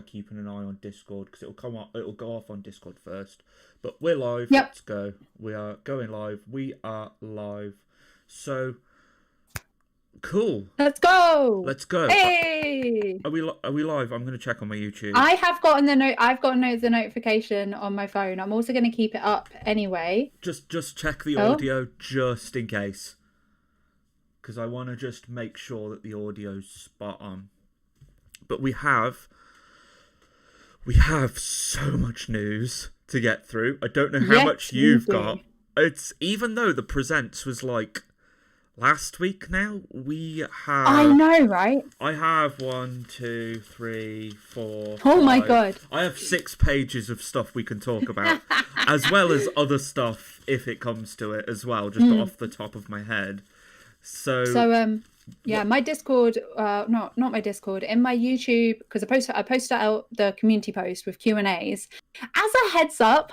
keeping an eye on Discord because it'll go off on Discord first. But we're live. Yep. Let's go. We are going live. We are live. So cool. Let's go. Let's go. Hey. Are we live? I'm going to check on my YouTube. I have gotten I've gotten the notification on my phone. I'm also going to keep it up anyway. Just check the audio just in case, because I want to just make sure that the audio's spot on. But we have so much news to get through. I don't know how much you've got. It's even though the presents was like last week now, we have... I know, right? I have 1, 2, 3, 4, Oh 5. my god. I have 6 pages of stuff we can talk about, as well as other stuff if it comes to it as well, just off the top of my head. So yeah, my Discord, not my Discord, in my YouTube, because I posted out the community post with Q&As. As a heads up,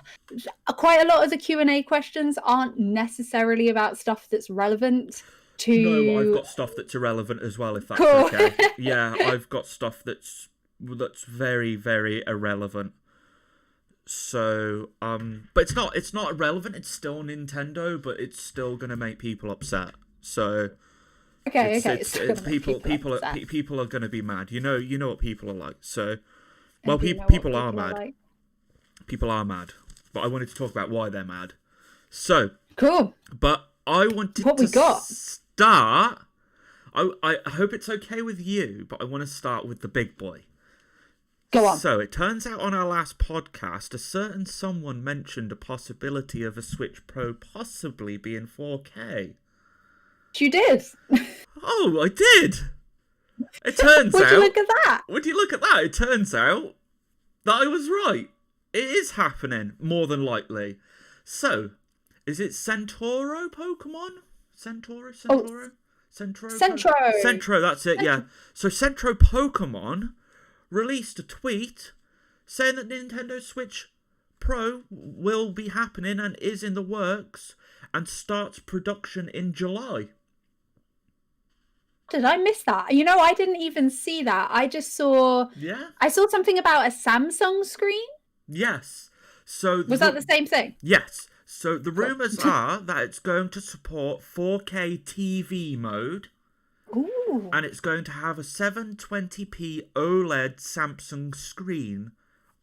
quite a lot of the Q&A questions aren't necessarily about stuff that's relevant to... No, I've got stuff that's irrelevant as well, if that's cool. okay. Yeah, I've got stuff that's very, very irrelevant. So, but it's not irrelevant, it's still Nintendo, but it's still going to make people upset. So... Okay. People are going to be mad. You know what people are like. So, well, people are mad. Like. People are mad. But I wanted to talk about why they're mad. So cool. But I wanted start. I hope it's okay with you, but I want to start with the big boy. Go on. So it turns out on our last podcast, a certain someone mentioned a possibility of a Switch Pro possibly being 4K. You did. Oh, I did. It turns out. Would you look at that? Would you look at that? It turns out that I was right. It is happening, more than likely. So, is it Centauro Pokemon? Centro, that's it, yeah. So, Centro Pokemon released a tweet saying that Nintendo Switch Pro will be happening and is in the works and starts production in July. Did I miss that? You know, I didn't even see that. I just saw... Yeah? I saw something about a Samsung screen. Yes. So was that the same thing? Yes. So the rumours are that it's going to support 4K TV mode. Ooh. And it's going to have a 720p OLED Samsung screen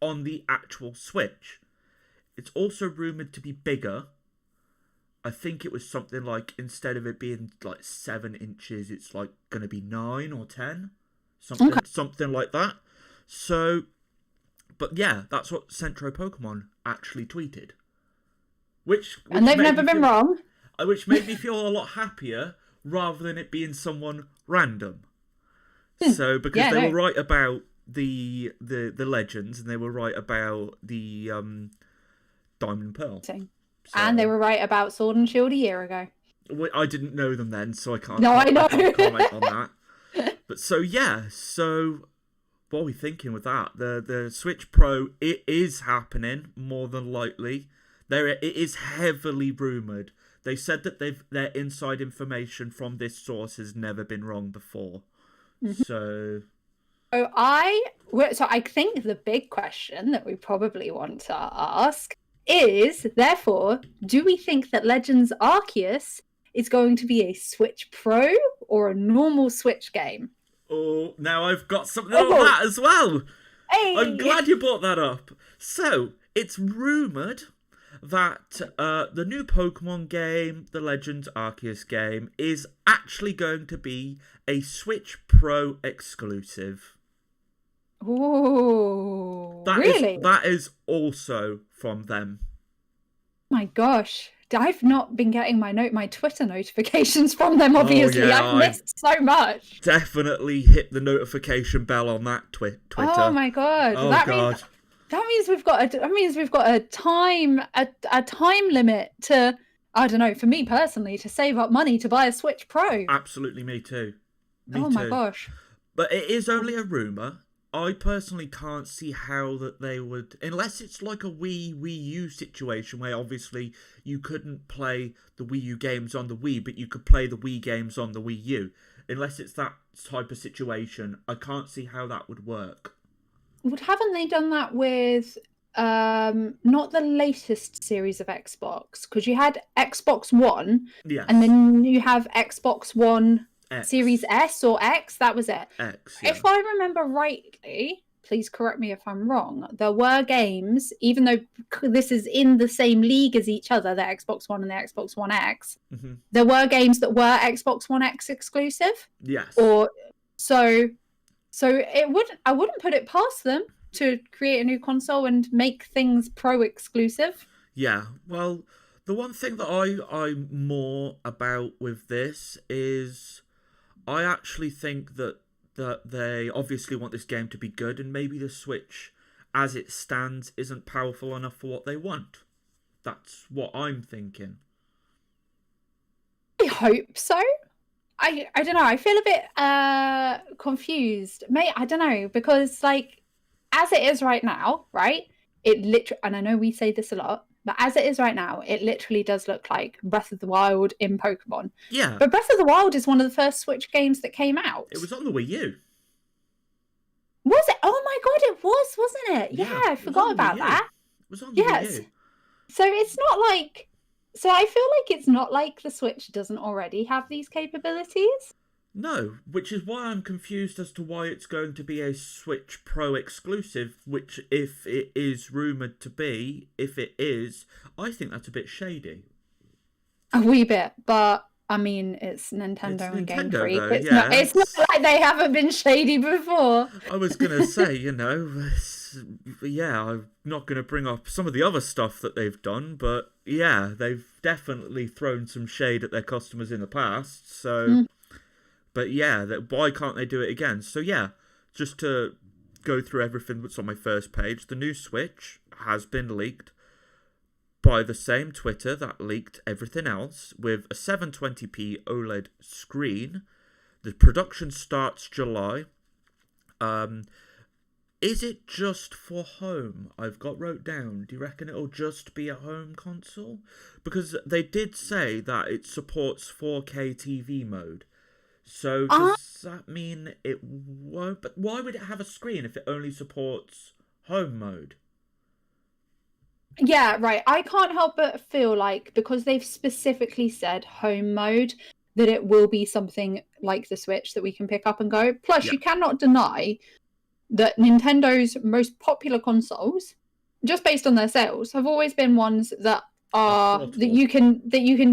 on the actual Switch. It's also rumoured to be bigger. I think it was something like, instead of it being like 7 inches, it's like going to be 9 or 10. Something like that. So, but yeah, that's what Centro Pokemon actually tweeted. Which and they've never been wrong. Which made me feel a lot happier rather than it being someone random. So, because they were right about the Legends and they were right about the Diamond and Pearl. So, and they were right about Sword and Shield a year ago. I didn't know them then, so I can't, I know. I can't comment on that. But so, yeah, so what are we thinking with that? The Switch Pro, it is happening, more than likely. It is heavily rumoured. They said that their inside information from this source has never been wrong before. Mm-hmm. So I think the big question that we probably want to ask is, therefore, do we think that Legends Arceus is going to be a Switch Pro or a normal Switch game? Oh, now I've got something on that as well. Hey. I'm glad you brought that up. So, it's rumoured that the new Pokemon game, the Legends Arceus game, is actually going to be a Switch Pro exclusive. Ooh, really? That is also from them. My gosh, I've not been getting my Twitter notifications from them, obviously. I've missed so much. Definitely hit the notification bell on that Twitter. Oh my god. Oh god. That means we've got a time limit to, I don't know, for me personally, to save up money to buy a Switch Pro. Absolutely, me too. My gosh. But it is only a rumour. I personally can't see how that they would, unless it's like a Wii U situation where obviously you couldn't play the Wii U games on the Wii, but you could play the Wii games on the Wii U. Unless it's that type of situation, I can't see how that would work. haven't they done that with not the latest series of Xbox? Because you had Xbox One, Yes. and then you have Xbox One X. Series S or X. That was it. X. Yeah. If I remember rightly, please correct me if I'm wrong, there were games, even though this is in the same league as each other, the Xbox One and the Xbox One X, there were games that were Xbox One X exclusive. Yes. Or so I wouldn't put it past them to create a new console and make things pro exclusive. Yeah. Well, the one thing that I'm more about with this is I actually think that they obviously want this game to be good, and maybe the Switch, as it stands, isn't powerful enough for what they want. That's what I'm thinking. I hope so. I don't know. I feel a bit confused. I don't know, because like as it is right now, right? It literally, and I know we say this a lot, but as it is right now, it literally does look like Breath of the Wild in Pokemon. Yeah. But Breath of the Wild is one of the first Switch games that came out. It was on the Wii U. Was it? Oh my god, it was, wasn't it? Yeah, I forgot about that. It was on the Wii U. So it's not like... So I feel like it's not like the Switch doesn't already have these capabilities. No, which is why I'm confused as to why it's going to be a Switch Pro exclusive, which if it is rumoured to be, if it is, I think that's a bit shady. A wee bit, but I mean, it's Nintendo and Game Freak. Though, it's not like they haven't been shady before. I was going to say, yeah, I'm not going to bring up some of the other stuff that they've done, but yeah, they've definitely thrown some shade at their customers in the past, so... But yeah, why can't they do it again? So yeah, just to go through everything that's on my first page, the new Switch has been leaked by the same Twitter that leaked everything else, with a 720p OLED screen. The production starts July. Is it just for home? I've got wrote down. Do you reckon it'll just be a home console? Because they did say that it supports 4K TV mode. So does that mean it won't? But why would it have a screen if it only supports home mode? Yeah, right. I can't help but feel like, because they've specifically said home mode, that it will be something like the Switch that we can pick up and go. Plus, you cannot deny that Nintendo's most popular consoles, just based on their sales, have always been ones that are that you can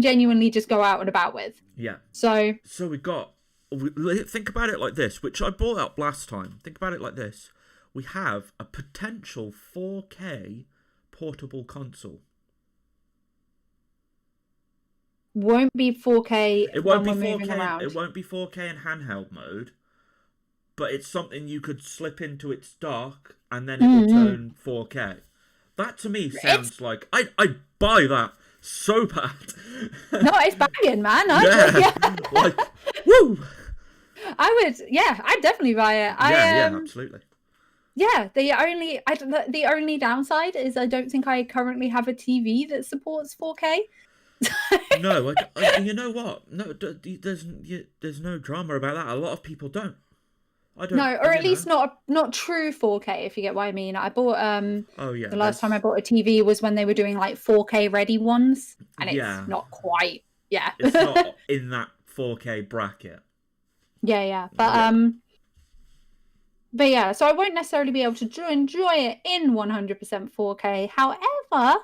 genuinely just go out and about with. Yeah. So we got... Think about it like this, which I brought up last time. Think about it like this. We have a potential 4K portable console. Won't be 4K. It won't be 4K. It won't be 4K in handheld mode, but it's something you could slip into its dock and then it will turn 4K. That to me sounds like I'd buy that so bad. No, it's banging, man. Yeah. Like, woo! I'd definitely buy it. Yeah, absolutely. Yeah, the only downside is I don't think I currently have a TV that supports 4K. No, you know what? No, there's no drama about that. A lot of people don't. Or at least not true 4K, if you get what I mean. I bought the last time I bought a TV was when they were doing like 4K ready ones, and it's not quite. Yeah, it's not in that 4K bracket. Yeah, but yeah, so I won't necessarily be able to enjoy it in 100% 4K. However,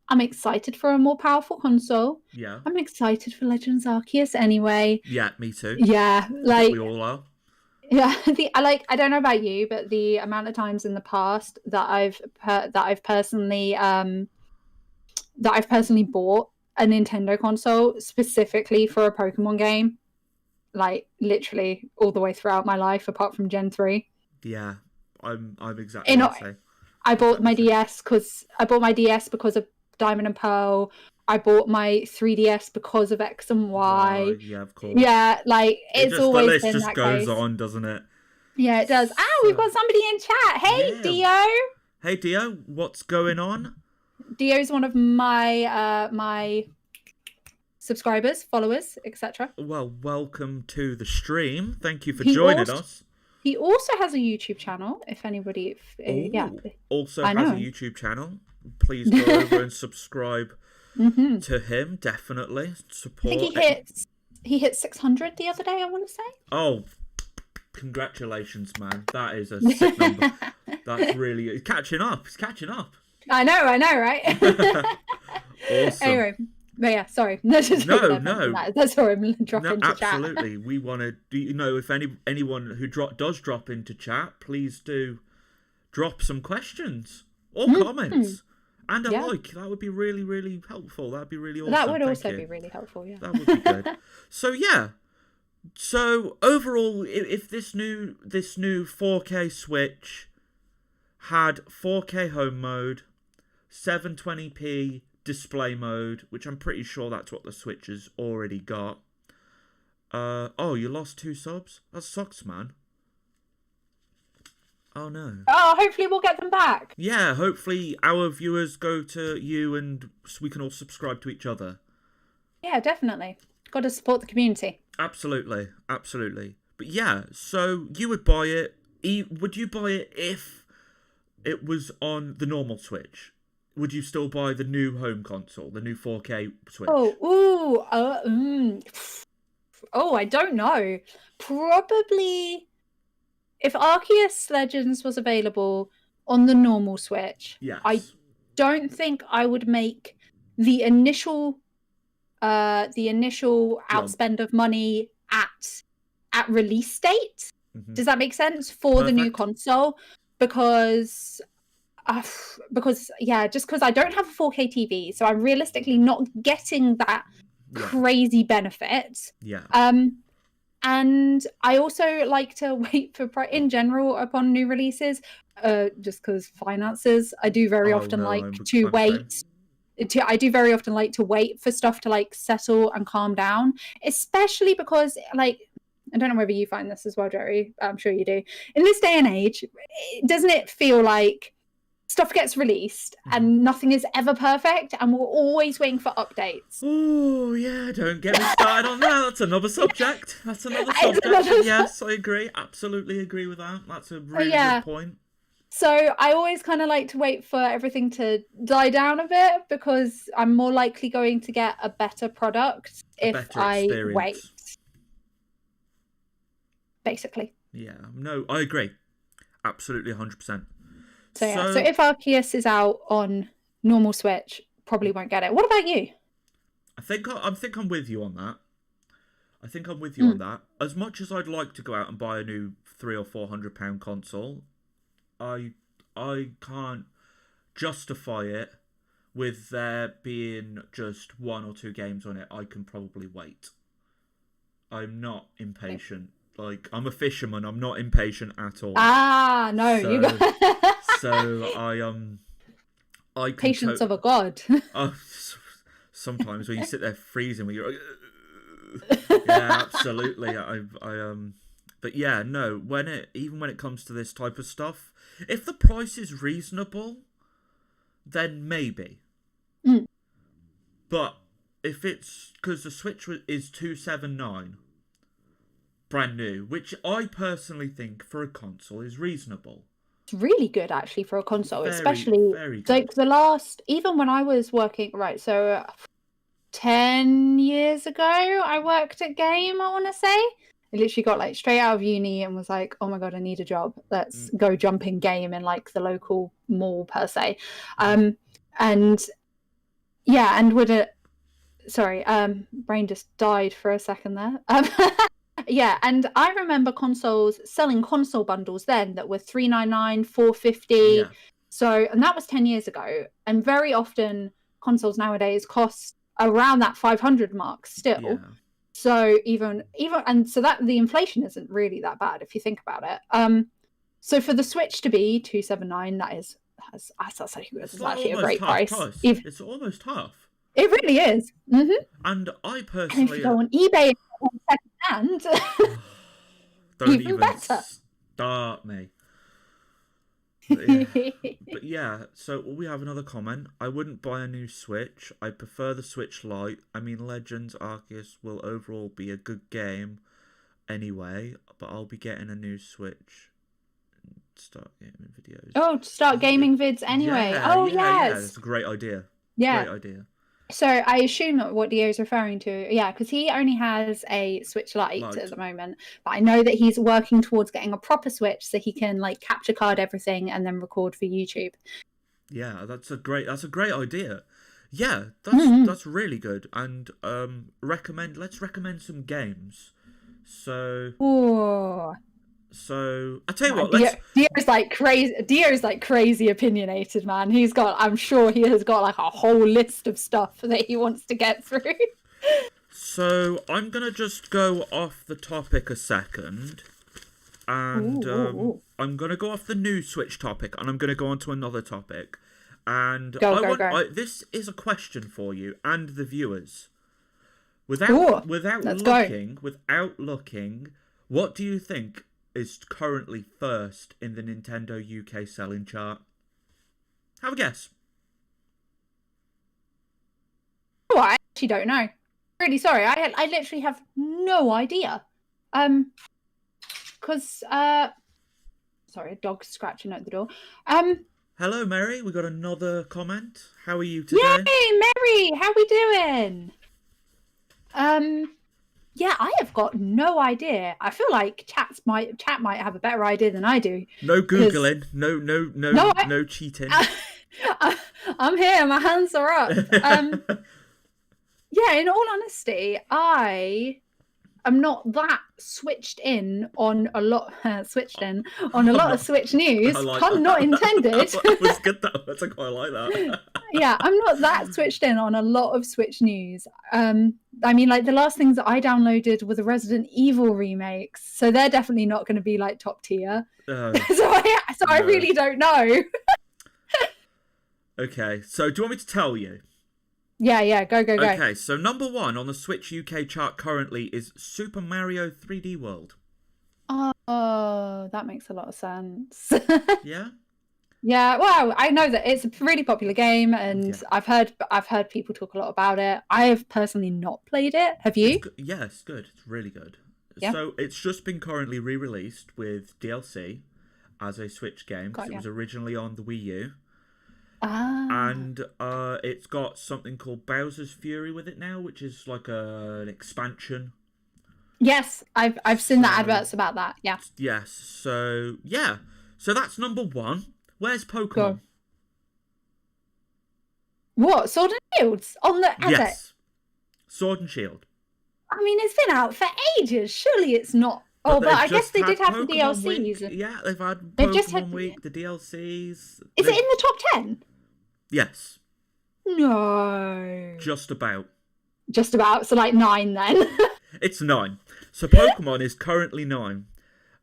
I'm excited for a more powerful console. Yeah, I'm excited for Legends Arceus anyway. Yeah, me too. Yeah, like we all are. Yeah, I don't know about you, but the amount of times in the past that I've personally bought a Nintendo console specifically for a Pokemon game, like literally all the way throughout my life, apart from Gen 3. Yeah, I'm exactly the same. I bought my DS because of Diamond and Pearl. I bought my 3DS because of X and Y. Yeah, of course. Yeah, like it's always been that case. The list just goes on, doesn't it? Yeah, it does. We've got somebody in chat. Hey, Dio. Hey, Dio. What's going on? Dio's one of my my subscribers, followers, etc. Well, welcome to the stream. Thank you for joining us. He also has a YouTube channel. If anybody, also has a YouTube channel. Please go over and subscribe to him. Definitely support. I think he hit 600 the other day. I want to say. Oh, congratulations, man! That is a sick number. That's really it's catching up. It's catching up. I know, right? Awesome. Anyway. But yeah, sorry. No. That's why I'm dropping into chat. Absolutely. We want to, if anyone who does drop into chat, please do drop some questions or comments and a like. That would be really, really helpful. That'd be really awesome. That would also be really helpful. Yeah. That would be good. So yeah. So overall, if this new 4K Switch had 4K home mode, 720p display mode, which I'm pretty sure that's what the Switch has already got. You lost 2 subs? That sucks, man. Oh no. Oh, hopefully we'll get them back. Yeah, hopefully our viewers go to you and so we can all subscribe to each other. Yeah, definitely. Got to support the community. Absolutely. But yeah, so you would buy it. Would you buy it if it was on the normal Switch? Would you still buy the new home console, the new 4K Switch? I don't know. Probably, if Arceus Legends was available on the normal Switch, yes. I don't think I would make the initial outspend of money at release date. Mm-hmm. Does that make sense for the new console? Because I don't have a 4K TV, so I'm realistically not getting that crazy benefit. Yeah. And I also like to wait for in general upon new releases, just because finances. I do very often like to wait. I do very often like to wait for stuff to like settle and calm down, especially because like. I don't know whether you find this as well, Jerry. I'm sure you do. In this day and age, doesn't it feel like stuff gets released and nothing is ever perfect and we're always waiting for updates? Oh, yeah, don't get me started on that. That's another subject. Yes, I agree. Absolutely agree with that. That's a really good point. So I always kind of like to wait for everything to die down a bit because I'm more likely going to get a better product if I wait. Basically. Yeah, no, I agree. Absolutely 100%. So if Arceus is out on normal Switch, probably won't get it. What about you? I think I'm with you on that. On that. As much as I'd like to go out and buy a new £300 or £400 console, I can't justify it with there being just 1 or 2 games on it. I can probably wait. I'm not impatient. Like, I'm a fisherman. I'm not impatient at all. No, you got. So I patience of a god. Sometimes when you sit there freezing, when you're like, yeah, absolutely. But yeah, no. Even when it comes to this type of stuff, if the price is reasonable, then maybe. But if it's because the Switch is $279. Brand new, which I personally think for a console is reasonable. It's really good actually for a console, especially very like the last, even when I was working, right, so 10 years ago I worked at Game, I want to say. I literally got like straight out of uni and was like, oh my god, I need a job, let's go jump in Game in like the local mall per se. Brain just died for a second there. Yeah, and I remember consoles selling console bundles then that were $399, $450. Yeah. So, and that was 10 years ago. And very often consoles nowadays cost around that 500 mark still. Yeah. So even and so that the inflation isn't really that bad if you think about it. So for the Switch to be $279, that's actually a great price. It's almost half. It really is. Mm-hmm. And I personally... And if you go on eBay on second hand, don't even better. Start me. But yeah, so we have another comment. I wouldn't buy a new Switch. I prefer the Switch Lite. I mean, Legends Arceus will overall be a good game. anyway, but I'll be getting a new Switch and start gaming videos. Oh, to start gaming vids anyway. Yeah, yes. it's a great idea. Yeah. Great idea. So I assume that what Dio is referring to, because he only has a Switch Lite at the moment, but I know that he's working towards getting a proper Switch so he can like capture card everything and then record for YouTube. Yeah, that's a great idea. Yeah, that's really good. And let's recommend some games. So I tell you what, Dio's like crazy opinionated, man. I'm sure he has got like a whole list of stuff that he wants to get through. So I'm gonna just go off the topic a second. And I'm going to go off the new Switch topic, and I'm going to go on to another topic. And this is a question for you and the viewers. Without looking, what do you think is currently first in the Nintendo UK selling chart? Have a guess. Oh, I actually don't know. Really sorry, I literally have no idea. Because sorry, a dog's scratching at the door. Hello, Mary. We got another comment. How are you today? Yay, Mary! How we doing? Yeah, I have got no idea. I feel like chat might have a better idea than I do. No googling. No cheating. I'm here. My hands are up. Yeah, in all honesty, I'm not that switched in on a lot of Switch news. Pun not intended. That was good. That's quite like that. Yeah, I'm not that switched in on a lot of Switch news. I mean, like the last things that I downloaded were the Resident Evil remakes, so they're definitely not going to be like top tier. I really don't know. Okay, so do you want me to tell you? Yeah, go. Okay, so number 1 on the Switch UK chart currently is Super Mario 3D World. Oh, that makes a lot of sense. Yeah? Yeah, well, I know that it's a really popular game, and I've heard people talk a lot about it. I have personally not played it. Have you? It's good. It's really good. Yeah. So it's just been currently re-released with DLC as a Switch game, because it was originally on the Wii U. And it's got something called Bowser's Fury with it now, which is like an expansion. Yes, I've seen the adverts about that. Yeah. Yes. So that's number 1. Where's Pokemon? What? Sword and Shields on the Yes. Sword and Shield. I mean, it's been out for ages. Surely it's not. But I guess they did have the DLCs. Week. Yeah, they've had Pokemon Week, the DLCs. Is it in the top 10? Yes. No. Just about. So like 9 then. It's 9. So Pokemon is currently 9.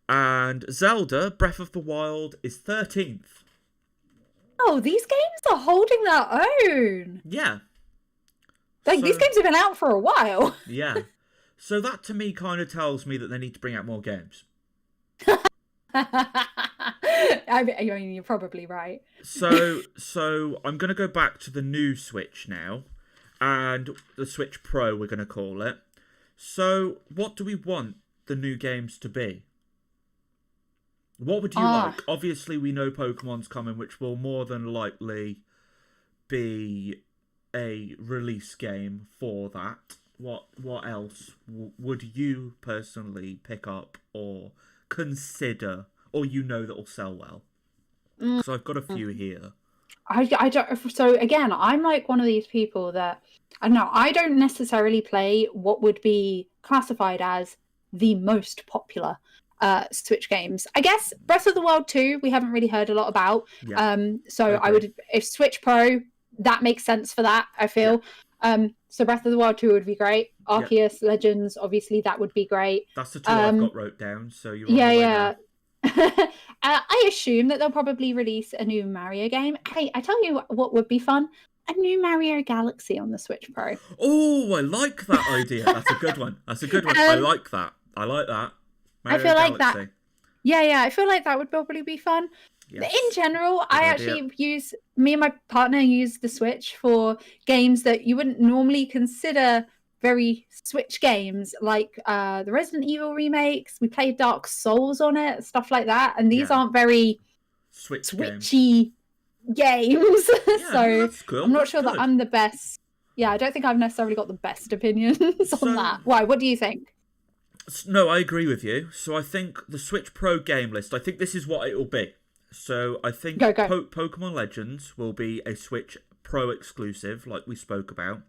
And Zelda, Breath of the Wild, is 13th. Oh, these games are holding their own. Yeah. These games have been out for a while. Yeah. So that to me kind of tells me that they need to bring out more games. I mean, you're probably right. So I'm going to go back to the new Switch now, and the Switch Pro we're going to call it. So what do we want the new games to be? What would you like? Obviously, we know Pokemon's coming, which will more than likely be a release game for that. What else would you personally pick up or consider, or that will sell well? So I've got a few here. I don't. So again, I'm like one of these people that I don't necessarily play what would be classified as the most popular Switch games. I guess Breath of the Wild 2 we haven't really heard a lot about. Yeah. So I would, if Switch Pro, that makes sense for that, I feel. Yeah. So Breath of the Wild 2 would be great. Arceus Legends, obviously, that would be great. That's the 2 I've got wrote down. So you're I assume that they'll probably release a new Mario game. Hey, I tell you what would be fun. A new Mario Galaxy on the Switch Pro. Oh, I like that idea. That's a good one. I like that. Mario I feel like Galaxy. that. Yeah. I feel like that would probably be fun. Yes. In general, me and my partner use the Switch for games that you wouldn't normally consider very Switch games, like the Resident Evil remakes. We played Dark Souls on it, stuff like that. And these aren't very Switchy games. Yeah, So that's cool. I'm not sure that I'm the best. Yeah, I don't think I've necessarily got the best opinions on that. Why? What do you think? No, I agree with you. So I think the Switch Pro game list, I think this is what it will be. So I think Pokemon Legends will be a Switch Pro exclusive, like we spoke about.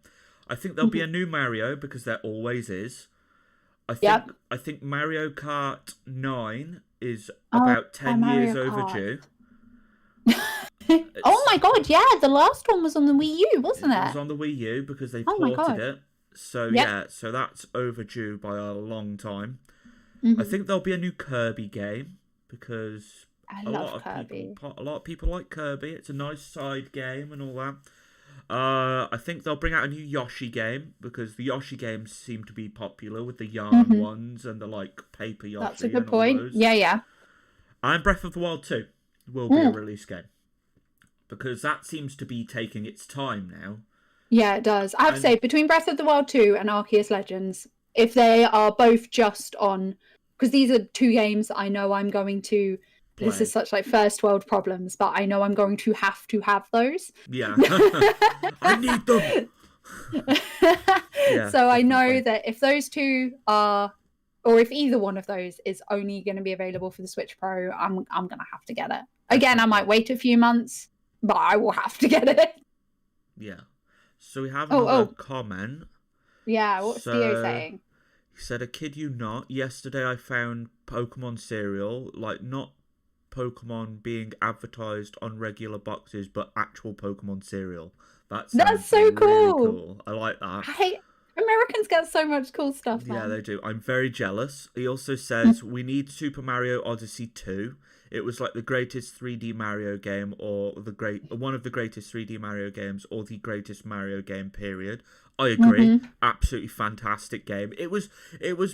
I think there'll be a new Mario, because there always is. I think Mario Kart 9 is about 10 years overdue. Oh my god, yeah, the last one was on the Wii U, wasn't it? It was on the Wii U because they ported it. So so that's overdue by a long time. I think there'll be a new Kirby game, because a lot of people like Kirby. It's a nice side game and all that. I think they'll bring out a new Yoshi game, because the Yoshi games seem to be popular with the yarn ones and the like paper Yoshi. That's a good point. Yeah. And Breath of the Wild 2 will be a release game, because that seems to be taking its time now. Yeah, it does. I have to say, between Breath of the Wild 2 and Arceus Legends, if they are both just on, because these are two games that I know I'm going to play. This is such like first world problems, but I know I'm going to have those. Yeah. I need them. So I know that if those two are, or if either one of those is only going to be available for the Switch Pro, I'm going to have to get it. Again, I might wait a few months, but I will have to get it. Yeah. So we have another comment. Yeah, what's Theo saying? He said, "I kid you not, yesterday I found Pokemon cereal, like not Pokemon being advertised on regular boxes, but actual Pokemon cereal. That's so really cool. I like that. Americans get so much cool stuff, man. Yeah, they do. I'm very jealous." He also says, "We need Super Mario Odyssey 2. It was like the greatest 3D Mario game, or one of the greatest 3D Mario games, or the greatest Mario game, period." I agree. Absolutely fantastic game. It was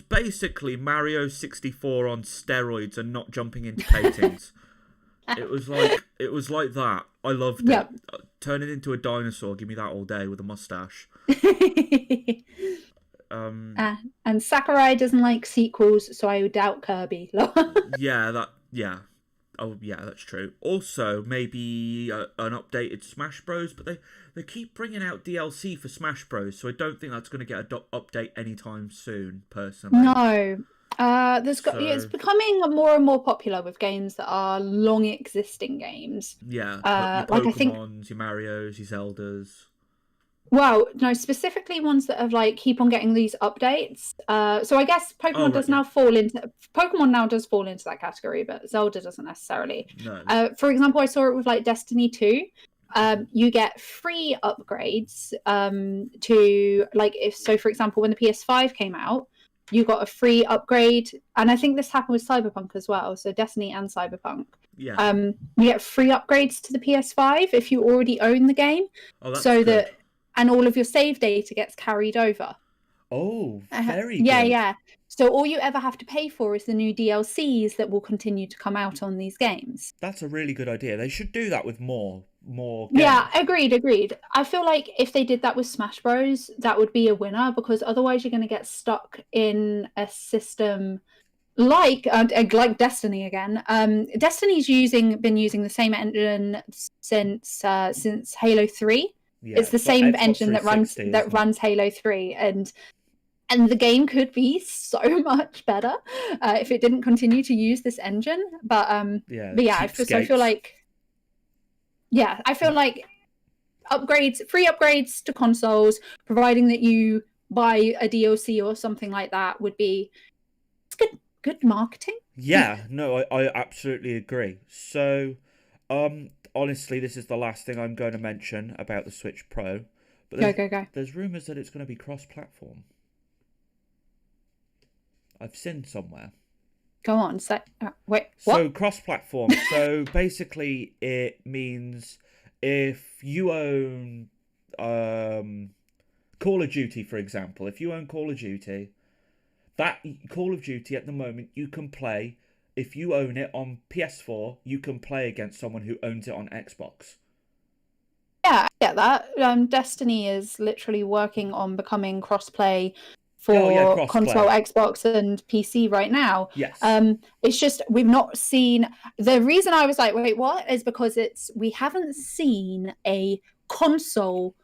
basically Mario 64 on steroids and not jumping into paintings. It was like that. I loved it. Turn it into a dinosaur. Give me that all day with a mustache. And Sakurai doesn't like sequels, so I would doubt Kirby. Oh, yeah, that's true. Also, maybe an updated Smash Bros, but they keep bringing out DLC for Smash Bros, so I don't think that's going to get an update anytime soon, personally. No. It's becoming more and more popular with games that are long existing games. Yeah, your Pokemons, your Marios, your Zeldas. Well, no, specifically ones that have keep on getting these updates. So I guess Pokemon now does fall into that category, but Zelda doesn't necessarily. No. For example, I saw it with Destiny 2. You get free upgrades for example, when the PS5 came out, you got a free upgrade, and I think this happened with Cyberpunk as well. So Destiny and Cyberpunk. Yeah. You get free upgrades to the PS5 if you already own the game. Oh, that's good. And all of your save data gets carried over. Oh, very good. Yeah. So all you ever have to pay for is the new DLCs that will continue to come out on these games. That's a really good idea. They should do that with more games. Yeah, agreed. I feel like if they did that with Smash Bros, that would be a winner, because otherwise you're going to get stuck in a system like Destiny again. Destiny's been using the same engine since Halo 3. Yeah, it's the same engine that runs Halo 3, and the game could be so much better if it didn't continue to use this engine. I feel like free upgrades to consoles, providing that you buy a DLC or something like that, would be good marketing. Yeah, no, I absolutely agree. So, honestly, this is the last thing I'm going to mention about the Switch Pro. But go. There's rumours that it's going to be cross-platform. I've seen somewhere. Go on. Wait, what? So, cross-platform. So, basically, it means if you own Call of Duty, for example, if you own Call of Duty, that Call of Duty at the moment you can play. If you own it on PS4, you can play against someone who owns it on Xbox. Yeah, I get that. Destiny is literally working on becoming crossplay for console, Xbox, and PC right now. Yes. It's just we've not seen. The reason I was like, wait, what? Is because we haven't seen a console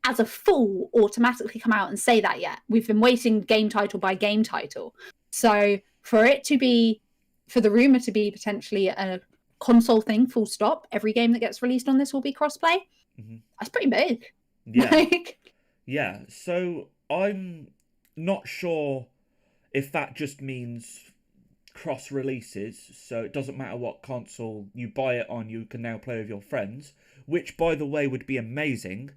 as a full automatically come out and say that yet. We've been waiting game title by game title. So for the rumor to be potentially a console thing, full stop, every game that gets released on this will be crossplay. Mm-hmm. That's pretty big. Yeah. Yeah. So I'm not sure if that just means cross releases, so it doesn't matter what console you buy it on, you can now play with your friends, which by the way would be amazing,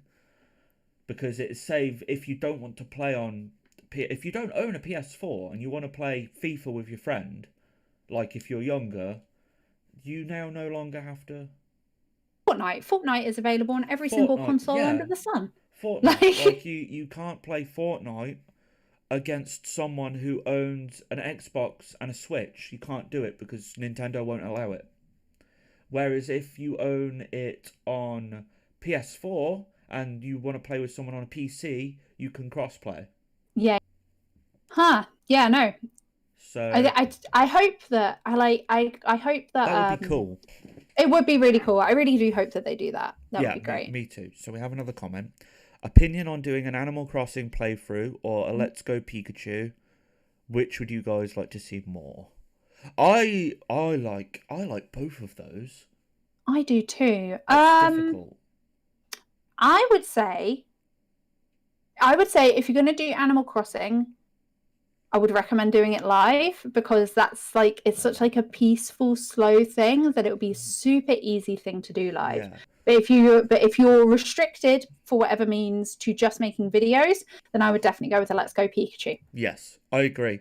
because it save if you don't want to play on, if you don't own a PS4 and you want to play FIFA with your friend, like if you're younger, you now no longer have to. Fortnite is available on every single console under the sun. Fortnite, like you can't play Fortnite against someone who owns an Xbox and a Switch. You can't do it because Nintendo won't allow it. Whereas if you own it on PS4 and you want to play with someone on a PC, you can crossplay. Yeah. Huh. Yeah. No. So I hope that I hope that would be cool. It would be really cool. I really do hope that they do that. That would be great. Me too. So we have another comment. Opinion on doing an Animal Crossing playthrough or a Let's Go Pikachu. Which would you guys like to see more? I like both of those. I do too. It's difficult. I would say if you're going to do Animal Crossing, I would recommend doing it live, because that's it's such a peaceful, slow thing that it would be a super easy thing to do live. Yeah. But if you're restricted for whatever means to just making videos, then I would definitely go with the Let's Go Pikachu. Yes, I agree.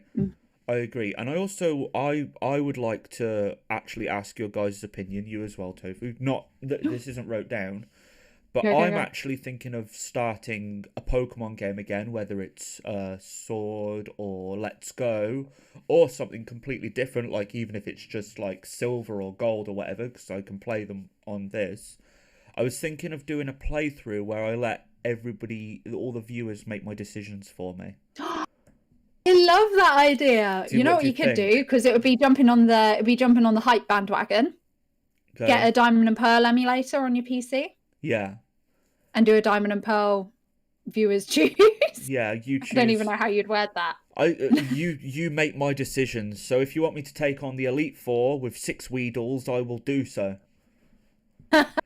I agree. And I would like to actually ask your guys' opinion, you as well, Tofu. Not that this isn't wrote down. But I'm actually thinking of starting a Pokemon game again, whether it's Sword or Let's Go or something completely different, like even if it's just like Silver or Gold or whatever, because I can play them on this. I was thinking of doing a playthrough where I let all the viewers make my decisions for me. I love that idea. You know what you could do? Because it would be jumping on the hype bandwagon. Okay. Get a Diamond and Pearl emulator on your PC. Yeah. And do a Diamond and Pearl viewers choose. Yeah, you choose. I don't even know how you'd word that. You make my decisions. So if you want me to take on the Elite Four with 6 Weedles, I will do so.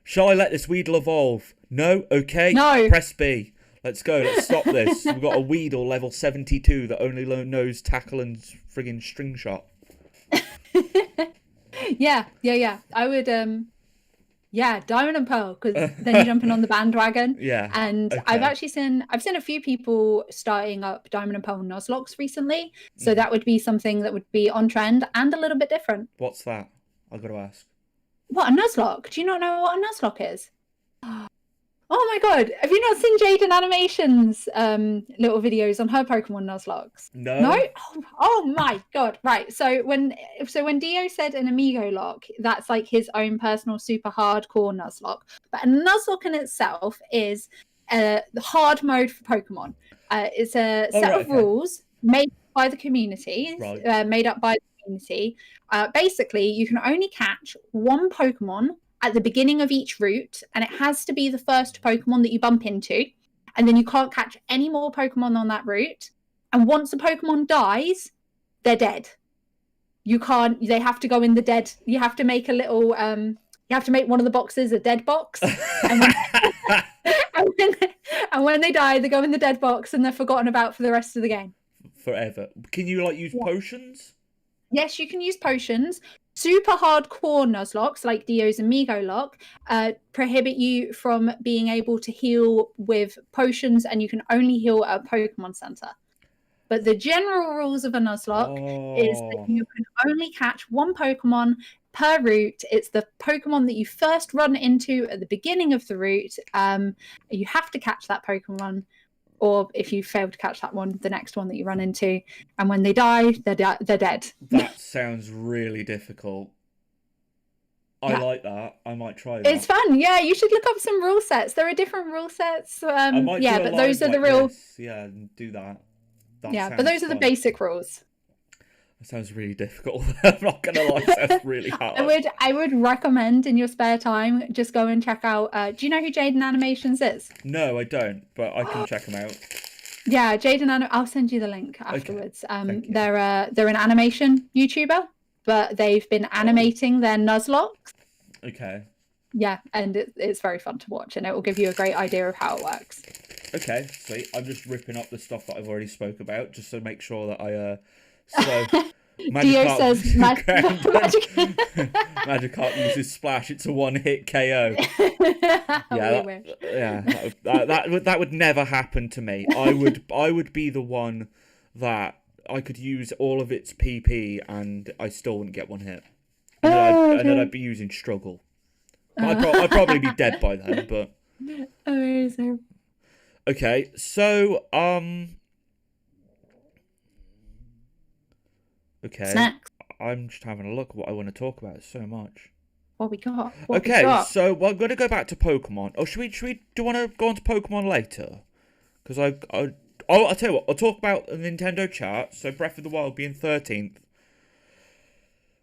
Shall I let this Weedle evolve? No? Okay. No. Press B. Let's go. Let's stop this. We've got a Weedle level 72 that only knows tackle and friggin' string shot. Yeah. I would, Diamond and Pearl, because then you're jumping on the bandwagon. Yeah. And okay. I've seen a few people starting up Diamond and Pearl Nuzlocke recently. So that would be something that would be on trend and a little bit different. What's that? I've got to ask. What, a Nuzlocke? Do you not know what a Nuzlocke is? Oh my god, have you not seen Jaden Animation's little videos on her Pokemon Nuzlocke? No? Oh my god, right. So when Dio said an Amigo lock, that's like his own personal super hardcore Nuzlocke. But a Nuzlocke in itself is the hard mode for Pokemon. It's a set of rules made by the community, made up by the community. Basically, you can only catch one Pokemon at the beginning of each route, and it has to be the first Pokemon that you bump into, and then you can't catch any more Pokemon on that route. And once a Pokemon dies, they're dead. They have to go in the dead. You have to make a little, you have to make one of the boxes a dead box. And when they die, they go in the dead box and they're forgotten about for the rest of the game. Forever. Can you use potions? Yes, you can use potions. Super hardcore Nuzlocke, like Dio's Amigo lock, prohibit you from being able to heal with potions, and you can only heal at a Pokemon Center. But the general rules of a Nuzlocke is that you can only catch one Pokemon per route. It's the Pokemon that you first run into at the beginning of the route. You have to catch that Pokemon, or if you fail to catch that one, the next one that you run into. And when they die, they're dead. That sounds really difficult. I like that. I might try that. It's fun. Yeah, you should look up some rule sets. There are different rule sets. I might do but those are the real. Yeah, do that. But those are the basic rules. That sounds really difficult. I'm not gonna lie, it sounds really hard. I would recommend in your spare time just go and check out. Do you know who Jaden Animations is? No, I don't, but I can check them out. Yeah, Jaden. I'll send you the link afterwards. Okay. They're an animation YouTuber, but they've been animating their Nuzlocke. Okay. Yeah, and it's very fun to watch, and it will give you a great idea of how it works. Okay, sweet. I'm just ripping up the stuff that I've already spoke about, just to make sure that I. Dio says Magikarp uses Splash. It's a one-hit KO. That would never happen to me. I would be the one that I could use all of its PP and I still wouldn't get one hit. And then I'd be using Struggle. I'd probably be dead by then, but... Amazing. Okay, so, okay. Snacks. I'm just having a look at what I want to talk about so much. What we got? So we're going to go back to Pokemon. Oh, do you want to go on to Pokemon later? Because I'll tell you what, I'll talk about the Nintendo chart, so Breath of the Wild being 13th.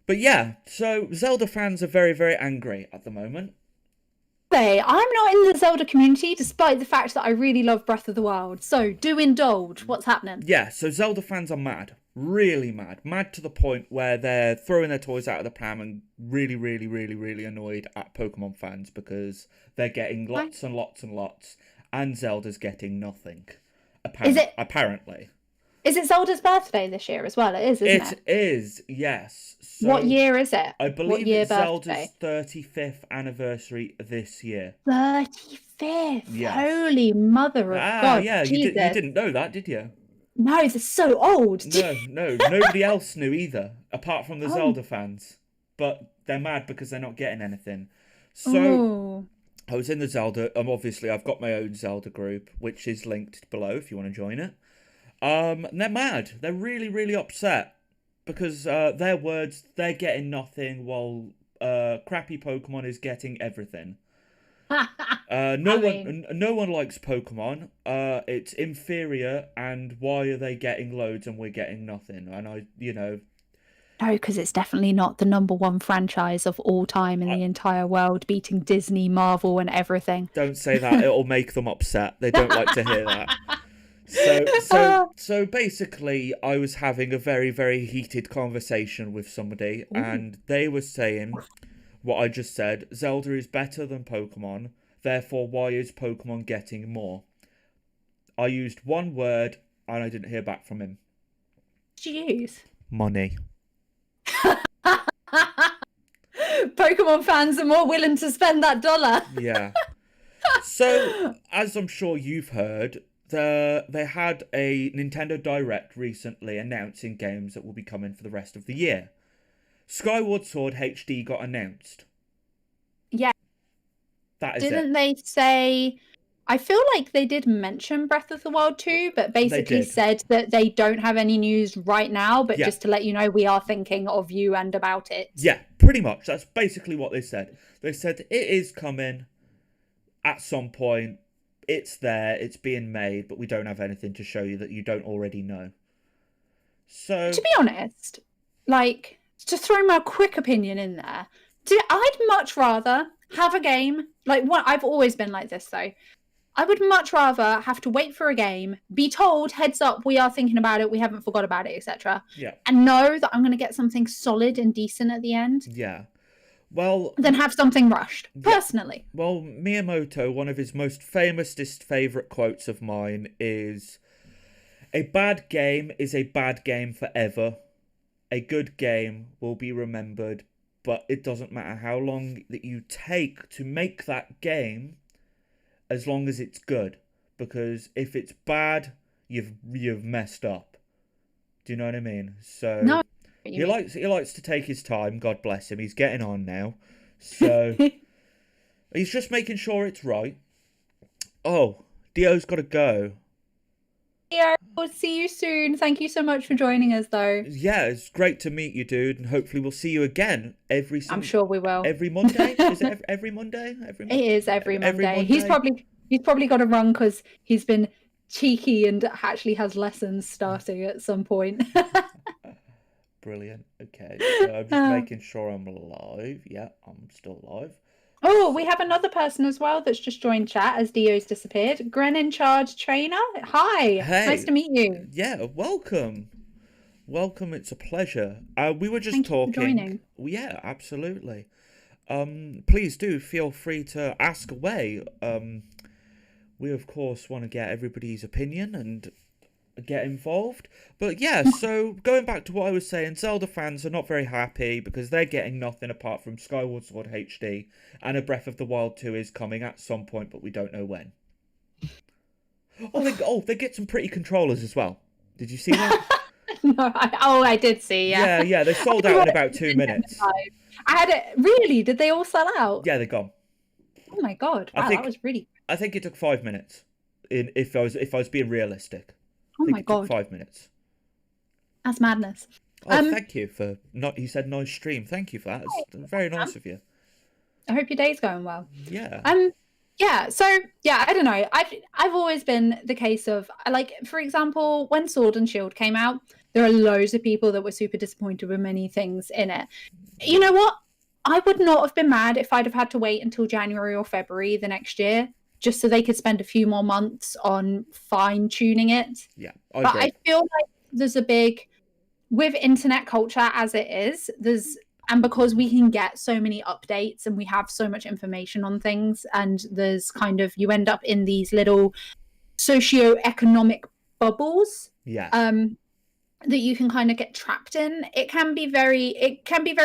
But yeah, so Zelda fans are very, very angry at the moment. I'm not in the Zelda community, despite the fact that I really love Breath of the Wild. So do indulge. What's happening? Yeah, so Zelda fans are mad. Really mad. Mad to the point where they're throwing their toys out of the pram and really, really, really, really annoyed at Pokemon fans because they're getting lots and lots and lots, and Zelda's getting nothing. Apparently. Is it Zelda's birthday this year as well? It is, isn't it? It is, yes. So what year is it? I believe it's Zelda's 35th anniversary this year. 35th? Yes. Holy mother of God. Yeah, you didn't know that, did you? No, they're so old. No, nobody else knew either, apart from the Zelda fans. But they're mad because they're not getting anything. So, I was in the Zelda, obviously I've got my own Zelda group, which is linked below if you want to join it. And they're mad. They're really, really upset. Because their words, they're getting nothing while crappy Pokemon is getting everything. No one likes Pokemon. It's inferior, and why are they getting loads and we're getting nothing? And No, because it's definitely not the #1 franchise of all time in the entire world, beating Disney, Marvel, and everything. Don't say that; it'll make them upset. They don't like to hear that. So basically, I was having a very, very heated conversation with somebody, and they were saying what I just said. Zelda is better than Pokemon, therefore why is Pokemon getting more? I used one word, and I didn't hear back from him. What did you use? Money. Pokemon fans are more willing to spend that $1. Yeah. So, as I'm sure you've heard... They had a Nintendo Direct recently announcing games that will be coming for the rest of the year. Skyward Sword HD got announced. Yeah. That is Didn't they say... I feel like they did mention Breath of the Wild 2, but basically said that they don't have any news right now, but just to let you know, we are thinking of you and about it. Yeah, pretty much. That's basically what they said. They said it is coming at some point. It's there, it's being made, but we don't have anything to show you that you don't already know. So, to be honest, to throw my quick opinion in there, I'd much rather have a game, I've always been like this though. I would much rather have to wait for a game, be told, heads up, we are thinking about it, we haven't forgot about it, etc. Yeah. And know that I'm going to get something solid and decent at the end. Yeah. Well, then have something rushed, personally. Well, Miyamoto, one of his most famousest favourite quotes of mine is, "A bad game is a bad game forever. A good game will be remembered, but it doesn't matter how long that you take to make that game, as long as it's good. Because if it's bad, you've messed up." Do you know what I mean? So... No. He likes to take his time, God bless him. He's getting on now. So he's just making sure it's right. Oh, Dio's got to go. Dio, We'll see you soon. Thank you so much for joining us, though. Yeah, it's great to meet you, dude, and hopefully we'll see you again I'm sure we will. Every Monday. Is it every Monday? It is every Monday. Monday. He's probably got a run because he's been cheeky and actually has lessons starting at some point. Brilliant. Okay, so I'm just making sure I'm live. Yeah, I'm still live. Oh, we have another person as well that's just joined chat as Dio's disappeared. Gren in charge trainer. Hi. Hey. Nice to meet you. Yeah, welcome. Welcome. It's a pleasure. We were just Thank talking. You for joining. Yeah, absolutely. Please do feel free to ask away. We of course want to get everybody's opinion and get involved. But yeah, so going back to what I was saying, Zelda fans are not very happy because they're getting nothing apart from Skyward Sword HD, and a Breath of the Wild 2 is coming at some point, but we don't know when. They get some pretty controllers as well. Did you see that? No, I did see, yeah. Yeah, they sold out in about 2 minutes. I had it. Really? Did they all sell out? Yeah, they're gone. Oh my god! Wow, that was really. I think it took 5 minutes. If I was being realistic. Oh my god! 5 minutes. That's madness. Oh, thank you for not. You said nice stream. Thank you for that. It's very nice of you. I hope your day's going well. Yeah. Yeah. So yeah, I don't know. I've always been the case of, like, for example, when Sword and Shield came out, there are loads of people that were super disappointed with many things in it. You know what? I would not have been mad if I'd have had to wait until January or February the next year, just so they could spend a few more months on fine-tuning it. Yeah, I feel like there's a big, with internet culture as it is, and because we can get so many updates and we have so much information on things, and there's kind of, you end up in these little socio-economic bubbles. Yeah. That you can kind of get trapped in. It can be very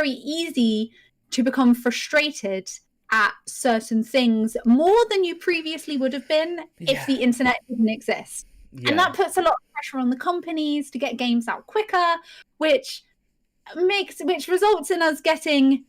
easy to become frustrated at certain things more than you previously would have been if the internet didn't exist. Yeah. And that puts a lot of pressure on the companies to get games out quicker, which results in us getting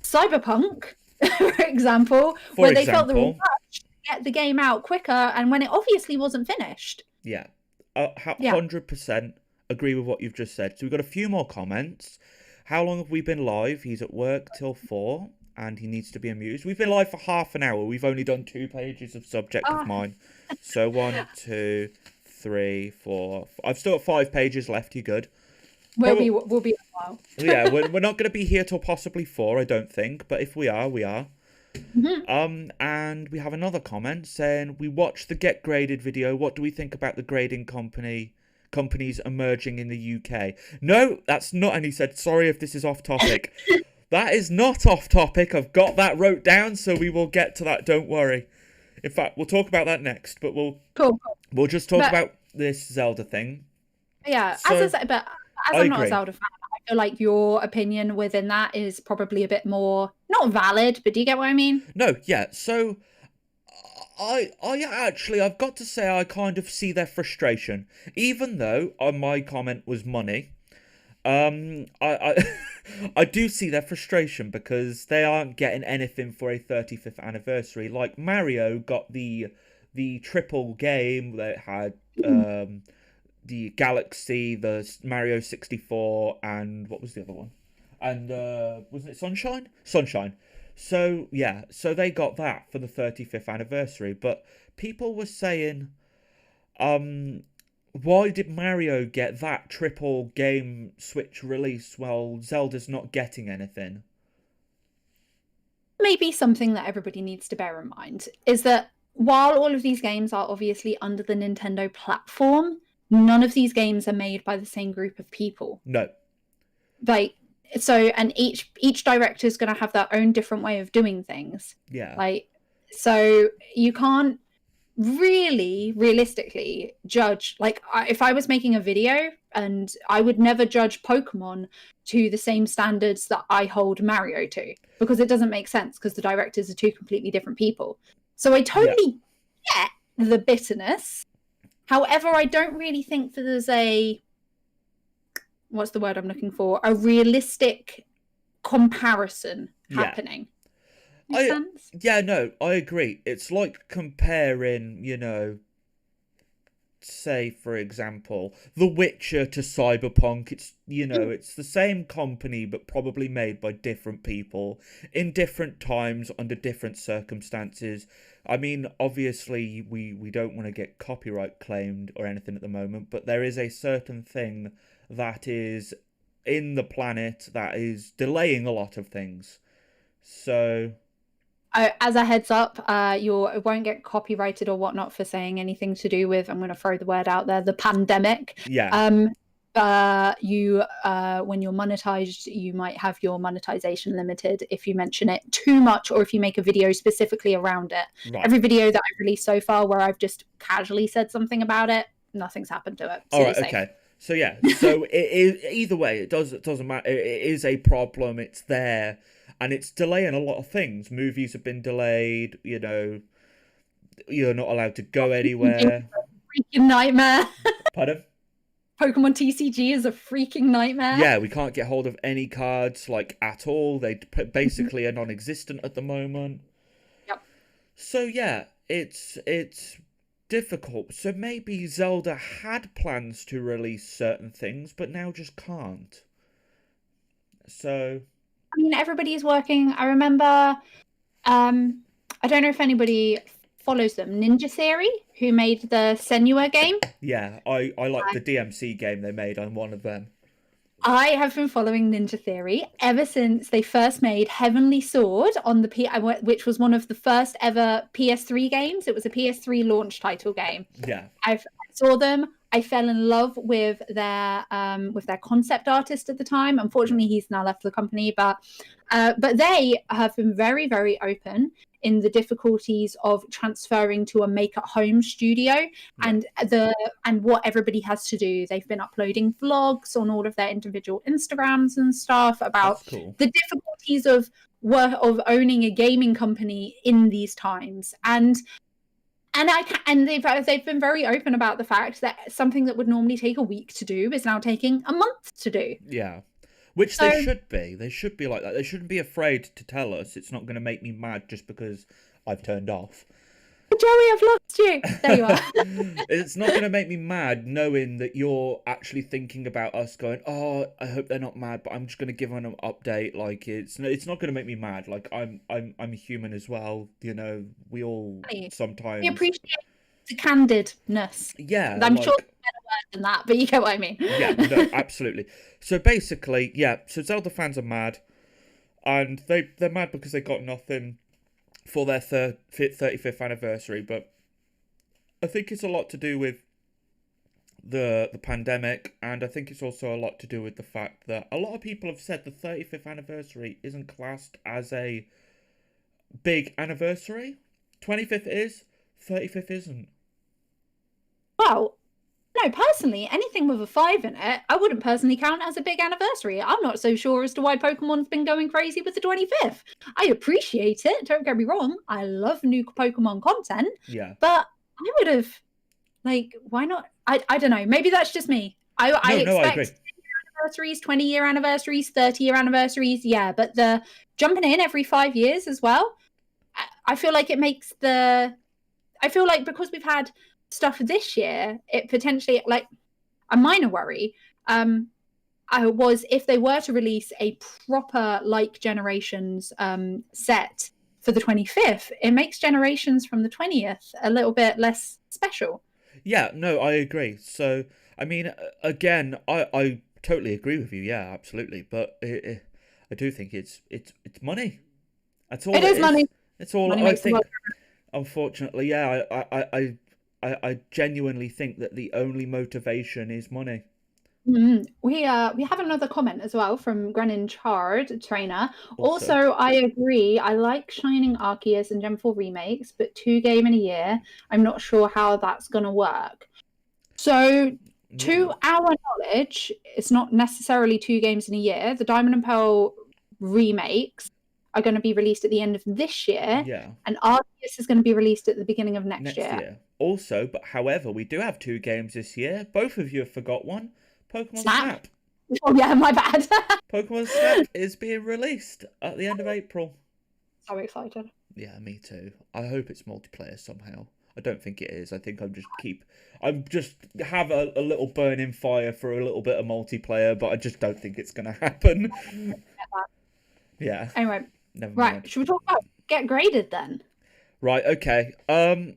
Cyberpunk, for example, where they felt the rush to get the game out quicker, and when it obviously wasn't finished. Yeah, 100% agree with what you've just said. So we've got a few more comments. How long have we been live? He's at work till 4 and he needs to be amused. We've been live for half an hour. We've only done 2 pages of subject of mine. So 1, 2, 3, 4. I've still got 5 pages left. You good? We'll be a while. Yeah, we're not going to be here till possibly 4, I don't think. But if we are, we are. Mm-hmm. And we have another comment saying, we watched the Get Graded video. What do we think about the grading companies emerging in the UK? No, that's not. And he said, sorry if this is off topic. That is not off topic. I've got that wrote down, so we will get to that. Don't worry. In fact, we'll talk about that next. But we'll just talk about this Zelda thing. Yeah, so, as I'm not a Zelda fan, I feel like your opinion within that is probably a bit more not valid. But do you get what I mean? No, yeah. So I've got to say I kind of see their frustration, even though my comment was money. I do see their frustration because they aren't getting anything for a 35th anniversary. Like Mario got the triple game that had the Galaxy, the Mario 64, and what was the other one? And wasn't it Sunshine? Sunshine. So yeah, so they got that for the 35th anniversary. But people were saying, why did Mario get that triple game Switch release while Zelda's not getting anything? Maybe something that everybody needs to bear in mind is that while all of these games are obviously under the Nintendo platform, none of these games are made by the same group of people. No. And each director is going to have their own different way of doing things. Yeah. So you can't really realistically judge, if I was making a video, and I would never judge Pokemon to the same standards that I hold Mario to, because it doesn't make sense, because the directors are 2 completely different people. So I totally get the bitterness. However, I don't really think that there's what's the word I'm looking for? A realistic comparison happening. Makes sense? Yeah, no, I agree. It's like comparing, say, for example, The Witcher to Cyberpunk. It's, it's the same company, but probably made by different people in different times under different circumstances. I mean, obviously, we don't want to get copyright claimed or anything at the moment, but there is a certain thing that is in the planet that is delaying a lot of things. So... as a heads up, you won't get copyrighted or whatnot for saying anything to do with, I'm going to throw the word out there, the pandemic. Yeah. When you're monetized, you might have your monetization limited if you mention it too much or if you make a video specifically around it. Right. Every video that I've released so far where I've just casually said something about it, nothing's happened to it. All right, okay. So yeah, so it is, either way, it doesn't matter. It is a problem. It's there. And it's delaying a lot of things. Movies have been delayed, you're not allowed to go anywhere. Freaking nightmare. Pardon? Pokemon TCG is a freaking nightmare. Yeah, we can't get hold of any cards, at all. They basically are non-existent at the moment. Yep. So yeah, it's difficult. So maybe Zelda had plans to release certain things, but now just can't. So... I mean, everybody's working. I remember, I don't know if anybody follows them, Ninja Theory, who made the Senua game. Yeah, I like the DMC game they made. I'm one of them. I have been following Ninja Theory ever since they first made Heavenly Sword on the which was one of the first ever PS3 games. It was a PS3 launch title game. Yeah. I saw them. I fell in love with their concept artist at the time. Unfortunately, he's now left the company, but they have been very, very open in the difficulties of transferring to a make-at-home studio and what everybody has to do. They've been uploading vlogs on all of their individual Instagrams and stuff about the difficulties of owning a gaming company in these times. And they've been very open about the fact that something that would normally take a week to do is now taking a month to do. Yeah. Which they should be. They should be like that. They shouldn't be afraid to tell us. It's not going to make me mad just because I've turned off. Joey, I've lost you. There you are. It's not going to make me mad knowing that you're actually thinking about us going, oh, I hope they're not mad, but I'm just going to give them an update. It's not going to make me mad. I'm human as well. We all sometimes... We appreciate the candidness. Yeah. I'm sure there's a better word than that, but you get what I mean. Yeah, no, absolutely. So basically, so Zelda fans are mad. And they're mad because they got nothing for their 35th anniversary, but I think it's a lot to do with the pandemic, and I think it's also a lot to do with the fact that a lot of people have said the 35th anniversary isn't classed as a big anniversary. 25th is, 35th isn't. Well, no, personally, anything with a 5 in it, I wouldn't personally count as a big anniversary. I'm not so sure as to why Pokemon's been going crazy with the 25th. I appreciate it, don't get me wrong. I love new Pokemon content. Yeah. But I would have, why not? I don't know. Maybe that's just me. I expect anniversaries, 20-year anniversaries, 30-year anniversaries. Yeah, but the jumping in every 5 years as well, I feel like it makes I feel like because we've had stuff this year, it potentially a minor worry was if they were to release a proper Generations set for the 25th, it makes Generations from the 20th a little bit less special. Yeah, no, I agree. So I mean, again, I totally agree with you. Yeah, absolutely. But I do think it's money. That's all. It is money. It's all. Money I think. Unfortunately, yeah, I genuinely think that the only motivation is money. Mm-hmm. We have another comment as well from Grenin Chard, trainer. Also, I agree. I like Shining Arceus and Gen 4 remakes, but 2 game in a year, I'm not sure how that's going to work. So, to our knowledge, it's not necessarily 2 games in a year. The Diamond and Pearl remakes are going to be released at the end of this year. Yeah. And Arceus is going to be released at the beginning of next year. Also, but however, we do have 2 games this year. Both of you have forgot one. Pokemon Snap. Oh yeah, my bad. Pokemon Snap is being released at the end of April. So excited. Yeah, me too. I hope it's multiplayer somehow. I don't think it is. I think I'm just have a little burning fire for a little bit of multiplayer, but I just don't think it's going to happen. Yeah. Anyway, Never right. mind. Should we talk about get graded then? Right. Okay. I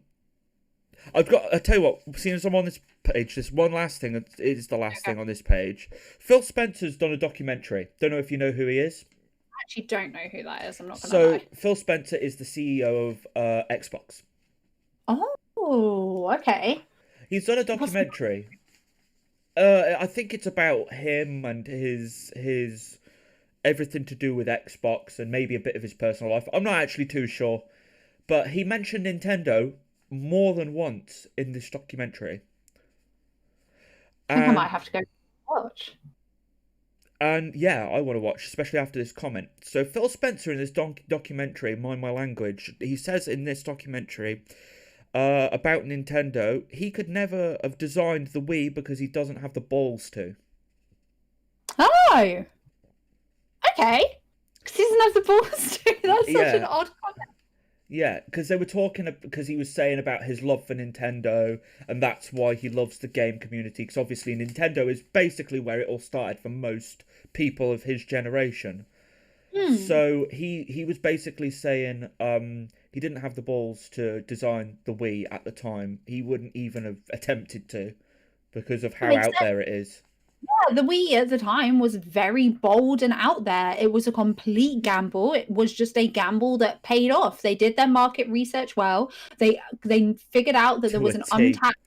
tell you what, seeing as I'm on this page, this one last thing is the last thing on this page. Phil Spencer's done a documentary. Don't know if you know who he is. I actually don't know who that is. I'm not going to lie. So Phil Spencer is the CEO of Xbox. Oh, okay. He's done a documentary. I think it's about him and his everything to do with Xbox and maybe a bit of his personal life. I'm not actually too sure, but he mentioned Nintendo more than once in this documentary. I think I might have to go watch. And yeah, I want to watch, especially after this comment. So Phil Spencer in this documentary, Mind My Language, he says in this documentary about Nintendo, he could never have designed the Wii because he doesn't have the balls to. Oh! Okay. Because he doesn't have the balls to. That's such an odd comment. Yeah, because they were talking, because he was saying about his love for Nintendo, and that's why he loves the game community, because obviously Nintendo is basically where it all started for most people of his generation. So he was basically saying he didn't have the balls to design the Wii at the time. He wouldn't even have attempted to, because of how out there it is. Yeah, the Wii at the time was very bold and out there. It was a complete gamble. It was just a gamble that paid off. They did their market research well. They figured out that there was an untapped.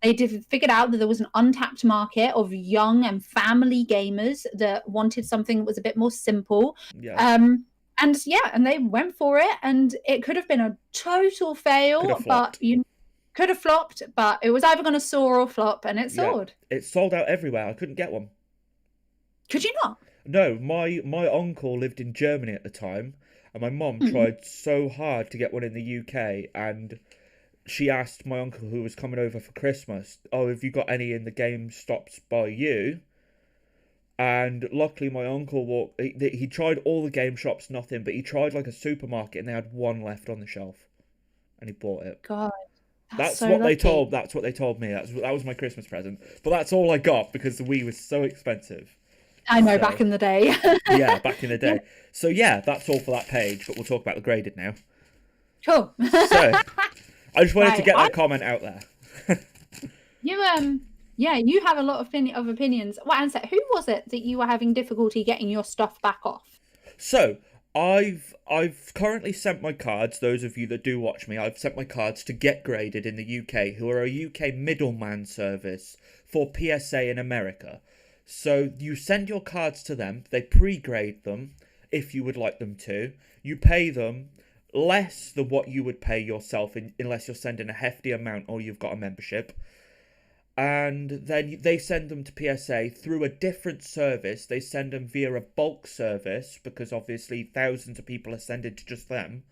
They figured out that there was an untapped market of young and family gamers that wanted something that was a bit more simple. Yeah. And they went for it, and it could have been a total fail, but could have flopped, but it was either going to soar or flop, and it soared. Yeah. It sold out everywhere. I couldn't get one. Could you not? No, my uncle lived in Germany at the time, and my mum tried so hard to get one in the UK, and she asked my uncle who was coming over for Christmas, "Oh, have you got any in the GameStops by you?" And luckily my uncle he tried all the game shops, nothing, but he tried like a supermarket, and they had one left on the shelf, and he bought it. God. That's what they told me. That was my Christmas present. But that's all I got because the Wii was so expensive. I know, back in the day. Yeah, back in the day. So yeah, that's all for that page, but we'll talk about the graded now. Cool. So I just wanted to get that comment out there. You have a lot of opinions. Well, Ansett, who was it that you were having difficulty getting your stuff back off? So I've currently sent my cards, those of you that do watch me, I've sent my cards to Get Graded in the UK, who are a UK middleman service for PSA in America. So you send your cards to them, they pre-grade them, if you would like them to. You pay them less than what you would pay yourself, unless you're sending a hefty amount or you've got a membership. And then they send them to PSA through a different service. They send them via a bulk service, because obviously thousands of people are sending to just them.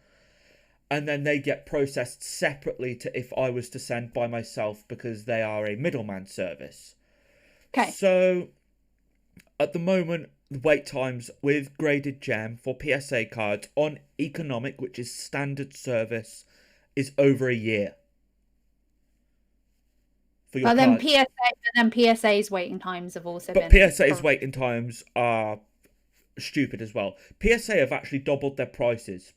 And then they get processed separately to if I was to send by myself, because they are a middleman service. Okay. So at the moment, the wait times with graded gem for PSA cards on economic, which is standard service, is over a year. But then PSA's waiting times have also been... But PSA's waiting times are stupid as well. PSA have actually doubled their prices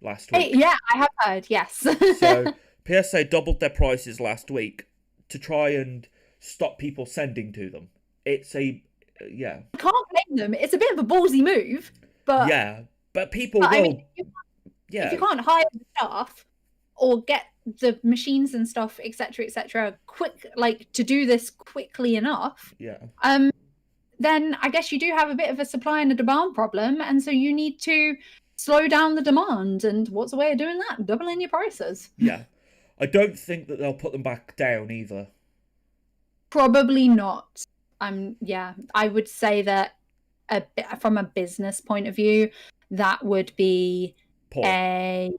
last week. Yeah, I have heard, yes. So PSA doubled their prices last week to try and stop people sending to them. It's a... yeah. I can't blame them. It's a bit of a ballsy move, but... Yeah, but people will... I mean, if you can't hire the staff or get the machines and stuff, etc., quick, like to do this quickly enough, then I guess you do have a bit of a supply and a demand problem, and so you need to slow down the demand. And what's the way of doing that? Doubling your prices. Yeah, I don't think that they'll put them back down either. Probably not. I would say that from a business point of view, that would be a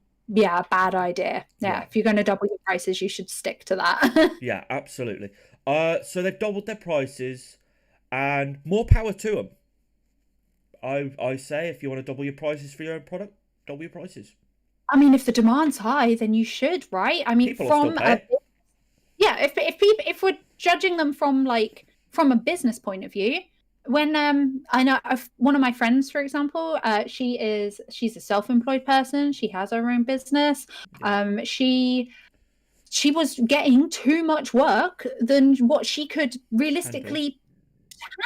bad idea. Yeah, if you're going to double your prices, you should stick to that. Yeah, absolutely. So they've doubled their prices, and more power to them. I say, if you want to double your prices for your own product, double your prices. I mean, if the demand's high, then you should, right? I mean, People will still pay. If we're judging them from a business point of view, when I know one of my friends, for example, she's a self-employed person. She has her own business. She was getting too much work than what she could realistically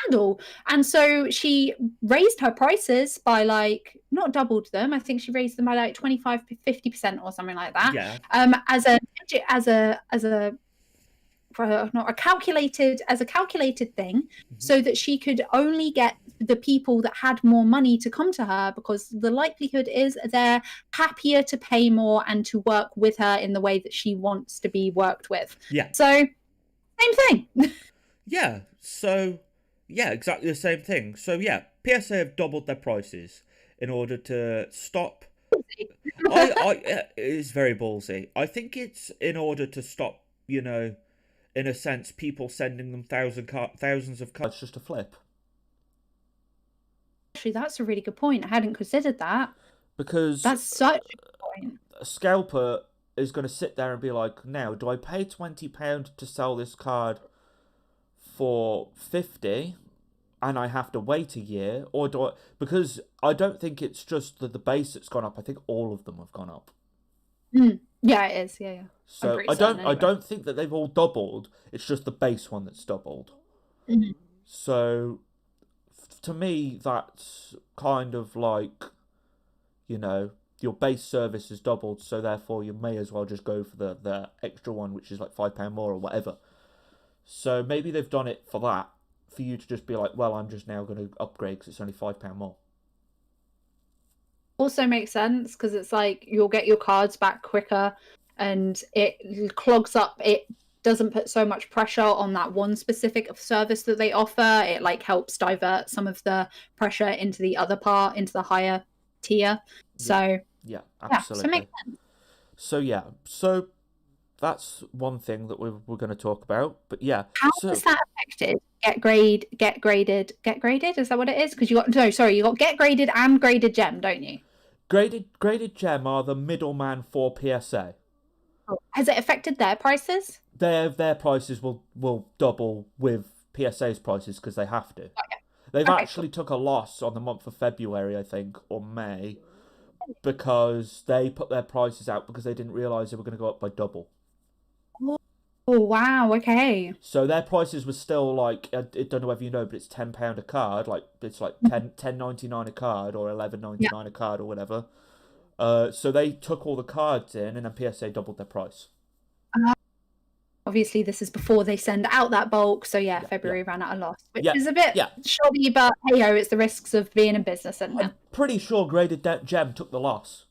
handle. And so she raised her prices by not doubled them. I think she raised them by 25-50% or something like that. Yeah. As a calculated thing, so that she could only get the people that had more money to come to her, because the likelihood is they're happier to pay more and to work with her in the way that she wants to be worked with. Yeah. So same thing. Yeah. So yeah, exactly the same thing. So yeah, PSA have doubled their prices in order to stop. It is very ballsy. I think it's in order to stop, in a sense, people sending them thousands of cards just to flip. Actually, that's a really good point. I hadn't considered that. Because that's such a good point. A scalper is going to sit there and be like, now, do I pay £20 to sell this card for 50 and I have to wait a year? Or because I don't think it's just the base that's gone up. I think all of them have gone up. Yeah, it is. Yeah. So I don't think that they've all doubled. It's just the base one that's doubled. Mm-hmm. So to me, that's kind of like, your base service has doubled, so therefore you may as well just go for the extra one, which is like £5 more or whatever. So maybe they've done it for that, for you to just be like, well, I'm just now going to upgrade because it's only £5 more. Also makes sense, because it's like you'll get your cards back quicker and it clogs up. It doesn't put so much pressure on that one specific service that they offer. It helps divert some of the pressure into the other part, into the higher tier. So yeah, absolutely. So it makes sense. So that's one thing that we're going to talk about. But yeah, how is that affected? Get graded. Is that what it is? Because you got get graded and graded gem, don't you? Graded gem are the middleman for PSA. Oh, has it affected their prices? Their prices will double with PSA's prices because they have to. Okay. They've actually took a loss on the month of February, I think, or May, because they put their prices out because they didn't realise they were going to go up by double. Oh, wow, okay. So their prices were still I don't know whether you know, but it's £10 a card. It's $10.99 a card or $11.99 a card or whatever. So they took all the cards in, and then PSA doubled their price. Obviously, this is before they send out that bulk, so February ran out of loss, which is a bit shoddy, but hey-ho, it's the risks of being a business, isn't it? I'm pretty sure Graded Gem took the loss.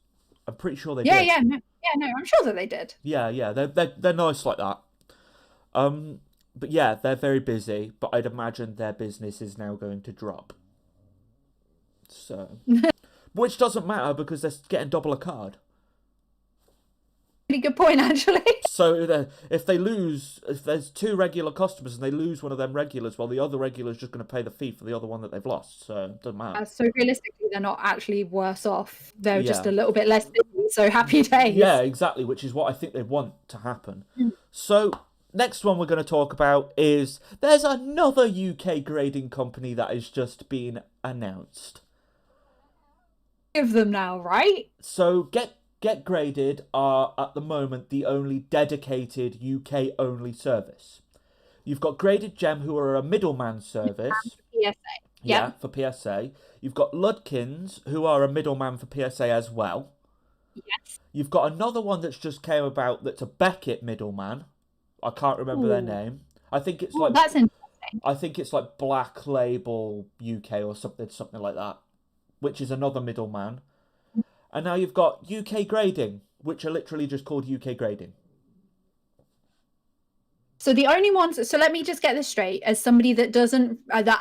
I'm pretty sure they did. No, I'm sure that they did. Yeah, they're nice like that. But yeah, they're very busy, but I'd imagine their business is now going to drop. So, which doesn't matter because they're getting double a card. Pretty good point, actually. So if there's two regular customers and they lose one of them regulars, well, the other regular is just going to pay the fee for the other one that they've lost. So it doesn't matter. So realistically, they're not actually worse off. They're just a little bit less busy. So happy days. Yeah, exactly. Which is what I think they want to happen. So next one we're going to talk about is there's another UK grading company that has just been announced. Of them now, right? So Get Graded are, at the moment, the only dedicated UK-only service. You've got Graded Gem, who are a middleman service. PSA. Yeah, for PSA. You've got Ludkins, who are a middleman for PSA as well. Yes. You've got another one that's just came about that's a Beckett middleman. I can't remember their name. I think it's that's interesting. I think it's like Black Label UK or something like that, which is another middleman. And now you've got UK Grading, which are literally just called UK Grading. So the only ones. So let me just get this straight. As somebody that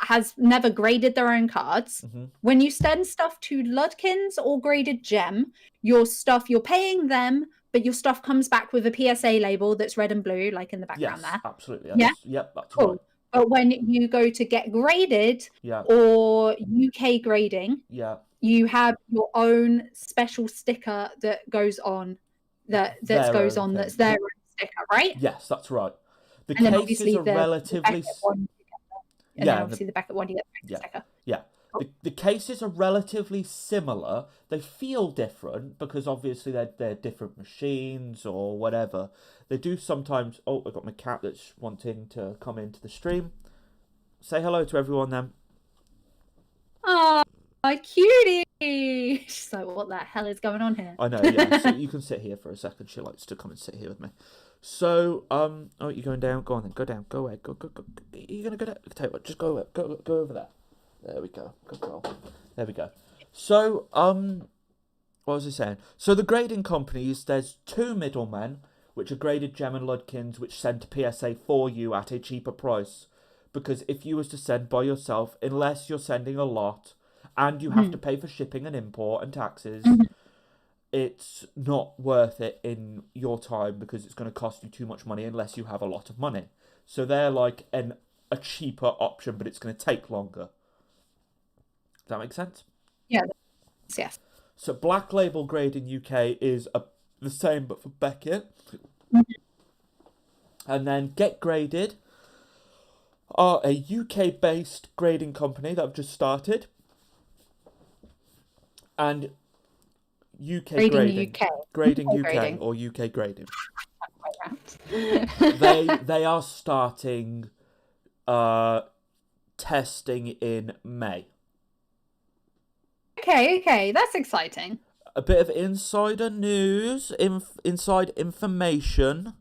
has never graded their own cards, when you send stuff to Ludkins or Graded Gem, you're paying them, but your stuff comes back with a PSA label that's red and blue, like in the background there. Absolutely. Yeah. Yep, that's cool. right. But when you go to get graded Yeah. or UK grading, Yeah. you have your own special sticker that goes on that's their own sticker, right? Yes, that's right. The And then cases obviously are the relatively Beckett one, and yeah, then obviously the Beckett one you get the sticker. Yeah. The cases are relatively similar. They feel different because obviously they're different machines or whatever. They do sometimes. Oh, I got my cat that's wanting to come into the stream. Say hello to everyone then. Oh, cutie! She's like, what the hell is going on here? I know, yeah. So you can sit here for a second. She likes to come and sit here with me. So, oh, you're going down. Go on then. Go down. Go away. Go. You're gonna go down. Tell you what, just go away. Go over there. There we go. Good girl. There we go. So, what was I saying? So the grading companies, there's 2 middlemen, which are Graded Gem and Ludkins, which send to PSA for you at a cheaper price. Because if you was to send by yourself, unless you're sending a lot, and you have to pay for shipping and import and taxes, it's not worth it in your time because it's going to cost you too much money unless you have a lot of money. So they're like a cheaper option, but it's going to take longer. Does that make sense? Yeah. Yes. So Black Label Grade in UK is the same, but for Beckett. And then Get Graded are a UK-based grading company that have just started. And UK Grading. Grading UK or UK Grading. They are starting testing in May. Okay, that's exciting. A bit of insider news, inside information.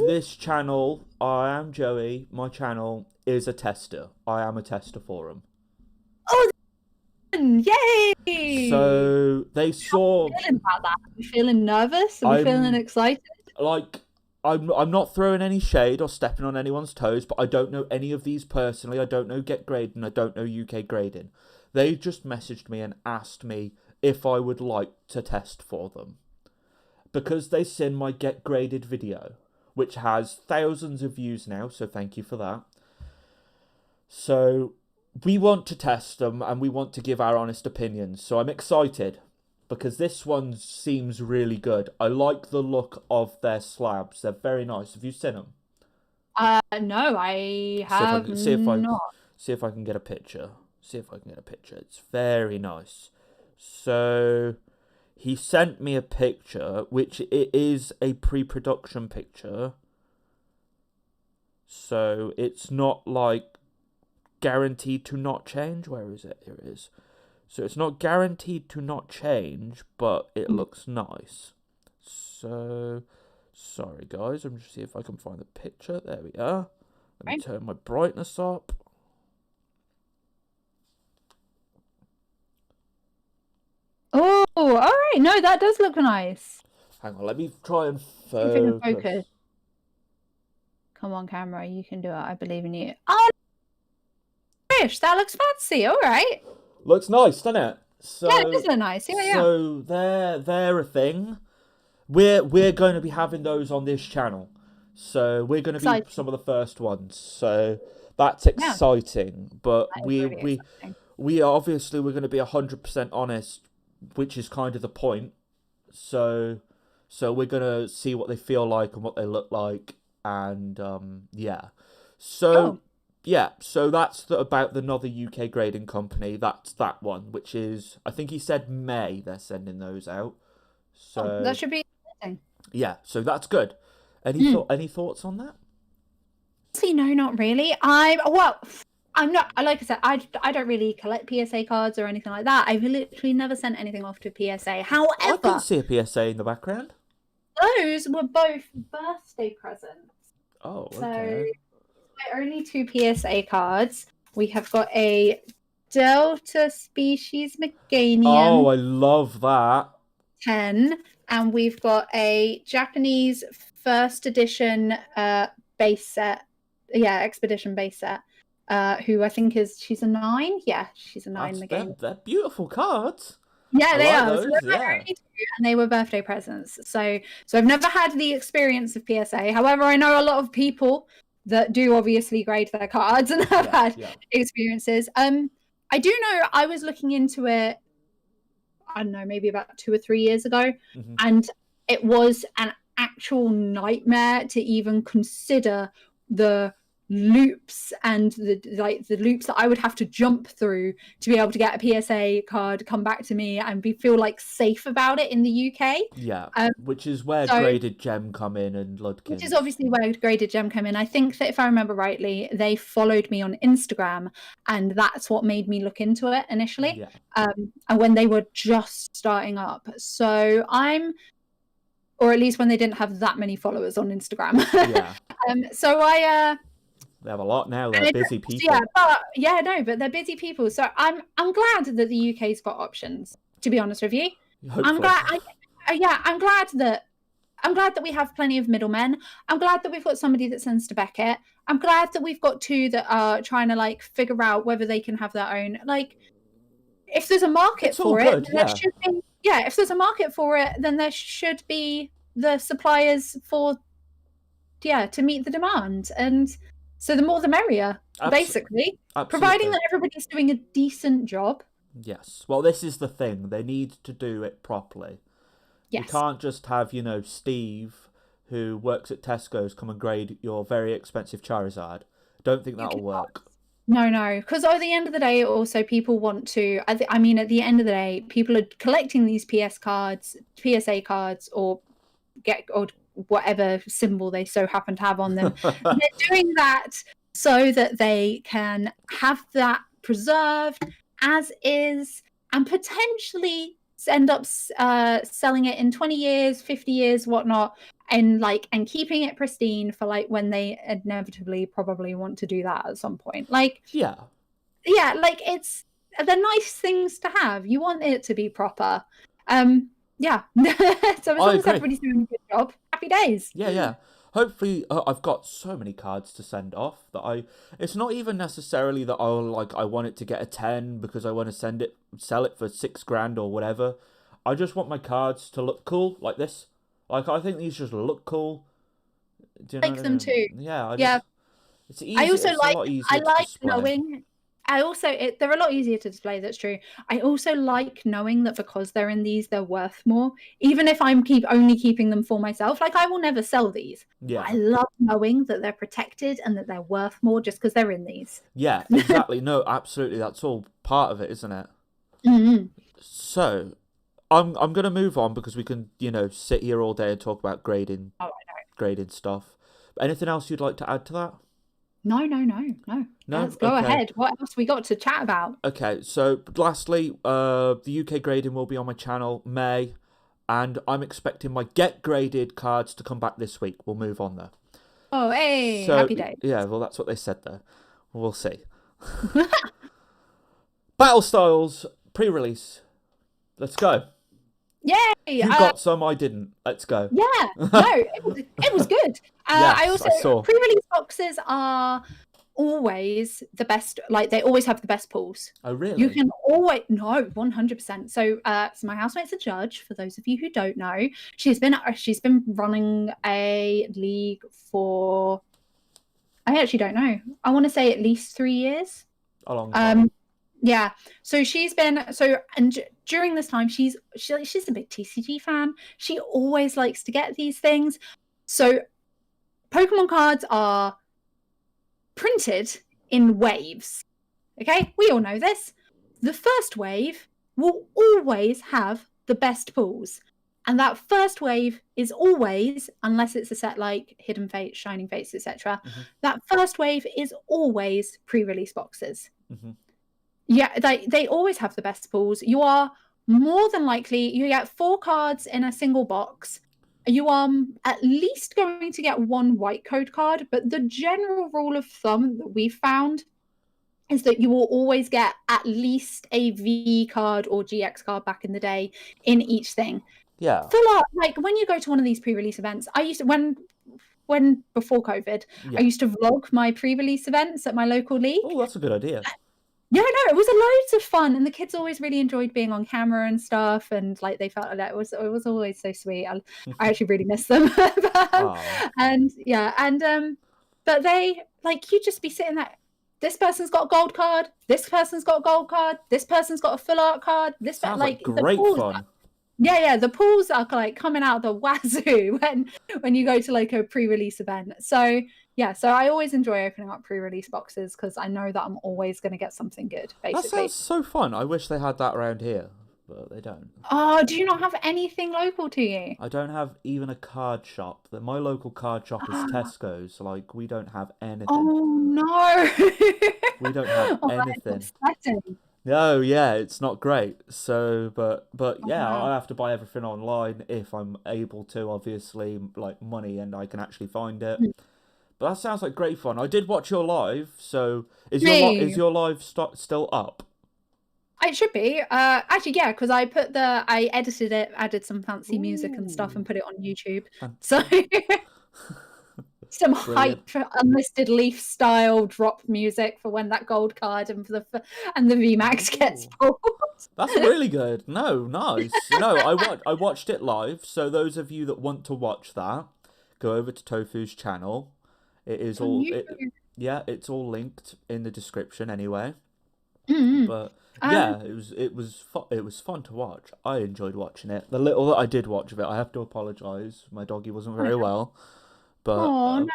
This channel, I am Joey, my channel is a tester. I am a tester for them. Oh, yay! So they saw... How are you feeling about that? Are you feeling nervous? Are you feeling excited? Like, I'm not throwing any shade or stepping on anyone's toes, but I don't know any of these personally. I don't know Get Grading, I don't know UK Grading. They just messaged me and asked me if I would like to test for them. Because they seen my Get Graded video, which has thousands of views now, so thank you for that. So we want to test them and we want to give our honest opinions. So I'm excited because this one seems really good. I like the look of their slabs. They're very nice. Have you seen them? No, I have not. See if I can get a picture. It's very nice. So he sent me a picture, which it is a pre-production picture. So it's not like guaranteed to not change. Where is it? Here it is. So it's not guaranteed to not change, but it looks nice. So, sorry guys, I'm just see if I can find the picture. There we are. Let me turn my brightness up. Oh, all right. No, that does look nice. Hang on, let me try and focus. Come on, camera, you can do it. I believe in you. Oh, fish, that looks fancy. All right. Looks nice, doesn't it? So, yeah, it does look nice. Yeah. So they're a thing. We're going to be having those on this channel. So we're going to be some of the first ones. So that's exciting. Yeah. But we obviously we're going to be 100% honest, which is kind of the point. So we're going to see what they feel like and what they look like, and yeah. So yeah, so that's about another UK grading company. That's that one, which is, I think he said May they're sending those out. So that should be exciting. Yeah, so that's good. Any thoughts on that? See, no, not really. I'm not, like I said, I don't really collect PSA cards or anything like that. I've literally never sent anything off to PSA. However, I can see a PSA in the background. Those were both birthday presents. Oh, okay. So my only 2 PSA cards. We have got a Delta Species Meganium. Oh, I love that. 10, and we've got a Japanese first edition base set. Yeah, expedition base set. Who I think she's a 9. Yeah, she's a 9 Meganium. They're beautiful cards. Yeah, they are. Those, so and they were birthday presents. So I've never had the experience of PSA. However, I know a lot of people that do obviously grade their cards and have had experiences. I do know I was looking into it, I don't know, maybe about 2 or 3 years ago, and it was an actual nightmare to even consider the loops and the loops that I would have to jump through to be able to get a PSA card come back to me and feel like safe about it in the UK. Yeah, which is where Graded Gem come in and Ludkins. Which is obviously where Graded Gem come in. I think that if I remember rightly, they followed me on Instagram, and that's what made me look into it initially. Yeah. And when they were just starting up, so or at least when they didn't have that many followers on Instagram. Yeah. So they have a lot now. They're busy people. But they're busy people. So I'm glad that the UK's got options. To be honest with you, Hopefully. I'm glad. I'm glad that we have plenty of middlemen. I'm glad that we've got somebody that sends to Beckett. I'm glad that we've got two that are trying to like figure out whether they can have their own. Like, if there's a market for it, then there should be. Yeah, if there's a market for it, then there should be the suppliers to meet the demand. And so the more the merrier, basically. Absolutely. Providing that everybody's doing a decent job. Yes. Well, this is the thing. They need to do it properly. Yes. You can't just have, Steve, who works at Tesco's, come and grade your very expensive Charizard. Don't think that'll work. No, because at the end of the day, also people want to. At the end of the day, people are collecting these PSA cards, or whatever symbol they so happen to have on them. They're doing that so that they can have that preserved as is, and potentially end up selling it in 20 years, 50 years, whatnot. And keeping it pristine for when they inevitably probably want to do that at some point. They're nice things to have. You want it to be proper. So as long as everybody's doing a good job, happy days. Yeah. Hopefully, I've got so many cards to send off that it's not even necessarily that I want it to get a 10 because I want to sell it for $6,000 or whatever. I just want my cards to look cool like this. I think these just look cool. Do you know them too? Yeah. It's easy. I also like knowing. They're a lot easier to display. That's true. I also like knowing that because they're in these, they're worth more. Even if I'm only keeping them for myself, I will never sell these. Yeah. I love knowing that they're protected and that they're worth more just because they're in these. Yeah, exactly. No, absolutely. That's all part of it, isn't it? Mm-hmm. So, I'm going to move on because we can, sit here all day and talk about grading. Oh, I know. Grading stuff. But anything else you'd like to add to that? No. Let's go ahead. What else we got to chat about? Okay, so lastly, the UK grading will be on my channel May, and I'm expecting my Get Graded cards to come back this week. We'll move on there. Oh, hey, happy days. Yeah, well, that's what they said there. We'll see. Battle Styles pre-release. Let's go. Yay! You got some, I didn't. Let's go. Yeah, no, it was good. Yes, I saw. Pre-release boxes are always the best. They always have the best pulls. Oh, really? You can always 100%. So my housemate's a judge. For those of you who don't know, she's been running a league for. I actually don't know. I want to say at least 3 years. A long time. Yeah, so she's been during this time she's a big TCG fan. She always likes to get these things. So Pokemon cards are printed in waves. Okay, we all know this. The first wave will always have the best pulls, and that first wave is always, unless it's a set like Hidden Fates, Shining Fates, etc. That first wave is always pre-release boxes. Yeah, they always have the best pulls. You are more than likely, you get 4 cards in a single box. You are at least going to get 1 white code card, but the general rule of thumb that we found is that you will always get at least a V card or GX card back in the day in each thing. Yeah. When you go to one of these pre-release events, I used to, when before COVID, I used to vlog my pre-release events at my local league. Oh, that's a good idea. Yeah, no, it was loads of fun, and the kids always really enjoyed being on camera and stuff, and they felt it was always so sweet. I actually really miss them. But they, like, you just be sitting there. This person's got a gold card. This person's got a gold card. This person's got a full art card. Sounds like great fun. Yeah, the pools are like coming out the wazoo when you go to like a pre-release event. So yeah, so I always enjoy opening up pre-release boxes because I know that I'm always going to get something good. Basically, that sounds so fun. I wish they had that around here, but they don't. Oh, do you not have anything local to you? I don't have even a card shop. My local card shop is Tesco's. So, like, we don't have anything. Oh no, we don't have anything. That's upsetting. No, yeah, it's not great. So, but yeah, I have to buy everything online if I'm able to. Obviously, like money, and I can actually find it. But that sounds like great fun. I did watch your live. So, is your live still up? It should be. Actually, yeah, because I edited it, added some fancy music and stuff, and put it on YouTube. So. Some hype unlisted leaf style drop music for when that gold card and the VMAX gets pulled. That's really good. No, nice. No, I watched it live. So those of you that want to watch that, go over to Tofu's channel. It is all it's all linked in the description anyway. Mm-hmm. But yeah, it was fun to watch. I enjoyed watching it. The little that I did watch of it, I have to apologise. My doggy wasn't very well. But,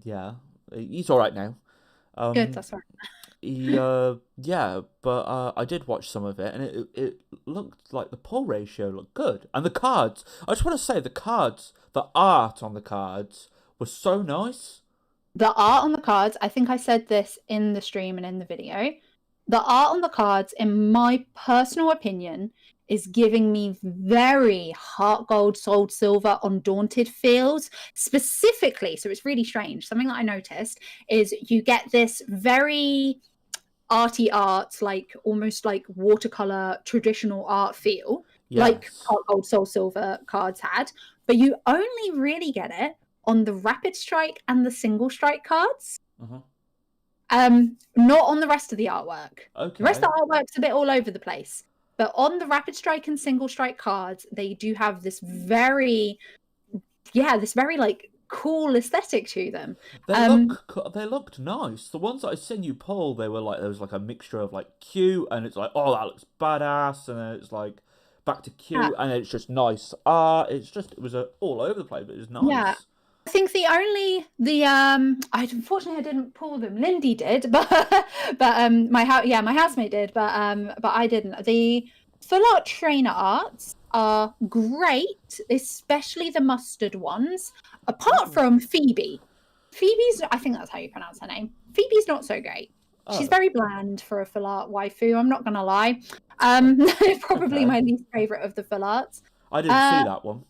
yeah, he's all right now. Good, that's right. But I did watch some of it, and it looked like the pull ratio looked good. And the cards, I just want to say, the art on the cards was so nice. The art on the cards, I think I said this in the stream and in the video, the art on the cards, in my personal opinion, is giving me very Heart Gold, Soul Silver, Undaunted feels, specifically. So it's really strange. Something that I noticed is you get this very arty art, like almost like watercolor traditional art feel, like Heart Gold, Soul Silver cards had, but you only really get it on the Rapid Strike and the Single Strike cards. Not on the rest of the artwork. Okay. The rest of the artwork's a bit all over the place. But on the Rapid Strike and Single Strike cards, they do have this very like cool aesthetic to them. They looked nice. The ones that I seen you pull, there was like a mixture of like cute, and it's like, oh, that looks badass, and then it's like back to cute, and it's just nice. It was all over the place, but it was nice. Yeah. I think unfortunately I didn't pull them. Lindy did, but my housemate did, but I didn't. The full art trainer arts are great, especially the mustard ones. Apart from Phoebe. Phoebe's, I think that's how you pronounce her name. Phoebe's not so great. She's very bland for a full art waifu. I'm not gonna lie. Probably my least favorite of the full arts. I didn't see that one.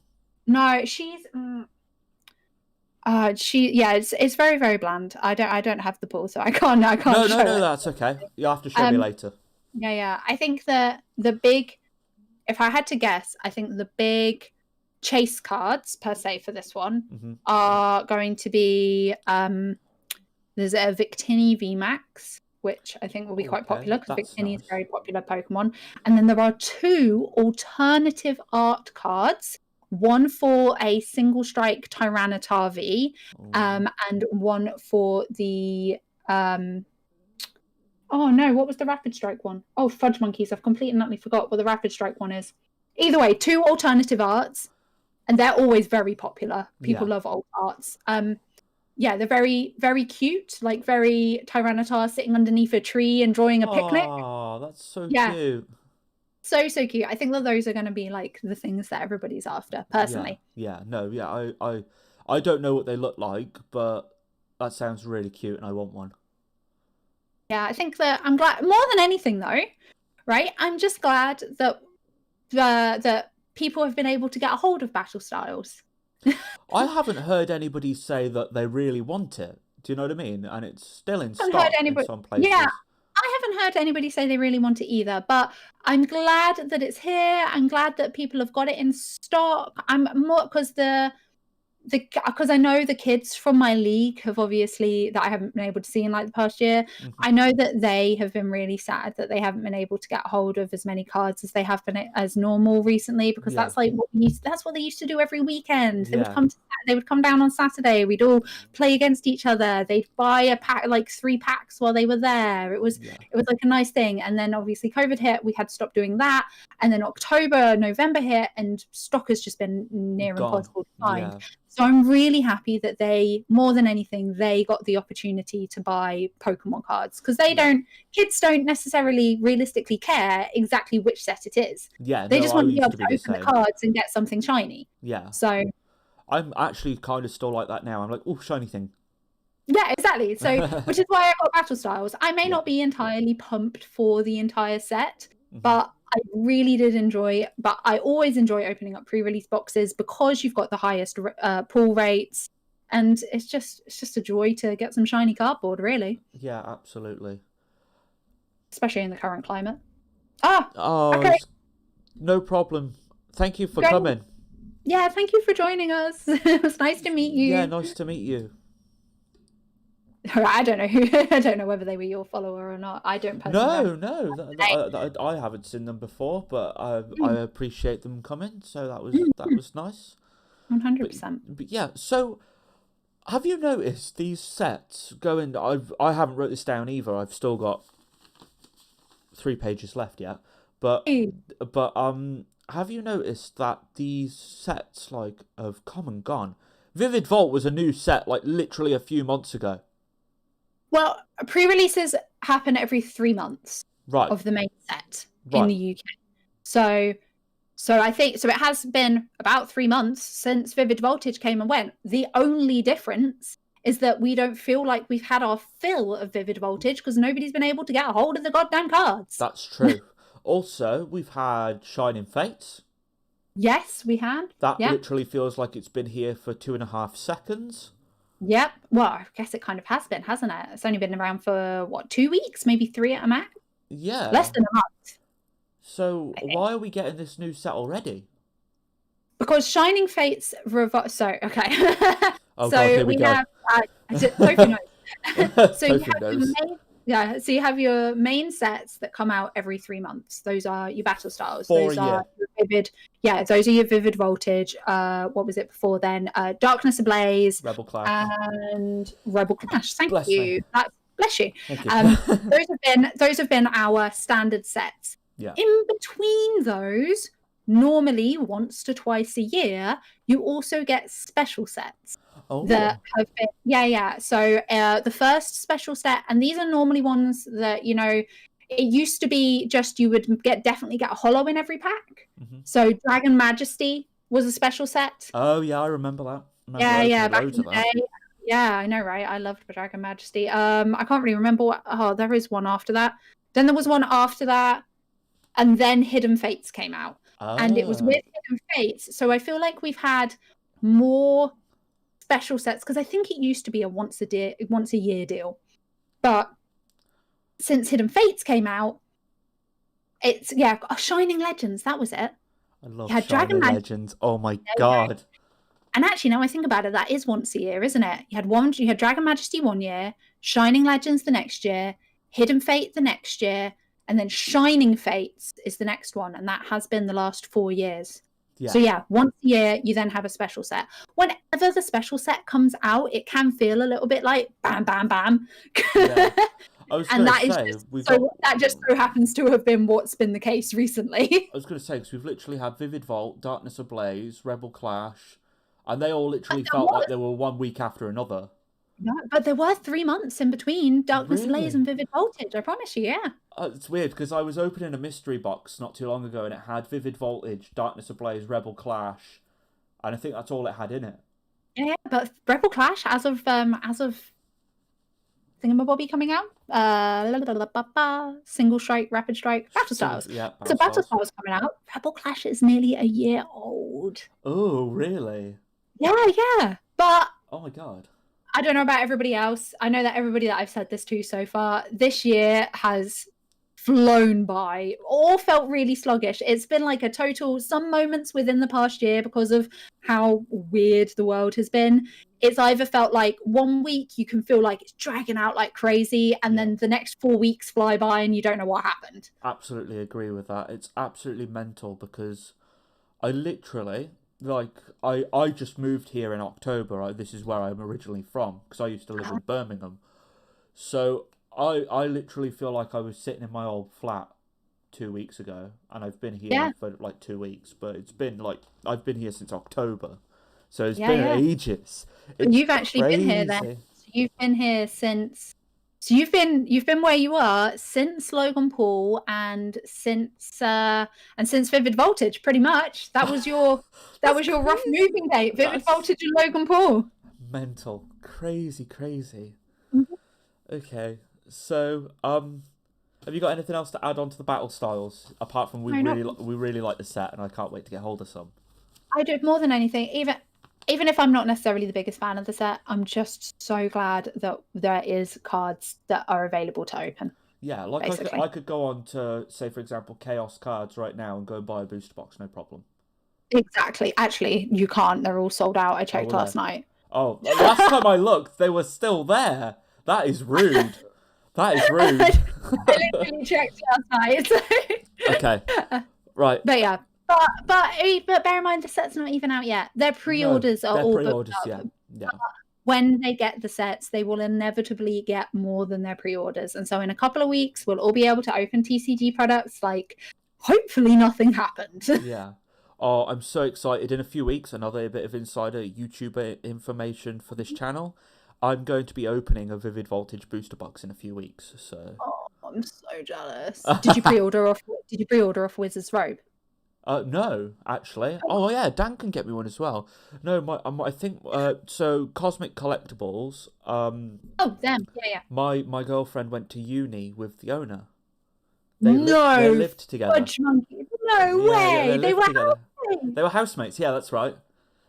No, she's. It's very, very bland. I don't have the pull, so I can't. No, that's okay. You have to show me later. Yeah. I think the big, if I had to guess, I think the big chase cards per se for this one are going to be there's a Victini VMAX, which I think will be quite popular because Victini is a very popular Pokemon, and then there are 2 alternative art cards. One for a Single Strike Tyranitar V, and one for the what was the Rapid Strike one? Oh, fudge monkeys! I've completely and utterly forgot what the Rapid Strike one is. Either way, 2 alternative arts, and they're always very popular. People love old arts. They're very, very cute, like very Tyranitar sitting underneath a tree enjoying a picnic. Oh, that's so cute. So cute. I think that those are going to be like the things that everybody's after, personally. I don't know what they look like, but that sounds really cute and I want one. Yeah, I think that I'm glad, more than anything though, right? I'm just glad that that people have been able to get a hold of Battle Styles. I haven't heard anybody say that they really want it. Do you know what I mean? And it's still in stock in some places. Yeah. I haven't heard anybody say they really want it either, but I'm glad that it's here. I'm glad that people have got it in stock. I'm more because the because I know the kids from my league have obviously, that I haven't been able to see in like the past year. I know that they have been really sad that they haven't been able to get hold of as many cards as they have been as normal recently, because that's like that's what they used to do every weekend. They would come down on Saturday. We'd all play against each other. They'd buy a pack, like 3 packs while they were there. It was like a nice thing. And then obviously COVID hit. We had to stop doing that. And then November hit, and stock has just been near impossible to find. So I'm really happy that they, more than anything, they got the opportunity to buy Pokemon cards, because kids don't necessarily realistically care exactly which set it is. Yeah, they just want to be able to open the cards and get something shiny. Yeah. So I'm actually kind of still like that now. I'm like, oh, shiny thing. Yeah, exactly. So, which is why I got Battle Styles. I may not be entirely pumped for the entire set, but I really did enjoy. But I always enjoy opening up pre-release boxes, because you've got the highest pull rates, and it's just a joy to get some shiny cardboard, really. Yeah, absolutely. Especially in the current climate. Okay. No problem. Thank you for coming. Yeah, thank you for joining us. It was nice to meet you. Yeah, nice to meet you. I don't know whether they were your follower or not. I don't personally. No. I haven't seen them before, but I appreciate them coming. So that was nice. 100%. But yeah, so have you noticed these sets going? I haven't wrote this down either. I've still got 3 pages left yet. But have you noticed that these sets have come and gone? Vivid Vault was a new set literally a few months ago. Well, pre-releases happen every 3 months of the main set in the UK. So I think it has been about 3 months since Vivid Voltage came and went. The only difference is that we don't feel like we've had our fill of Vivid Voltage, because nobody's been able to get a hold of the goddamn cards. That's true. Also, we've had Shining Fates. Yes, we had. That literally feels like it's been here for 2.5 seconds. Yep. Well, I guess it kind of has been, hasn't it? It's only been around for, 2 weeks? Maybe 3 at a max? Yeah. Less than a month. So, why are we getting this new set already? Because Shining Fates... So, okay. Oh, God, here we go. Have... Tofu knows. So you have your main sets that come out every 3 months. Those are your Battle Styles. Those are your Vivid. Yeah, those are your Vivid Voltage. What was it before then? Darkness Ablaze, Rebel Clash, and Rebel Clash. Bless you. Bless you. Thank you. Those have been our standard sets. Yeah. In between those, normally once to twice a year, you also get special sets. That have been, So the first special set, and these are normally ones that, it used to be just you would definitely get a holo in every pack. So Dragon Majesty was a special set. Oh yeah, I remember that. Back in the day. Yeah, I know, right? I loved Dragon Majesty. I can't really remember what. Oh, there is one after that. Then there was one after that, and then Hidden Fates came out, and it was with Hidden Fates. So I feel like we've had more special sets, because I think it used to be a once a year deal, but since Hidden Fates came out, it's Shining Legends. That was it. I love Shining Legends. Oh my God! And actually, now I think about it, that is once a year, isn't it? You had Dragon Majesty one year, Shining Legends the next year, Hidden Fate the next year, and then Shining Fates is the next one, and that has been the last 4 years. Yeah. So once a year, you then have a special set. Whenever the special set comes out, it can feel a little bit like bam, bam, bam. Yeah. That just so happens to have been what's been the case recently. I was going to say, because we've literally had Vivid Vault, Darkness Ablaze, Rebel Clash, and they all literally felt like they were 1 week after another. No, but there were 3 months in between Darkness Ablaze and Vivid Voltage, I promise you, yeah. It's weird, because I was opening a mystery box not too long ago, and it had Vivid Voltage, Darkness Ablaze, Rebel Clash, and I think that's all it had in it. Yeah, but Rebel Clash, as of Thingamabobby coming out, Single Strike, Rapid Strike, Battle Styles. So Battle Styles coming out. Rebel Clash is nearly a year old. Oh, really? Yeah. But oh my God. I don't know about everybody else. I know that everybody that I've said this to so far, this year has flown by. All felt really sluggish. It's been like a total, some moments within the past year, because of how weird the world has been, it's either felt like 1 week you can feel like it's dragging out like crazy, and then the next 4 weeks fly by and you don't know what happened. Absolutely agree with that. It's absolutely mental because I literally, like, I just moved here in October. This is where I'm originally from, because I used to live in Birmingham. So I literally feel like I was sitting in my old flat 2 weeks ago, and I've been here for like 2 weeks, but it's been like, I've been here since October. So it's been ages. You've actually been here then. So you've been here since. So you've been where you are since Logan Paul and since Vivid Voltage, pretty much. That was your your rough moving date. Vivid Voltage and Logan Paul. Mental, crazy. Mm-hmm. Okay, so have you got anything else to add on to the battle styles apart from we really like the set, and I can't wait to get hold of some. I do, more than anything, even if I'm not necessarily the biggest fan of the set, I'm just so glad that there is cards that are available to open. Yeah, like I could go on to, say, for example, Chaos cards right now and go and buy a booster box, no problem. Exactly. Actually, you can't. They're all sold out. I checked last night. Oh, last time I looked, they were still there. That is rude. That is rude. I literally checked last night. So. Okay, right. But yeah. But bear in mind, the set's not even out yet. Their pre-orders are all booked up. Yeah. When they get the sets, they will inevitably get more than their pre-orders. And so in a couple of weeks, we'll all be able to open TCG products like, hopefully nothing happened. Yeah. Oh, I'm so excited. In a few weeks, another bit of insider YouTuber information for this channel. I'm going to be opening a Vivid Voltage booster box in a few weeks. So. Oh, I'm so jealous. Did you pre-order off Wizard's Robe? No, actually. Oh yeah, Dan can get me one as well. No, I think so. Cosmic Collectibles. Oh, them. Yeah. My girlfriend went to uni with the owner. They lived together. Fudge monkey. No way. They were together. They were housemates. Yeah, that's right.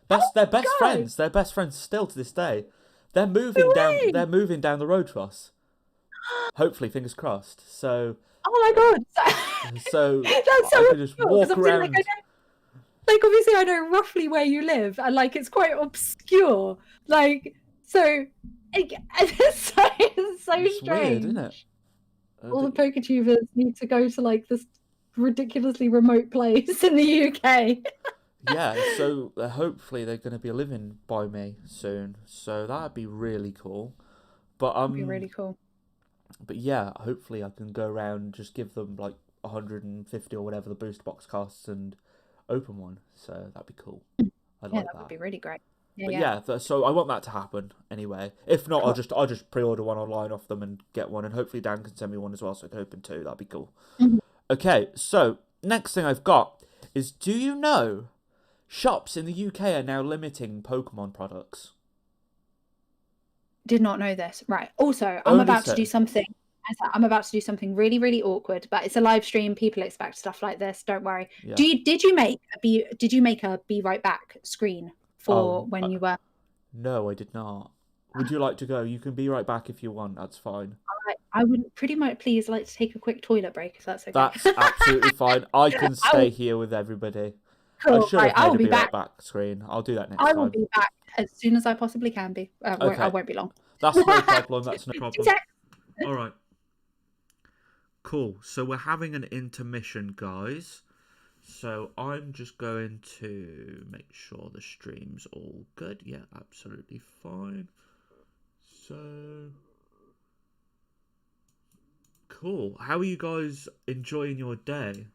They're best friends. They're best friends still to this day. They're moving down. They're moving down the road to us. Hopefully, fingers crossed. So. Oh my god! So that's so I could just walk around. Like obviously, I know roughly where you live, and like it's quite obscure. Like so, it's so strange. Weird, isn't it? All the Poketubers need to go to like this ridiculously remote place in the UK. Yeah, so hopefully they're going to be living by me soon. So that'd be really cool. But that'd be really cool. But yeah, hopefully I can go around and just give them like 150 or whatever the booster box costs and open one. So that'd be cool. That would be really great. Yeah, so I want that to happen anyway. If not, I'll just pre-order one online off them and get one, and hopefully Dan can send me one as well so I can open two. That'd be cool. Mm-hmm. Okay, so next thing I've got is, do you know shops in the UK are now limiting Pokemon products? Did not know this. Right. Also, I'm about to do something really, really awkward, but it's a live stream. People expect stuff like this. Don't worry. Yeah. Did you make a Be Right Back screen for when you were? No, I did not. Would you like to go? You can be right back if you want. That's fine. I would pretty much please like to take a quick toilet break if that's okay. That's absolutely fine. I can stay here with everybody. Cool. I should have made a Be Right Back screen. I'll do that next time. I will be back as soon as I possibly can be. Okay. I won't be long. That's no problem. That's no problem. All right. Cool. So we're having an intermission, guys. So I'm just going to make sure the stream's all good. Yeah, absolutely fine. So cool. How are you guys enjoying your day?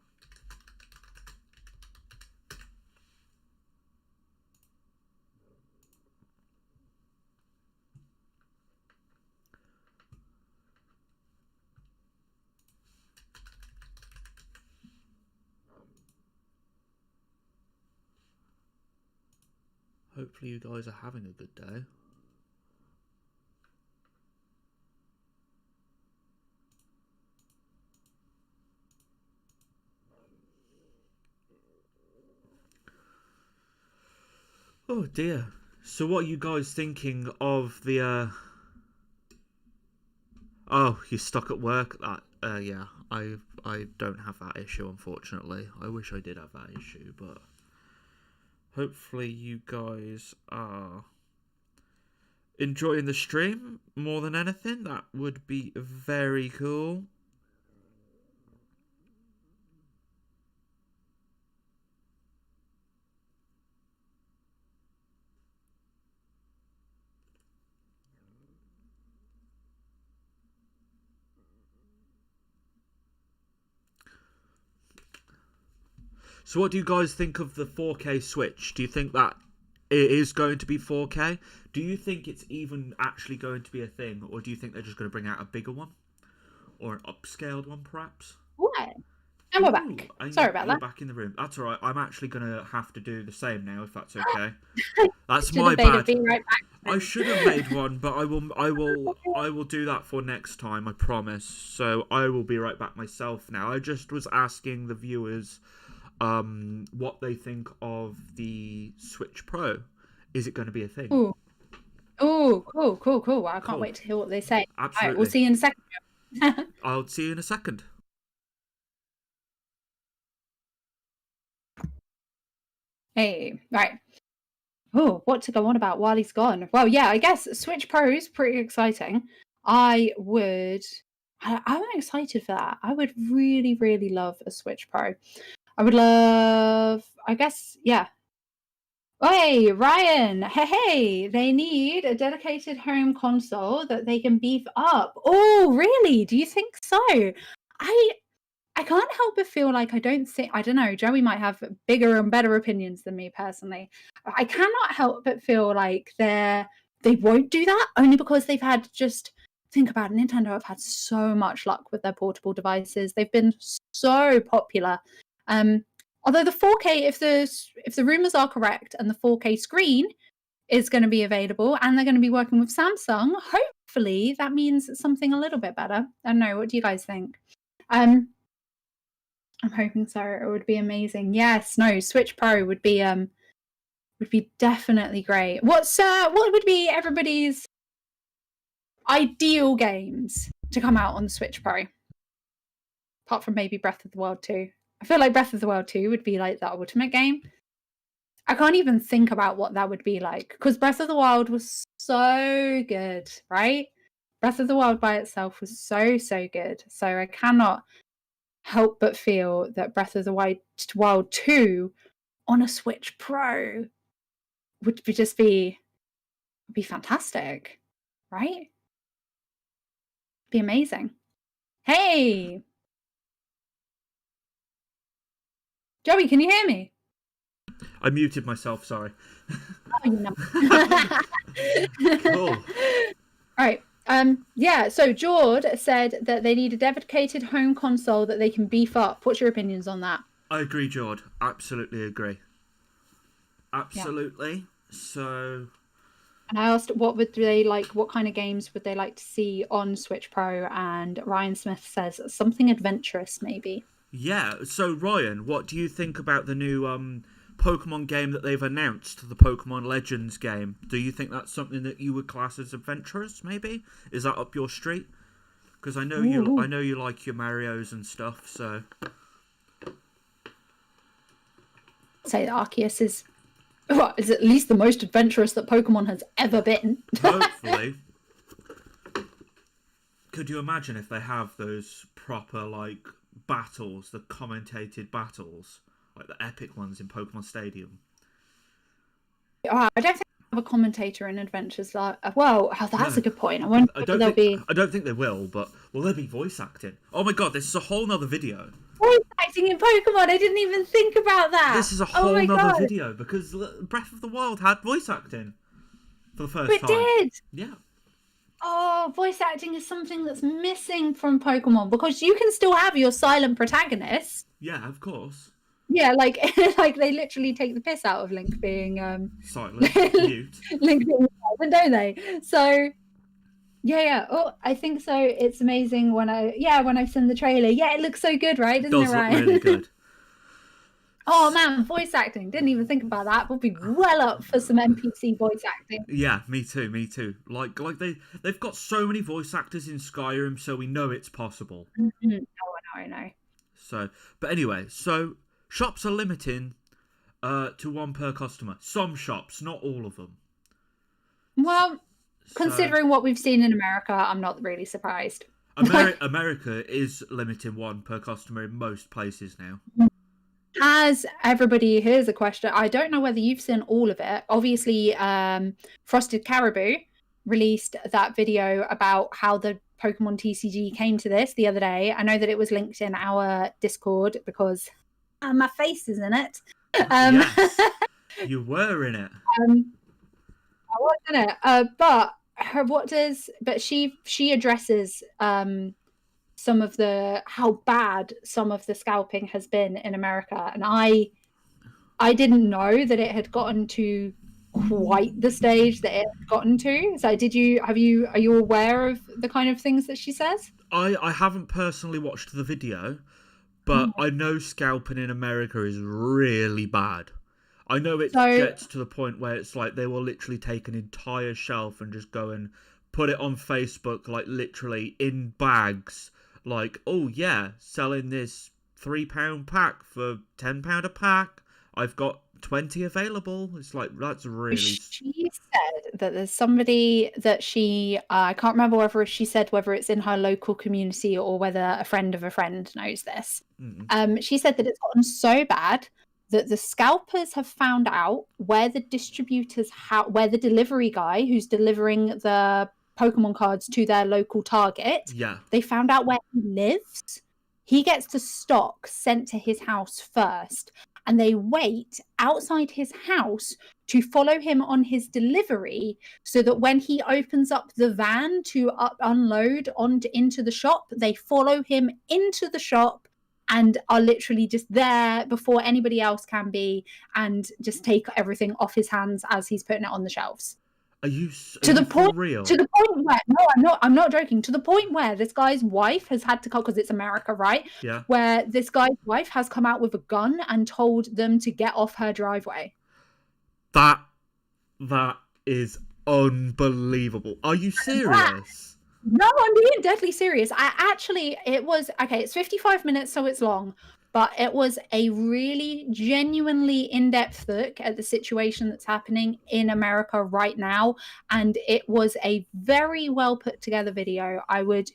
Hopefully you guys are having a good day. Oh dear. So what are you guys thinking of the Oh, you're stuck at work? Yeah, I don't have that issue, unfortunately. I wish I did have that issue, but hopefully you guys are enjoying the stream more than anything. That would be very cool. So what do you guys think of the 4K Switch? Do you think that it is going to be 4K? Do you think it's even actually going to be a thing? Or do you think they're just going to bring out a bigger one? Or an upscaled one, perhaps? What? And we're back. Sorry about that. You're back in the room. That's all right. I'm actually going to have to do the same now, if that's okay. That's my bad. Right back. I should have made one, but I will do that for next time, I promise. So I will be right back myself now. I just was asking the viewers what they think of the Switch Pro. Is it going to be a thing? Ooh. Oh, cool. Well, I can't wait to hear what they say. Absolutely. All right, we'll see you in a second. I'll see you in a second. Hey, right. Oh, what to go on about while he's gone? Well, yeah, I guess Switch Pro is pretty exciting. I'm excited for that. I would really, really love a Switch Pro. I would love, I guess, yeah. Hey, Ryan. Hey, they need a dedicated home console that they can beef up. Oh, really? Do you think so? I can't help but feel like I don't know, Joey might have bigger and better opinions than me personally. I cannot help but feel like they won't do that only because they've had think about it, Nintendo have had so much luck with their portable devices. They've been so popular. Although the 4K, if the rumors are correct and the 4K screen is going to be available and they're going to be working with Samsung, hopefully that means something a little bit better. I don't know. What do you guys think? I'm hoping so. It would be amazing. Yes, no, Switch Pro would be definitely great. What would be everybody's ideal games to come out on Switch Pro? Apart from maybe Breath of the Wild 2. I feel like Breath of the Wild 2 would be like the ultimate game. I can't even think about what that would be like because Breath of the Wild was so good, right? Breath of the Wild by itself was so good. So I cannot help but feel that Breath of the Wild 2 on a Switch Pro would be fantastic, right? Be amazing. Hey, Joey, can you hear me? I muted myself, sorry. Oh, you know. Cool. All right. Yeah, so Jord said that they need a dedicated home console that they can beef up. What's your opinions on that? I agree, Jord. Absolutely agree. Absolutely. Yeah. So... And I asked what kind of games would they like to see on Switch Pro, and Ryan Smith says something adventurous, maybe. Yeah, so Ryan, what do you think about the new Pokemon game that they've announced, the Pokemon Legends game? Do you think that's something that you would class as adventurous, maybe? Is that up your street? Because I know you like your Marios and stuff, so... I'd say that Arceus is at least the most adventurous that Pokemon has ever been. Hopefully. Could you imagine if they have those proper, battles, the commentated battles, like the epic ones in Pokemon Stadium? I don't think they have a commentator in Adventures. That's a good point. I wonder if there'll be... I don't think they will, but will there be voice acting? Oh my god, this is a whole nother video. Voice acting in Pokemon, I didn't even think about that. This is a whole nother video, because Breath of the Wild had voice acting for the first time. It did? Yeah. Oh, voice acting is something that's missing from Pokemon, because you can still have your silent protagonist. Yeah, of course. Yeah, like they literally take the piss out of Link being silent, mute. Link being silent, don't they? So yeah. Oh, I think so. It's amazing when I've seen the trailer. Yeah, it looks so good, right? Doesn't it, Ryan? Look really good. Oh man, voice acting. Didn't even think about that. We'll be well up for some NPC voice acting. Yeah, me too. Like they've got so many voice actors in Skyrim, so we know it's possible. Mm-hmm. Oh, No. So, but anyway, so shops are limiting to one per customer. Some shops, not all of them. Well, considering what we've seen in America, I'm not really surprised. America is limiting one per customer in most places now. As everybody, here's a question. I don't know whether you've seen all of it. Obviously, Frosted Caribou released that video about how the Pokemon TCG came to this the other day. I know that it was linked in our Discord because my face is in it. Yes, you were in it. I was in it. But she addresses some of how bad some of the scalping has been in America, and I didn't know that it had gotten to quite the stage that it had gotten to. So are you aware of the kind of things that she says? I haven't personally watched the video, but I know scalping in America is really bad. I know it gets to the point where it's like they will literally take an entire shelf and just go and put it on Facebook, like literally in bags. Like, oh yeah, selling this £3 pack for £10 a pack. I've got 20 available. It's like, that's really... She said that there's somebody that I can't remember whether she said whether it's in her local community or whether a friend of a friend knows this. She said that it's gotten so bad that the scalpers have found out where the where the delivery guy who's delivering the Pokemon cards to their local Target, they found out where he lives. He gets the stock sent to his house first, and they wait outside his house to follow him on his delivery, so that when he opens up the van to unload into the shop, they follow him into the shop and are literally just there before anybody else can be, and just take everything off his hands as he's putting it on the shelves. Are you real? To the point where I'm not joking. To the point where this guy's wife has had to come, because it's America, right? Yeah. Where this guy's wife has come out with a gun and told them to get off her driveway. That is unbelievable. Are you serious? No, I'm being deadly serious. It's 55 minutes, so it's long. But it was a really genuinely in-depth look at the situation that's happening in America right now. And it was a very well put together video. I don't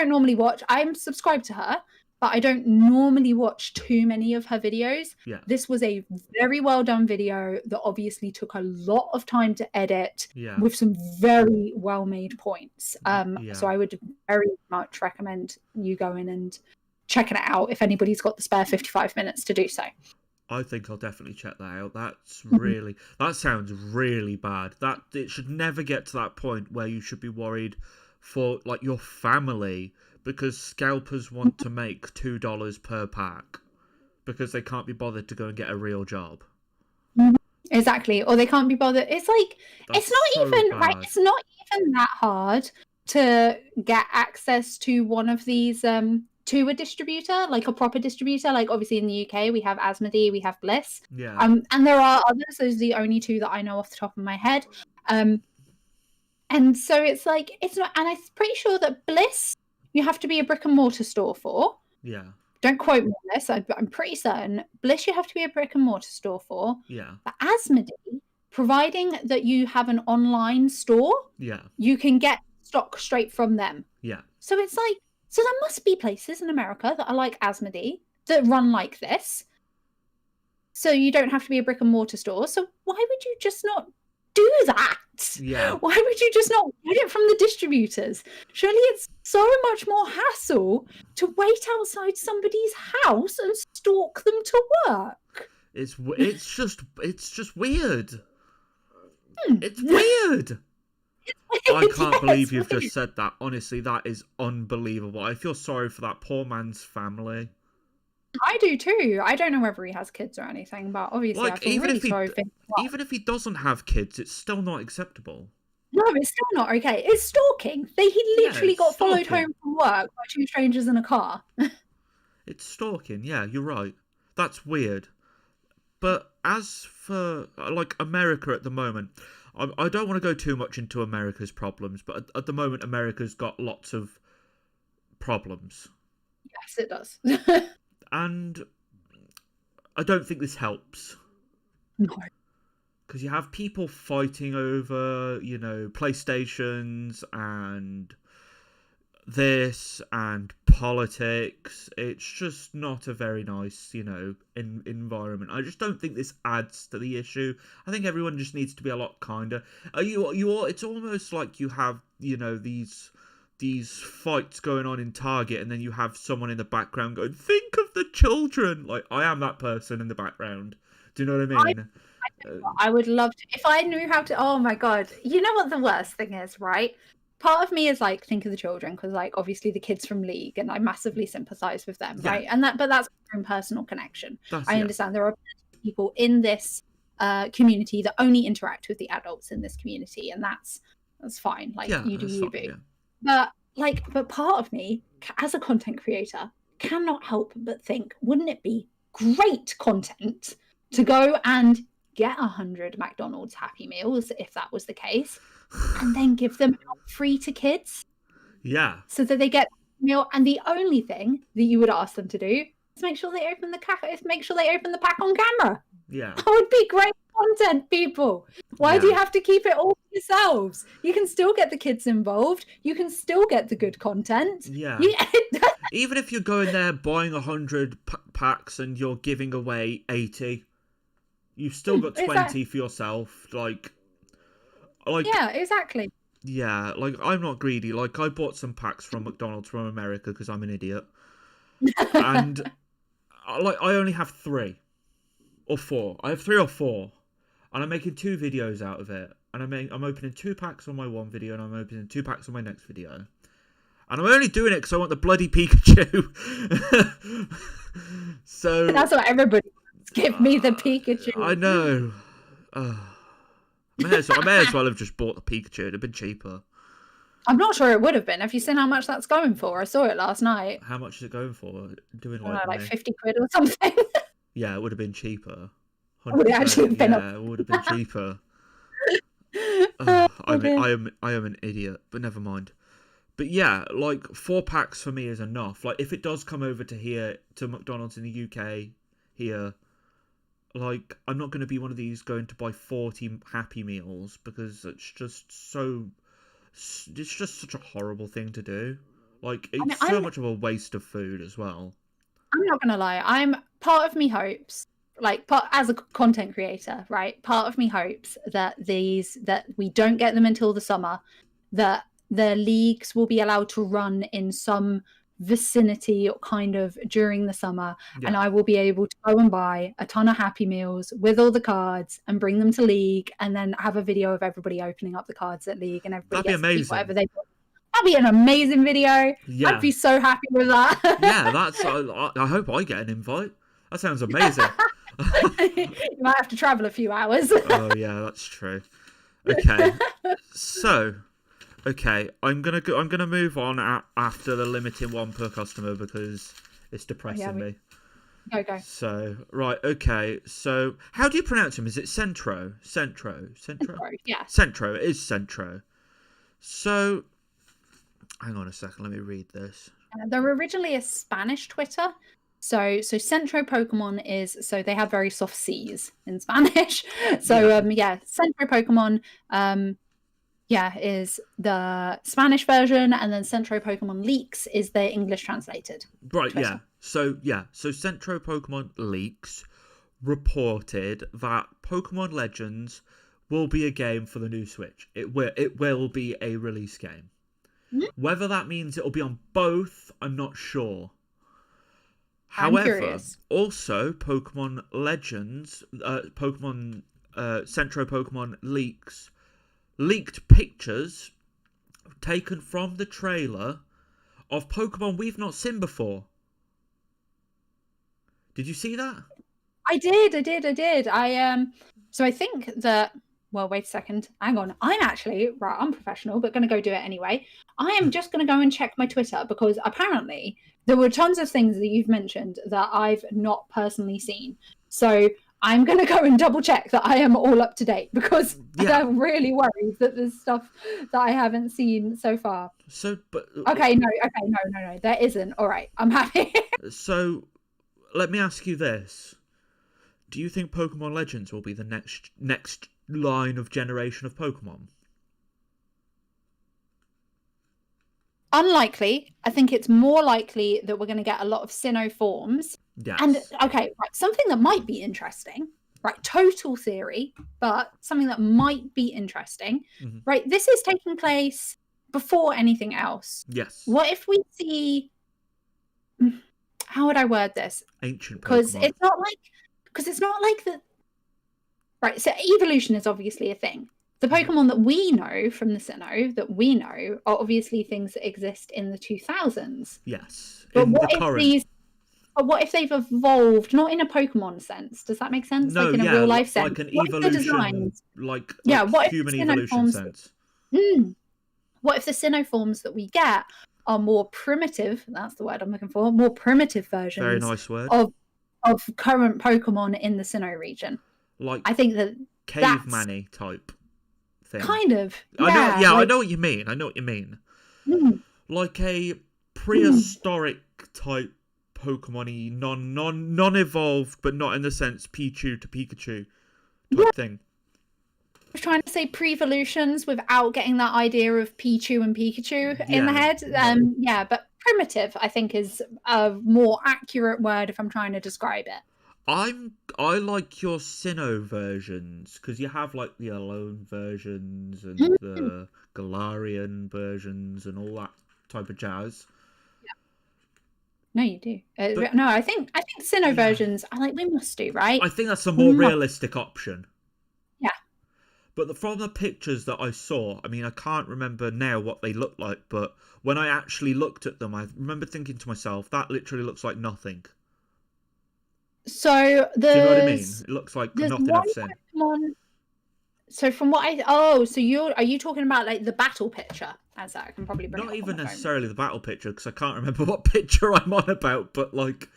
normally watch. I'm subscribed to her, but I don't normally watch too many of her videos. Yeah. This was a very well done video that obviously took a lot of time to edit, with some very well made points. So I would very much recommend you going and checking it out if anybody's got the spare 55 minutes to do so. I think I'll definitely check that out. That sounds really bad. That it should never get to that point where you should be worried for like your family, because scalpers want to make $2 per pack because they can't be bothered to go and get a real job. Exactly. Or they can't be bothered. It's like, it's not even that hard to get access to one of these, to a distributor, like a proper distributor. Like obviously in the UK, we have Asmodee, we have Bliss. Yeah. And there are others. Those are the only two that I know off the top of my head. And so it's like, it's not, and I'm pretty sure that Bliss, you have to be a brick and mortar store for. Yeah. Don't quote me on this. I'm pretty certain. Bliss, you have to be a brick and mortar store for. Yeah. But Asmodee, providing that you have an online store, you can get stock straight from them. Yeah. So it's like, so there must be places in America that are like Asmodee that run like this. So you don't have to be a brick and mortar store. So why would you just not do that? Yeah. Why would you just not get it from the distributors? Surely it's so much more hassle to wait outside somebody's house and stalk them to work. It's just weird. It's weird. I can't believe you've just said that. Honestly, that is unbelievable. I feel sorry for that poor man's family. I do too. I don't know whether he has kids or anything, but obviously I feel really sorry for him. Even if he doesn't have kids, it's still not acceptable. No, it's still not okay. It's stalking. He literally got followed home from work by two strangers in a car. It's stalking, yeah, you're right. That's weird. But as for like America at the moment, I don't want to go too much into America's problems, but at the moment, America's got lots of problems. Yes, it does. And I don't think this helps. No. Because you have people fighting over, PlayStations and this and politics. It's just not a very nice, environment. I just don't think this adds to the issue. I think everyone just needs to be a lot kinder. It's almost like you have, these fights going on in Target, and then you have someone in the background going, "Think of the children." Like, I am that person in the background. Do you know what I mean? I would love to, if I knew how to. Oh my god! You know what the worst thing is, right? Part of me is like, think of the children, because like obviously the kids from League, and I massively sympathise with them, right? And but that's my own personal connection. I understand there are people in this community that only interact with the adults in this community, and that's fine. Like, you do you, boo. But part of me, as a content creator, cannot help but think, wouldn't it be great content to go and get 100 McDonald's Happy Meals, if that was the case, and then give them out free to kids? Yeah. So that they get a meal, and the only thing that you would ask them to do is make sure they open the pack on camera. Yeah. That would be great content, people. Why do you have to keep it all to yourselves? You can still get the kids involved. You can still get the good content. Yeah. Even if you're going there buying 100 packs and you're giving away 80, you've still got 20 for yourself. Like. Yeah, exactly. Yeah, like, I'm not greedy. Like, I bought some packs from McDonald's from America because I'm an idiot. And I only have 3 or 4. I have 3 or 4. And I'm making 2 videos out of it. And I'm opening 2 packs on my one video, and I'm opening 2 packs on my next video. And I'm only doing it because I want the bloody Pikachu. So that's what everybody wants. Give me the Pikachu. I know. I may as well have just bought the Pikachu. It'd have been cheaper. I'm not sure it would have been. Have you seen how much that's going for? I saw it last night. How much is it going for? Like 50 quid or something. Yeah, it would have been cheaper. Would it actually have been? Yeah, it would have been cheaper. I am an idiot, but never mind. But yeah, like, 4 packs for me is enough. Like, if it does come over to McDonald's in the UK here, like, I'm not going to be one of these going to buy 40 Happy Meals, because it's just such a horrible thing to do. Like, it's so much of a waste of food as well. I'm not going to lie. Part of me hopes, as a content creator, right? Part of me hopes that we don't get them until the summer, that the leagues will be allowed to run in some vicinity kind of during the summer, and I will be able to go and buy a ton of Happy Meals with all the cards and bring them to League, and then have a video of everybody opening up the cards at League, and everybody gets to keep whatever they want. That'd be an amazing video. Yeah. I'd be so happy with that. Yeah, I hope I get an invite. That sounds amazing. You might have to travel a few hours. Oh yeah, that's true. Okay, so. Okay, I'm gonna move on after the limiting 1 per customer, because it's depressing me. Go. So, right, okay. So, how do you pronounce him? Is it Centro? Yeah. Centro. It is Centro. So, hang on a second. Let me read this. They're originally a Spanish Twitter. So Centro Pokemon so they have very soft C's in Spanish. So, Centro Pokemon, is the Spanish version, and then Centro Pokemon Leaks is the English translated. Right, Twitter. So Centro Pokemon Leaks reported that Pokemon Legends will be a game for the new Switch. It will be a release game. Mm-hmm. Whether that means it'll be on both, I'm not sure. However, also Pokemon Legends, Centro Pokemon Leaks leaked pictures taken from the trailer of Pokemon we've not seen before. Did you see that? I did. So I think that. Well, wait a second. Hang on. I'm actually I'm professional, but going to go do it anyway. I am just going to go and check my Twitter, because apparently there were tons of things that you've mentioned that I've not personally seen. So I'm going to go and double check that I am all up to date, because I'm really worried that there's stuff that I haven't seen so far. Okay, no, there isn't. All right, I'm happy. So, let me ask you this. Do you think Pokemon Legends will be the next line of generation of Pokemon? Unlikely. I think it's more likely that we're going to get a lot of Sinnoh forms. Yes. And, okay, right, something that might be interesting, right, total theory, but something that might be interesting, right, this is taking place before anything else. Yes. What if we see... How would I word this? Ancient Pokemon. Because it's not like the... Right, so evolution is obviously a thing. The Pokemon that we know from the Sinnoh, that we know, are obviously things that exist in the 2000s. Yes. But what if they've evolved, not in a Pokemon sense? Does that make sense? No, like in a real life sense? Like an evolution, like human evolution sense. What if the Sinnoh forms that we get are more primitive, that's the word I'm looking for, more primitive versions Very nice word. of current Pokemon in the Sinnoh region? Like I think that caveman-y type thing. Kind of. I know what you mean. Like a prehistoric type Pokemon-y, non-evolved, but not in the sense Pichu to Pikachu type thing. I was trying to say pre-evolutions without getting that idea of Pichu and Pikachu in the head. But primitive, I think, is a more accurate word if I'm trying to describe it. I like your Sinnoh versions, because you have like the Alolan versions and the Galarian versions and all that type of jazz. No, you do. I think Sinnoh versions are like, we must do, right? I think that's a more realistic option. Yeah. But from the pictures that I saw, I mean, I can't remember now what they look like, but when I actually looked at them, I remember thinking to myself, that literally looks like nothing. So do you know what I mean? It looks like nothing I've seen. So from what are you talking about like the battle picture? As that I can probably bring not even necessarily the battle picture, because I can't remember what picture I'm on about, but like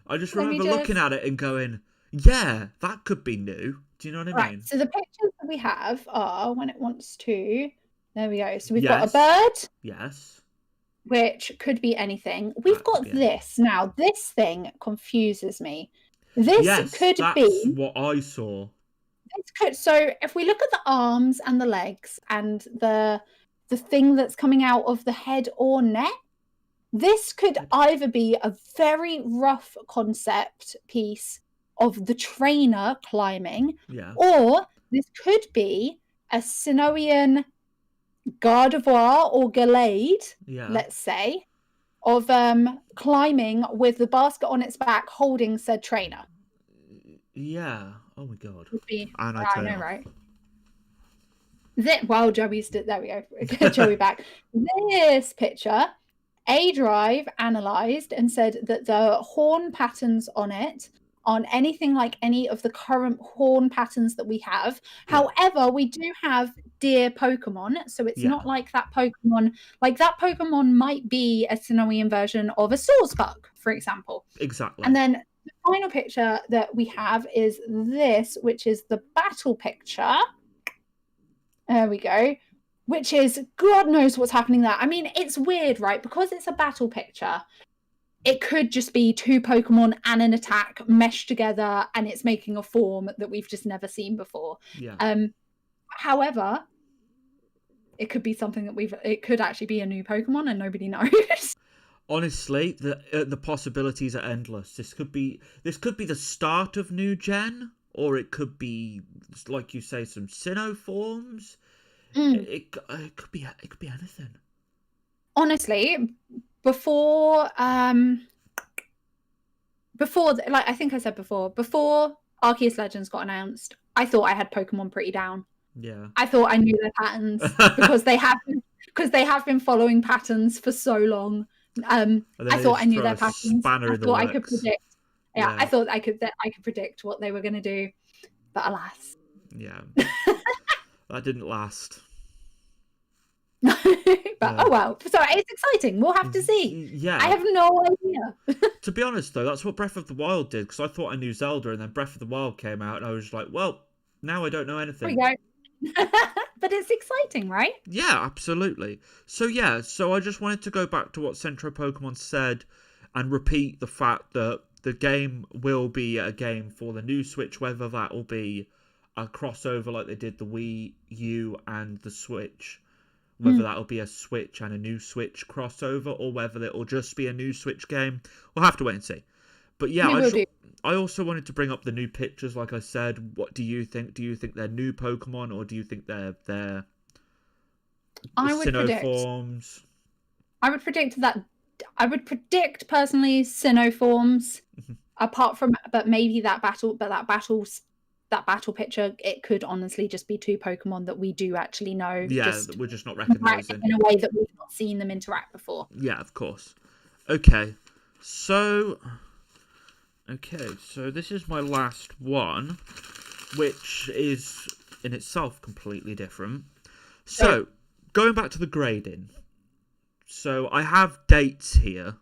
I just remember looking at it and going, yeah, that could be new. Do you know what I mean? So the pictures that we have are when it wants to. There we go. So we've got a bird. Yes. Which could be anything. We've got this. Now, this thing confuses me. This could be... That's what I saw. So if we look at the arms and the legs and the thing that's coming out of the head or neck, this could either be a very rough concept piece of the trainer climbing, or this could be a Sinnohian Gardevoir or Gallade, let's say, of climbing with the basket on its back holding said trainer. Yeah. Oh my god. I know, right? While Joey's there we go. Joey back. This picture, A-Drive analysed and said that the horn patterns on it aren't anything like any of the current horn patterns that we have. However, we do have deer Pokemon, so it's not like that Pokemon. Like that Pokemon might be a Sinnohian version of a Swordsbug, for example. Exactly. And then the final picture that we have is this, which is the battle picture. There we go. Which is, God knows what's happening there. I mean, it's weird, right? Because it's a battle picture, it could just be two Pokemon and an attack meshed together, and it's making a form that we've just never seen before. However, it could be something that it could actually be a new Pokemon and nobody knows. Honestly, the possibilities are endless. This could be the start of new gen, or it could be, like you say, some Sinnoh forms. It could be anything. Honestly, before like I think I said before Arceus Legends got announced, I thought I had Pokemon pretty down. Yeah. I thought I knew their patterns because they have been following patterns for so long. I thought I knew their patterns. I thought I could predict. Yeah, I thought I could predict what they were going to do, but alas. Yeah. That didn't last. But oh well. So it's exciting. We'll have to see. Yeah. I have no idea. To be honest, though, that's what Breath of the Wild did, because I thought I knew Zelda, and then Breath of the Wild came out, and I was like, well, now I don't know anything. There we go. But it's exciting, right? Yeah, absolutely. So I just wanted to go back to what Centro Pokemon said and repeat the fact that the game will be a game for the new Switch, whether that will be a crossover like they did the Wii U and the Switch, whether that'll be a Switch and a new Switch crossover, or whether it'll just be a new Switch game. We'll have to wait and see. But yeah, I also wanted to bring up the new pictures, like I said. What do you think? Do you think they're new Pokemon, or do you think they're Sinnoh-forms? I would predict personally Sinnoh-forms. Apart from, but maybe that battle picture, it could honestly just be two Pokemon that we do actually know. Yeah, we're just not recognizing in a way that we've not seen them interact before. Yeah, of course. Okay, so this is my last one, which is in itself completely different. So, going back to the grading. So, I have dates here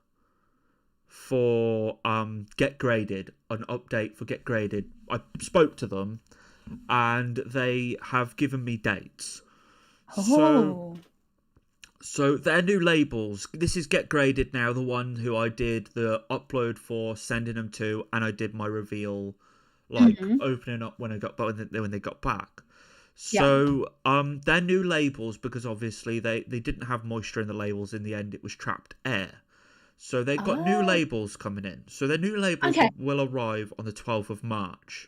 for Get Graded, an update for Get Graded. I spoke to them, and they have given me dates. Oh. So their new labels. This is Get Graded now, the one who I did the upload for, sending them to, and I did my reveal, opening up when they got back. So their new labels, because obviously they didn't have moisture in the labels in the end, it was trapped air. So they've got new labels coming in. So their new labels will arrive on the 12th of March.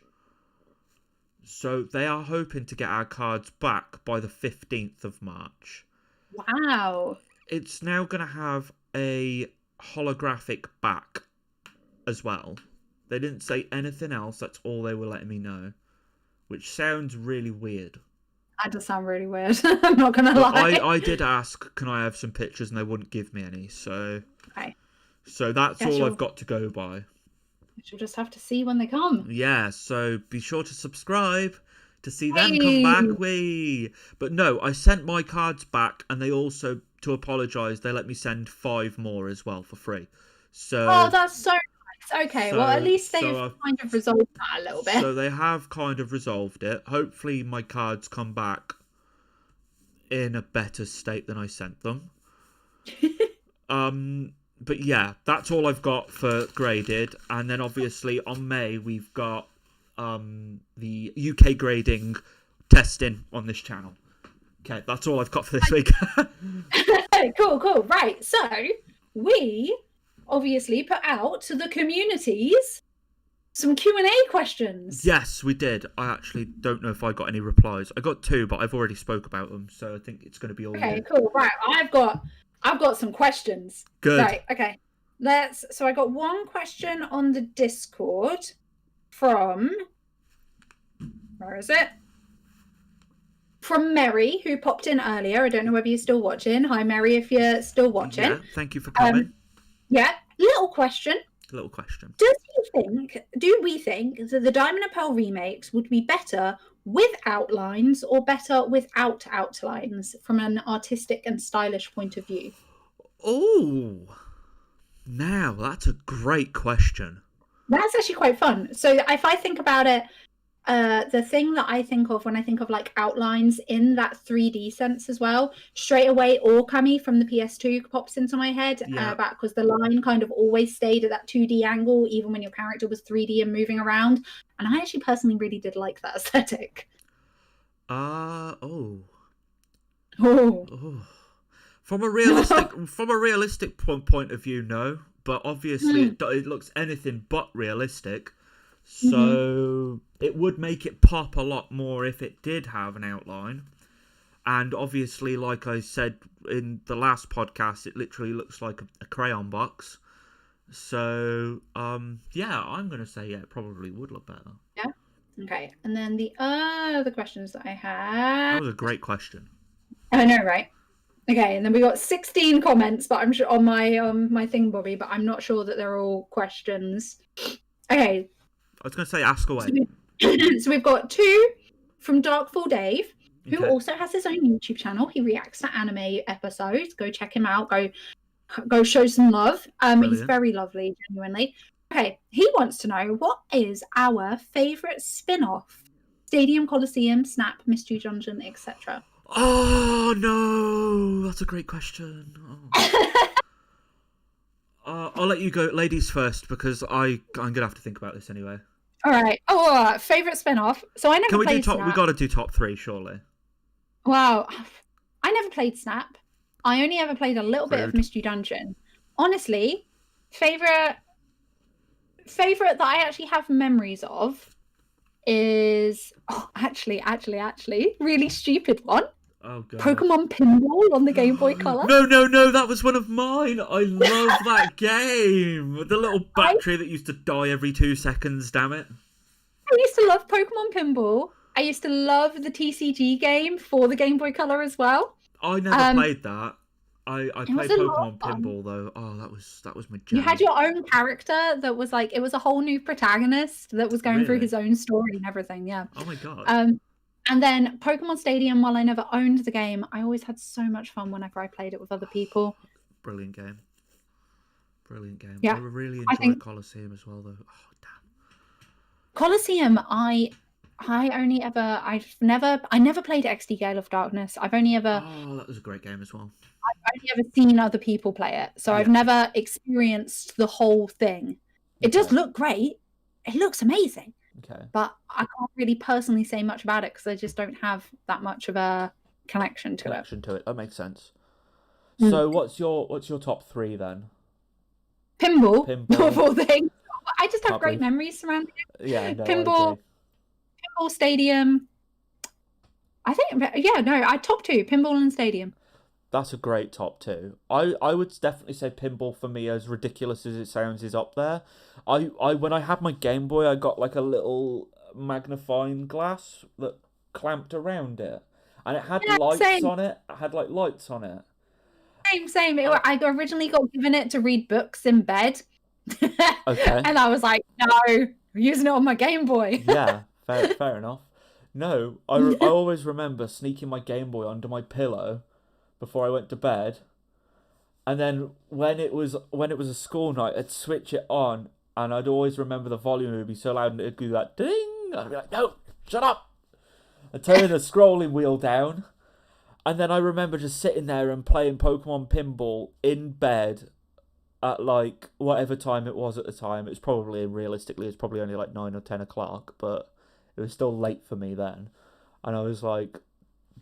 So they are hoping to get our cards back by the 15th of March. Wow. It's now going to have a holographic back as well. They didn't say anything else. That's all they were letting me know. Which sounds really weird. That does sound really weird. I'm not going to lie. I did ask, can I have some pictures? And they wouldn't give me any. So so that's all I've got to go by. You'll just have to see when they come. Yeah, so be sure to subscribe to see them come back. But no, I sent my cards back, and they also, to apologise, they let me send 5 more as well for free. So that's so nice. Okay, well at least they've kind of resolved that a little bit. So they have kind of resolved it. Hopefully my cards come back in a better state than I sent them. But yeah, that's all I've got for graded. And then obviously on May, we've got the UK grading testing on this channel. Okay, that's all I've got for this week. Cool. Right, so we obviously put out to the communities some Q&A questions. Yes, we did. I actually don't know if I got any replies. I got 2, but I've already spoke about them, so I think it's going to be all good. Cool. Right, I've got some questions. Good. Right, okay. So I got one question on the Discord from, where is it? From Mary, who popped in earlier. I don't know whether you're still watching. Hi, Mary, if you're still watching. Yeah, thank you for coming. Little question. Do we think that the Diamond and Pearl remakes would be better with outlines or better without outlines from an artistic and stylish point of view? Oh, now that's a great question. That's actually quite fun. So if I think about it, the thing that I think of when I think of like outlines in that 3D sense as well, straight away Origami from the PS2 pops into my head, because the line kind of always stayed at that 2D angle, even when your character was 3D and moving around. And I actually personally really did like that aesthetic. Oh. From a realistic point of view, no. But obviously, it looks anything but realistic. So it would make it pop a lot more if it did have an outline. And obviously, like I said in the last podcast, it literally looks like a crayon box. So, I'm going to say, it probably would look better. Yeah? Okay. And then the other questions that I had... That was a great question. I know, right? Okay, and then we got 16 comments, but I'm sure on my thing, Bobby, but I'm not sure that they're all questions. Okay. I was going to say ask away. So we've got 2 from Darkfall Dave, who also has his own YouTube channel. He reacts to anime episodes. Go check him out. Go show some love. He's very lovely, genuinely. Okay, he wants to know, what is our favourite spin-off? Stadium, Coliseum, Snap, Mystery Dungeon, etc. Oh no, that's a great question. I'll let you go, ladies first, because I'm gonna have to think about this anyway. All right. Favorite spin-off. So I never played Snap. We got to do top 3, surely. Wow, I never played Snap. I only ever played a little bit of Mystery Dungeon. Honestly, favorite that I actually have memories of is actually really stupid one. Oh god. Pokemon Pinball on the Game Boy Color. No, that was one of mine. I love that game. The little battery that used to die every 2 seconds, damn it. I used to love Pokemon Pinball. I used to love the TCG game for the Game Boy Color as well. I never played that. I played Pokemon Pinball though. Oh, that was my jam. You had your own character that was like, it was a whole new protagonist that was going through his own story and everything. Yeah. Oh my god. And then Pokemon Stadium, while I never owned the game, I always had so much fun whenever I played it with other people. Brilliant game. Yeah. I really enjoyed Coliseum as well, though. Oh, damn. Coliseum, I never played XD Gale of Darkness. I've only ever... Oh, that was a great game as well. I've only ever seen other people play it. So I've never experienced the whole thing. It does look great. It looks amazing. Okay. But I can't really personally say much about it because I just don't have that much of a connection to it. That makes sense. So what's your top 3 then? Pinball. Of all things. I just have great memories surrounding it. Yeah, no, Pinball Stadium. I think top 2, Pinball and Stadium. That's a great top 2. I would definitely say Pinball, for me, as ridiculous as it sounds, is up there. When I had my Game Boy, I got like a little magnifying glass that clamped around it, and it had lights on it. It had like lights on it. Same. I originally got given it to read books in bed. Okay. And I was like, no, I'm using it on my Game Boy. Yeah, fair enough. No, I always remember sneaking my Game Boy under my pillow before I went to bed, and then when it was a school night, I'd switch it on, and I'd always remember the volume would be so loud and it'd do that ding. I'd be like, no, shut up. I'd turn the scrolling wheel down, and then I remember just sitting there and playing Pokemon Pinball in bed at like whatever time it was at the time. It's probably only like 9 or 10 o'clock, but it was still late for me then, and I was like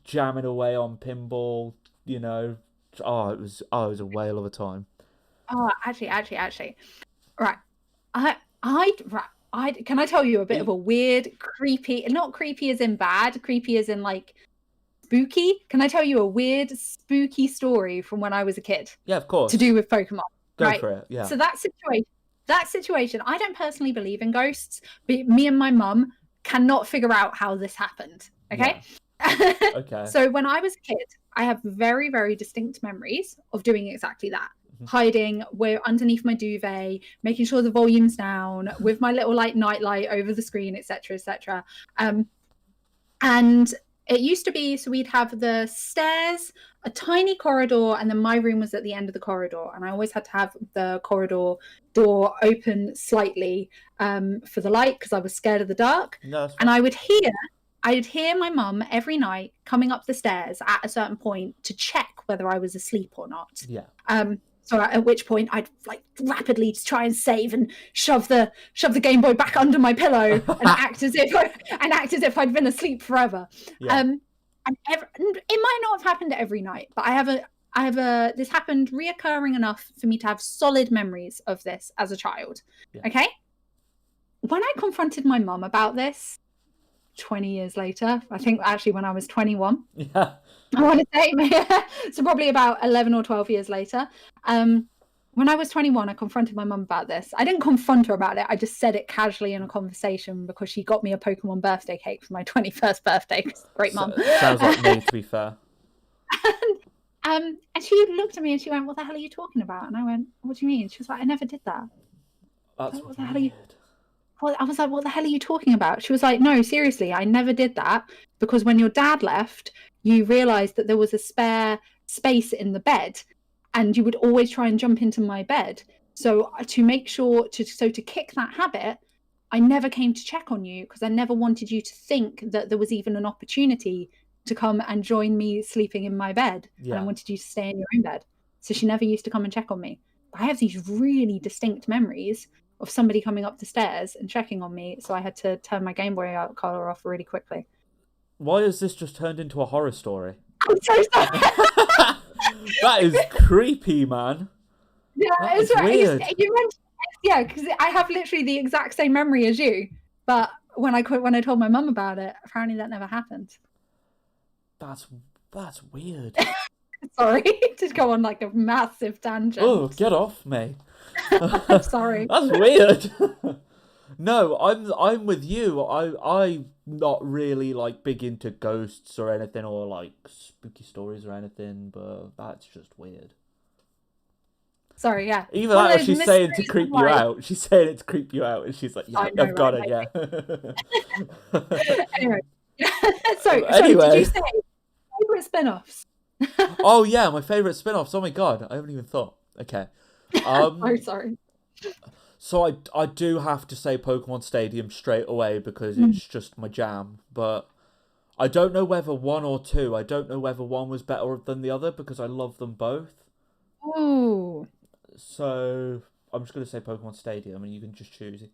jamming away on Pinball. You know, it was a whale of a time. Oh, actually, right. Can I tell you a bit of a weird, creepy? Not creepy as in bad, creepy as in like spooky. Can I tell you a weird, spooky story from when I was a kid? Yeah, of course. To do with Pokemon. Go for it. Yeah. So that situation. I don't personally believe in ghosts, but me and my mum cannot figure out how this happened. Okay. Yeah. Okay. So when I was a kid, I have very, very distinct memories of doing exactly that. Hiding underneath my duvet, making sure the volume's down, with my little like nightlight over the screen, etc. And it used to be, so we'd have the stairs, a tiny corridor, and then my room was at the end of the corridor. And I always had to have the corridor door open slightly for the light because I was scared of the dark. No, and I'd hear my mum every night coming up the stairs at a certain point to check whether I was asleep or not. Yeah. So at which point I'd like rapidly try and save and shove the Game Boy back under my pillow and act as if I'd been asleep forever. Yeah. And it might not have happened every night, but this happened reoccurring enough for me to have solid memories of this as a child. Yeah. Okay. When I confronted my mum about this 20 years later, I think actually when I was 21, yeah, I want to say, so probably about 11 or 12 years later, when I was 21, I confronted my mum about this. I didn't confront her about it. I just said it casually in a conversation because she got me a Pokemon birthday cake for my 21st birthday. Great mum. Sounds like me, to be fair. And she looked at me and she went, "What the hell are you talking about?" And I went, "What do you mean?" She was like, "I never did that." That's what the hell are you? I was like, what the hell are you talking about? She was like, no, seriously, I never did that because when your dad left, you realised that there was a spare space in the bed and you would always try and jump into my bed. So to make sure to kick that habit, I never came to check on you because I never wanted you to think that there was even an opportunity to come and join me sleeping in my bed. Yeah. And I wanted you to stay in your own bed. So she never used to come and check on me. I have these really distinct memories of somebody coming up the stairs and checking on me. So I had to turn my Game Boy color off really quickly. Why has this just turned into a horror story? I'm so sorry. That is creepy, man. Yeah, it's weird. Yeah, because I have literally the exact same memory as you. But when I told my mum about it, apparently that never happened. That's weird. Sorry to go on like a massive tangent. Oh, get off me. I'm sorry. That's weird. No, I'm with you. I'm not really like big into ghosts or anything or like spooky stories or anything, but that's just weird. Sorry, yeah. Even that, she's saying to creep you out. She's saying it to creep you out, and she's like, "Yeah, I've got it." Yeah. Anyway, so did you say favorite spin-offs? Oh yeah, my favorite spin-offs. Oh my god, I haven't even thought. Okay. Oh, sorry. So I do have to say Pokemon Stadium straight away because it's just my jam. But I don't know whether 1 or 2. I don't know whether one was better than the other because I love them both. Ooh. So I'm just gonna say Pokemon Stadium, and you can just choose it.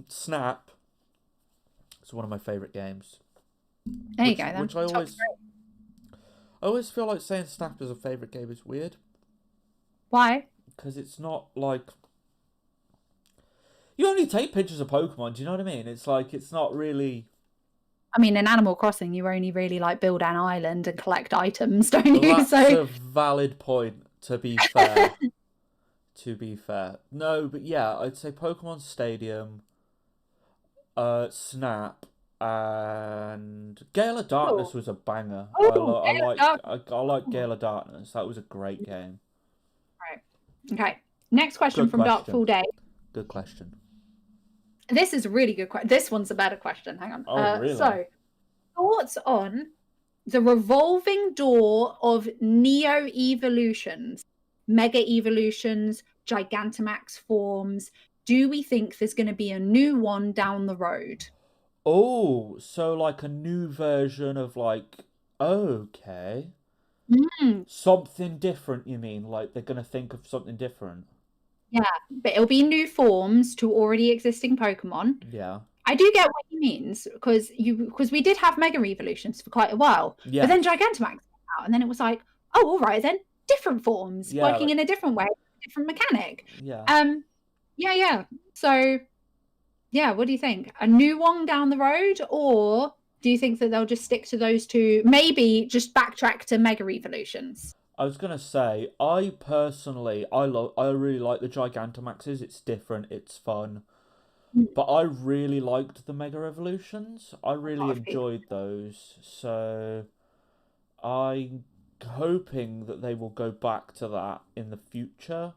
Snap. It's one of my favorite games. There you go. Then. Which I always feel like saying Snap as a favorite game is weird. Why? Because it's not like you only take pictures of Pokemon. Do you know what I mean? It's like it's not really. I mean, in Animal Crossing, you only really like build an island and collect items, don't you? That's a valid point. To be fair. No, but yeah, I'd say Pokemon Stadium, Snap, and Gale of Darkness was a banger. I like Gale of Darkness. That was a great game. Right. Okay. Next question from Darkful Day. Good question. This is a really good question. This one's a better question. Hang on. Oh, really? So, thoughts on the revolving door of Neo evolutions, Mega evolutions, Gigantamax forms. Do we think there's going to be a new one down the road? Oh, so like a new version of like, okay. Something different, you mean? Like they're going to think of something different? Yeah, but it'll be new forms to already existing Pokemon. Yeah. I do get what he means because we did have Mega Evolutions for quite a while. Yeah. But then Gigantamax came out, and then it was like, oh, all right, then different forms, working in a different way, different mechanic. Yeah. Yeah. So, yeah, what do you think? A new one down the road, or do you think that they'll just stick to those two? Maybe just backtrack to Mega Evolutions. I was gonna say, I personally, I really like the Gigantamaxes. It's different, it's fun. But I really liked the Mega Evolutions. I really enjoyed those. So I'm hoping that they will go back to that in the future.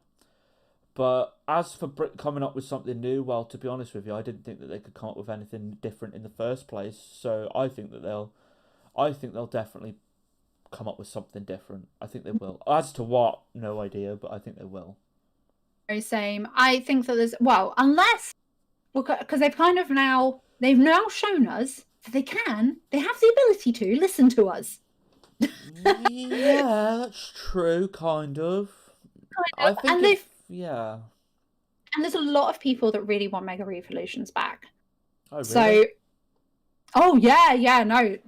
But as for coming up with something new, well, to be honest with you, I didn't think that they could come up with anything different in the first place. So I think they'll definitely come up with something different. I think they will. As to what, no idea, but I think they will. Very same. I think that unless. Because they've now shown us that they have the ability to listen to us. Yeah, that's true, kind of. I think yeah. And there's a lot of people that really want Mega Evolutions back. Oh, really? So, no,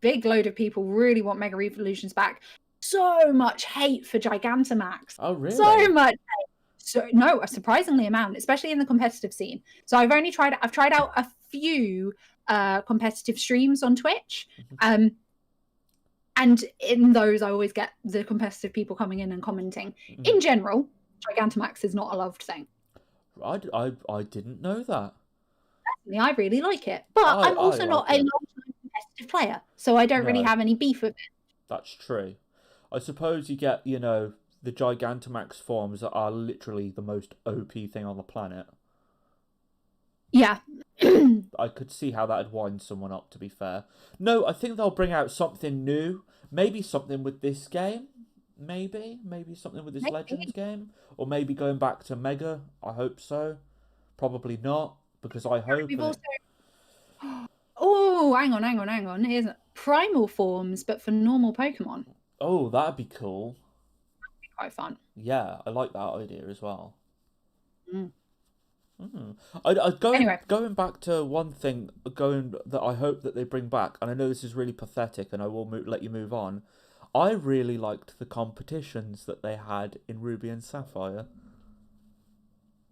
big load of people really want Mega Evolutions back. So much hate for Gigantamax. Oh, really? So much hate. So no, a surprisingly amount, especially in the competitive scene. So I've tried out a few competitive streams on Twitch. And in those I always get the competitive people coming in and commenting. In general, Gigantamax is not a loved thing. I didn't know that. Personally, I really like it. But I'm also not a long-time competitive player, so I don't really have any beef with it. That's true. I suppose you get, the Gigantamax forms that are literally the most OP thing on the planet. Yeah. I could see how that'd wind someone up, to be fair. No, I think they'll bring out something new. Maybe something with this game. Maybe something with this Maybe. Legends game. Or maybe going back to Mega. I hope so. Probably not, because I hope... We've also... Oh, hang on. Here's primal forms, but for normal Pokemon. Oh, that'd be cool. That'd be quite fun. Yeah, I like that idea as well. Mm. Going back to one thing that I hope that they bring back, and I know this is really pathetic, and I will let you move on. I really liked the competitions that they had in Ruby and Sapphire.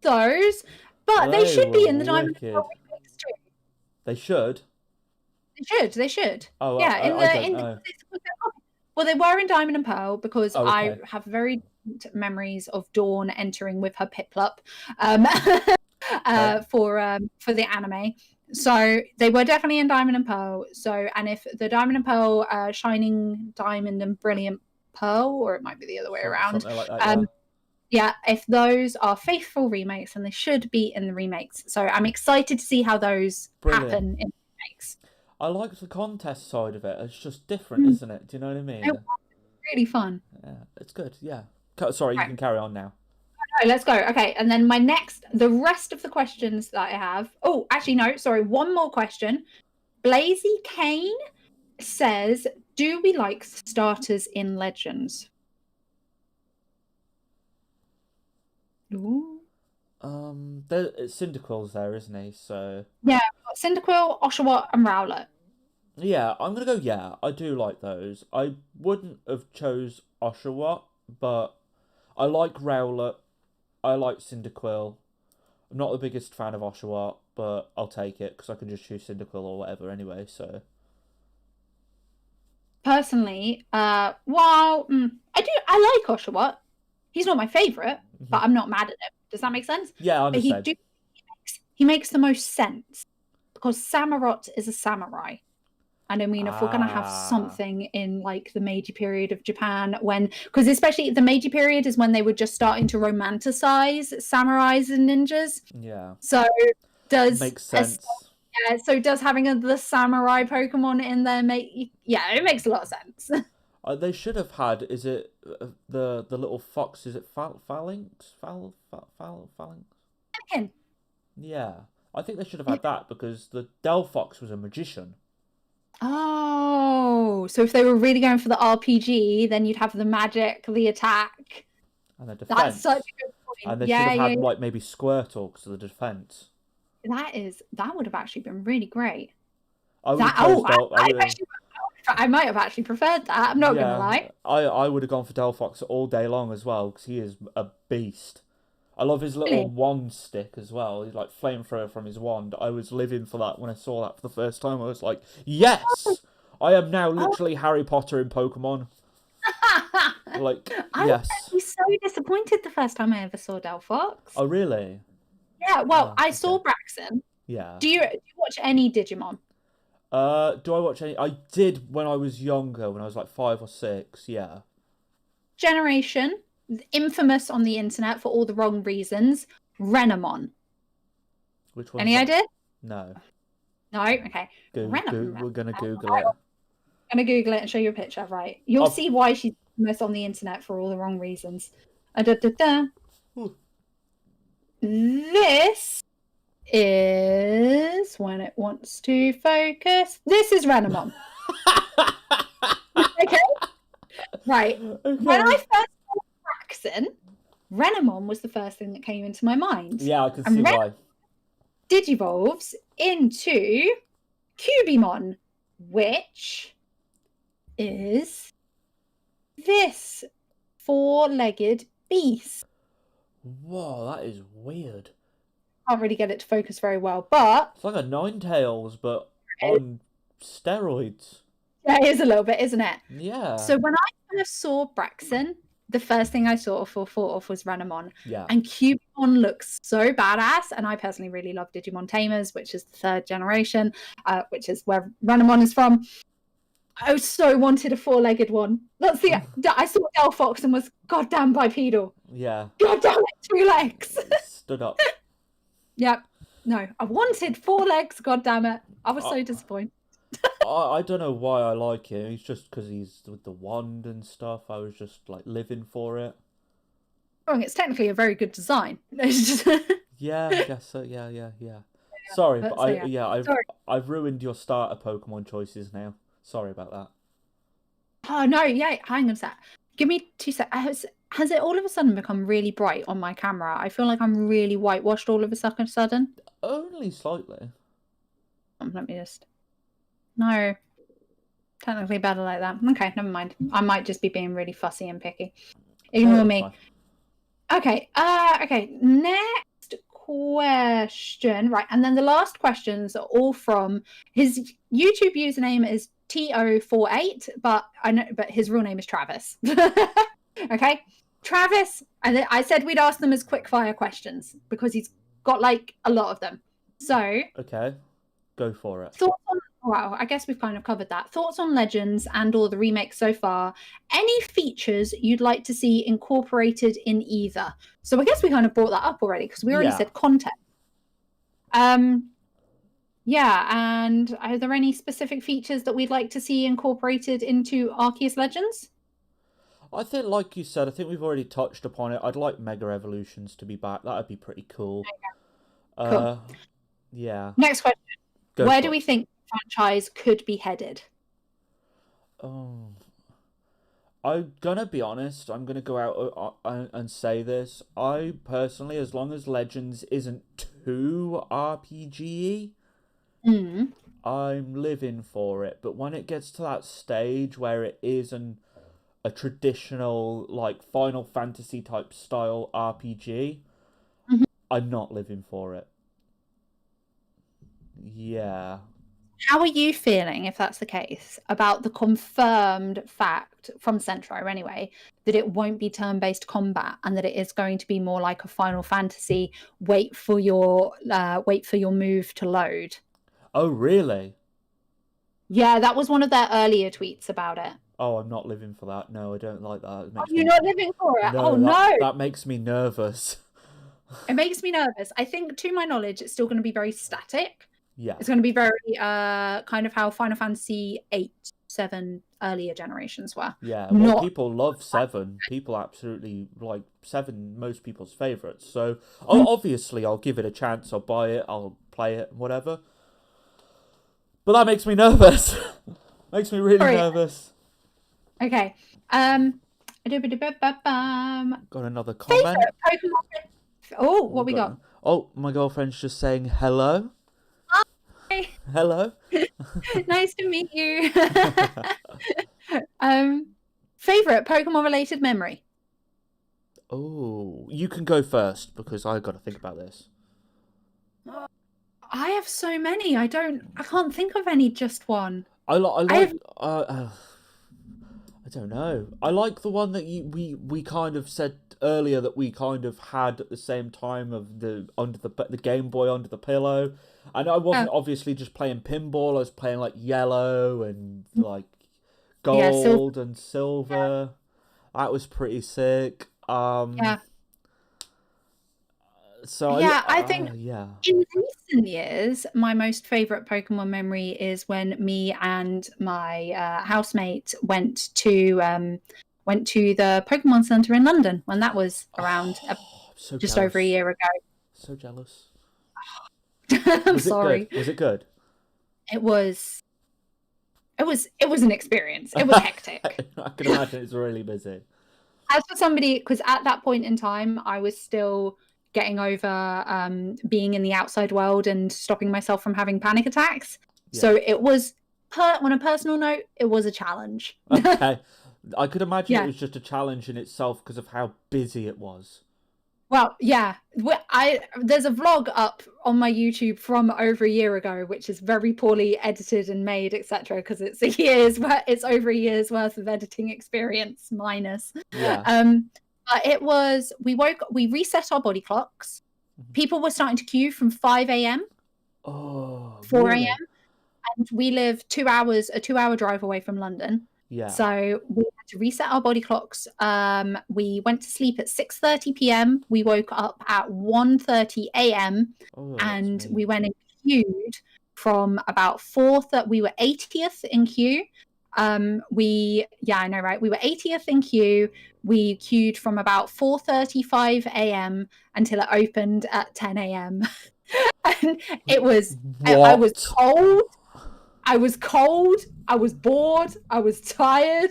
Those, but they should be in the Diamond and Pearl remakes too. They should. They should. Oh, yeah. I don't know. Well, they were in Diamond and Pearl because okay. I have very distinct memories of Dawn entering with her Piplup. For the anime. So they were definitely in Diamond and Pearl. So, and if the Diamond and Pearl, Shining Diamond and Brilliant Pearl, or it might be the other way around. Something like that, yeah, if those are faithful remakes, then they should be in the remakes. So I'm excited to see how those happen in the remakes. I like the contest side of it. It's just different, isn't it? Do you know what I mean? It's really fun. Yeah, it's good. Yeah. Sorry, you can carry on now. No, let's go. Okay, and then the rest of the questions that I have. Oh, actually, no, sorry. One more question. Blazy Kane says, do we like starters in Legends? Ooh. Cyndaquil's there, isn't he? So yeah, Cyndaquil, Oshawott, and Rowlet. Yeah, I'm gonna go. Yeah, I do like those. I wouldn't have chose Oshawott, but I like Rowlet. I like Cyndaquil. I'm not the biggest fan of Oshawott, but I'll take it because I can just choose Cyndaquil or whatever anyway. So personally, I like Oshawott. He's not my favorite, but I'm not mad at him. Does that make sense? Yeah, I understand. But he makes the most sense because Samurott is a samurai. And I mean, if we're going to have something in like the Meiji period of Japan, because especially the Meiji period is when they were just starting to romanticize samurais and ninjas. Yeah. So makes sense. So does having the samurai Pokemon in there it makes a lot of sense. They should have had. Is it the little fox? Is it Phalanx? Phalanx. Yeah, I think they should have had that because the Delphox was a magician. Oh, so if they were really going for the RPG, then you'd have the magic, the attack, and the defense. That's such a good point. And they should have had like maybe Squirtle because of the defense. That would have actually been really great. I might have actually preferred that. I'm not gonna lie. I would have gone for Delphox all day long as well because he is a beast. I love his little wand stick as well. He's like flamethrower from his wand. I was living for that when I saw that for the first time. I was like, yes! I am now literally Harry Potter in Pokemon. Yes. I was so disappointed the first time I ever saw Delphox. Oh, really? Yeah, well, I saw Braxton. Yeah. Do you watch any Digimon? Do I watch any? I did when I was younger, when I was like 5 or 6, yeah. Generation, infamous on the internet for all the wrong reasons, Renamon. Which one? Any idea? No. No? Okay. Renamon. We're going to Google it. I'm going to Google it and show you a picture, right? You'll see why she's infamous on the internet for all the wrong reasons. This is when it wants to focus. This is Renamon. Okay? Right. Okay. When I first saw Braxton, Renamon was the first thing that came into my mind. Yeah, I can see why. Digivolves into Cubimon, which is this 4-legged beast. Whoa, that is weird. Can't really get it to focus very well, but it's like a Ninetales, but on steroids. Yeah, it is a little bit, isn't it? Yeah. So when I first saw Braxton, the first thing I thought of was Renamon. Yeah. And Cubimon looks so badass, and I personally really love Digimon Tamers, which is the 3rd generation, which is where Renamon is from. I so wanted a 4-legged one. I saw Delphox and was goddamn bipedal. Yeah. Goddamn it, 2 legs. Stood up. Yep. No, I wanted 4 legs. God damn it! I was so disappointed. I don't know why I like him. It's just because he's with the wand and stuff. I was just like living for it. Wrong. It's technically a very good design. Yeah, I guess so. Yeah. Sorry, but I've ruined your starter Pokemon choices now. Sorry about that. Oh no! Yeah, hang on a sec. Give me 2 seconds. Has it all of a sudden become really bright on my camera? I feel like I'm really whitewashed all of a sudden. Only slightly. Let me just. No, technically better like that. Okay, never mind. I might just be being really fussy and picky. Ignore me. Fine. Okay. Okay. Next question. Right, and then the last questions are all from his YouTube username is TO48, but his real name is Travis. Okay, Travis. And I said we'd ask them as quick fire questions because he's got like a lot of them. So okay, go for it. Thoughts on, well, I guess we've kind of covered that. Thoughts on Legends and all the remakes so far. Any features you'd like to see incorporated in either? So I guess we kind of brought that up already because we already said content. Yeah, and are there any specific features that we'd like to see incorporated into Arceus Legends? I think, like you said, I think we've already touched upon it. I'd like Mega Evolutions to be back. That'd be pretty cool. Cool. Yeah. Next question. Where do we think the franchise could be headed? Oh, I'm gonna be honest. I'm gonna go out and say this. I personally, as long as Legends isn't too RPG-y, I'm living for it. But when it gets to that stage where it is a traditional, like, Final Fantasy type style RPG, I'm not living for it. Yeah. How are you feeling, if that's the case, about the confirmed fact from Centro anyway, that it won't be turn-based combat and that it is going to be more like a Final Fantasy, wait for your move to load? Oh, really? Yeah, that was one of their earlier tweets about it. Oh, I'm not living for that. No, I don't like that. You're not living for it? No, no! That makes me nervous. It makes me nervous. I think, to my knowledge, it's still going to be very static. Yeah. It's going to be very kind of how Final Fantasy 8, 7 earlier generations were. Yeah, well, people love 7. People absolutely like 7, most people's favourites. So, obviously, I'll give it a chance. I'll buy it. I'll play it, whatever. But that makes me nervous. Makes me really nervous. Okay. Got another comment. Pokemon. Oh, what we got? Oh, my girlfriend's just saying hello. Hi. Hello. Nice to meet you. Favorite Pokemon related memory? Oh, you can go first because I've got to think about this. I have so many. I can't think of any, just one. I don't know. I like the one that we kind of said earlier that we kind of had at the same time of the Game Boy under the pillow. And I wasn't obviously just playing pinball. I was playing like yellow and like gold and silver. Yeah. That was pretty sick. So I think in recent years, my most favorite Pokemon memory is when me and my housemate went to the Pokemon Center in London when that was around just over a year ago. So jealous. I'm sorry. Was it good? It was an experience. It was hectic. I can imagine it's really busy. As for somebody, because at that point in time, I was still getting over being in the outside world and stopping myself from having panic attacks. Yeah. So it was, on a personal note, it was a challenge. Okay. I could imagine it was just a challenge in itself because of how busy it was. Well, yeah. There's a vlog up on my YouTube from over a year ago, which is very poorly edited and made, etc. Because it's over a year's worth of editing experience minus. Yeah. It was, we reset our body clocks. People were starting to queue from 5 a.m. Oh, 4 a.m. And we live a 2-hour drive away from London. Yeah. So we to reset our body clocks. We went to sleep at 6:30 p.m. We woke up at 1:30 a.m. and we went and queued from about 4:30. We were 80th in queue. I know, right? We were 80th in queue. We queued from about 4:35 a.m. until it opened at 10 a.m. And it was, I was cold. I was bored. I was tired.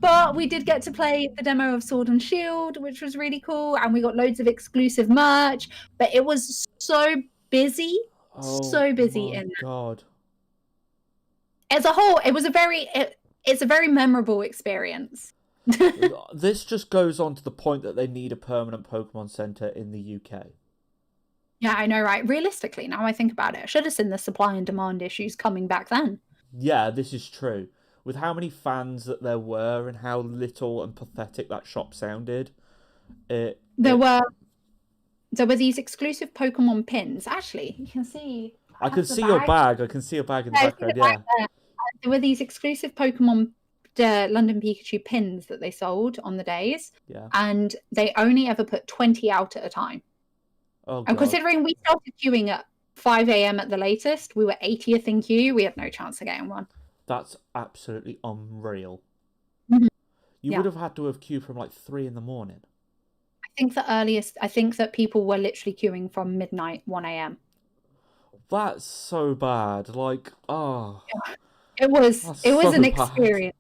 But we did get to play the demo of Sword and Shield, which was really cool. And we got loads of exclusive merch. But it was so busy. So busy. Oh, God. As a whole, it's a very memorable experience. This just goes on to the point that they need a permanent Pokemon Center in the UK. Yeah, I know, right? Realistically, now I think about it, I should have seen the supply and demand issues coming back then. Yeah, this is true. With how many fans that there were and how little and pathetic that shop sounded, there were these exclusive Pokemon pins. Actually, you can see. I can see your bag. I can see your bag in the background. Yeah. There were these exclusive Pokemon London Pikachu pins that they sold on the days. Yeah. And they only ever put 20 out at a time. Oh, God. And considering we started queuing at 5 a.m. at the latest, we were 80th in queue. We had no chance of getting one. That's absolutely unreal. Mm-hmm. You would have had to have queued from like 3 a.m. I think that people were literally queuing from midnight, 1 a.m. That's so bad. Like, oh. Yeah. It was an experience.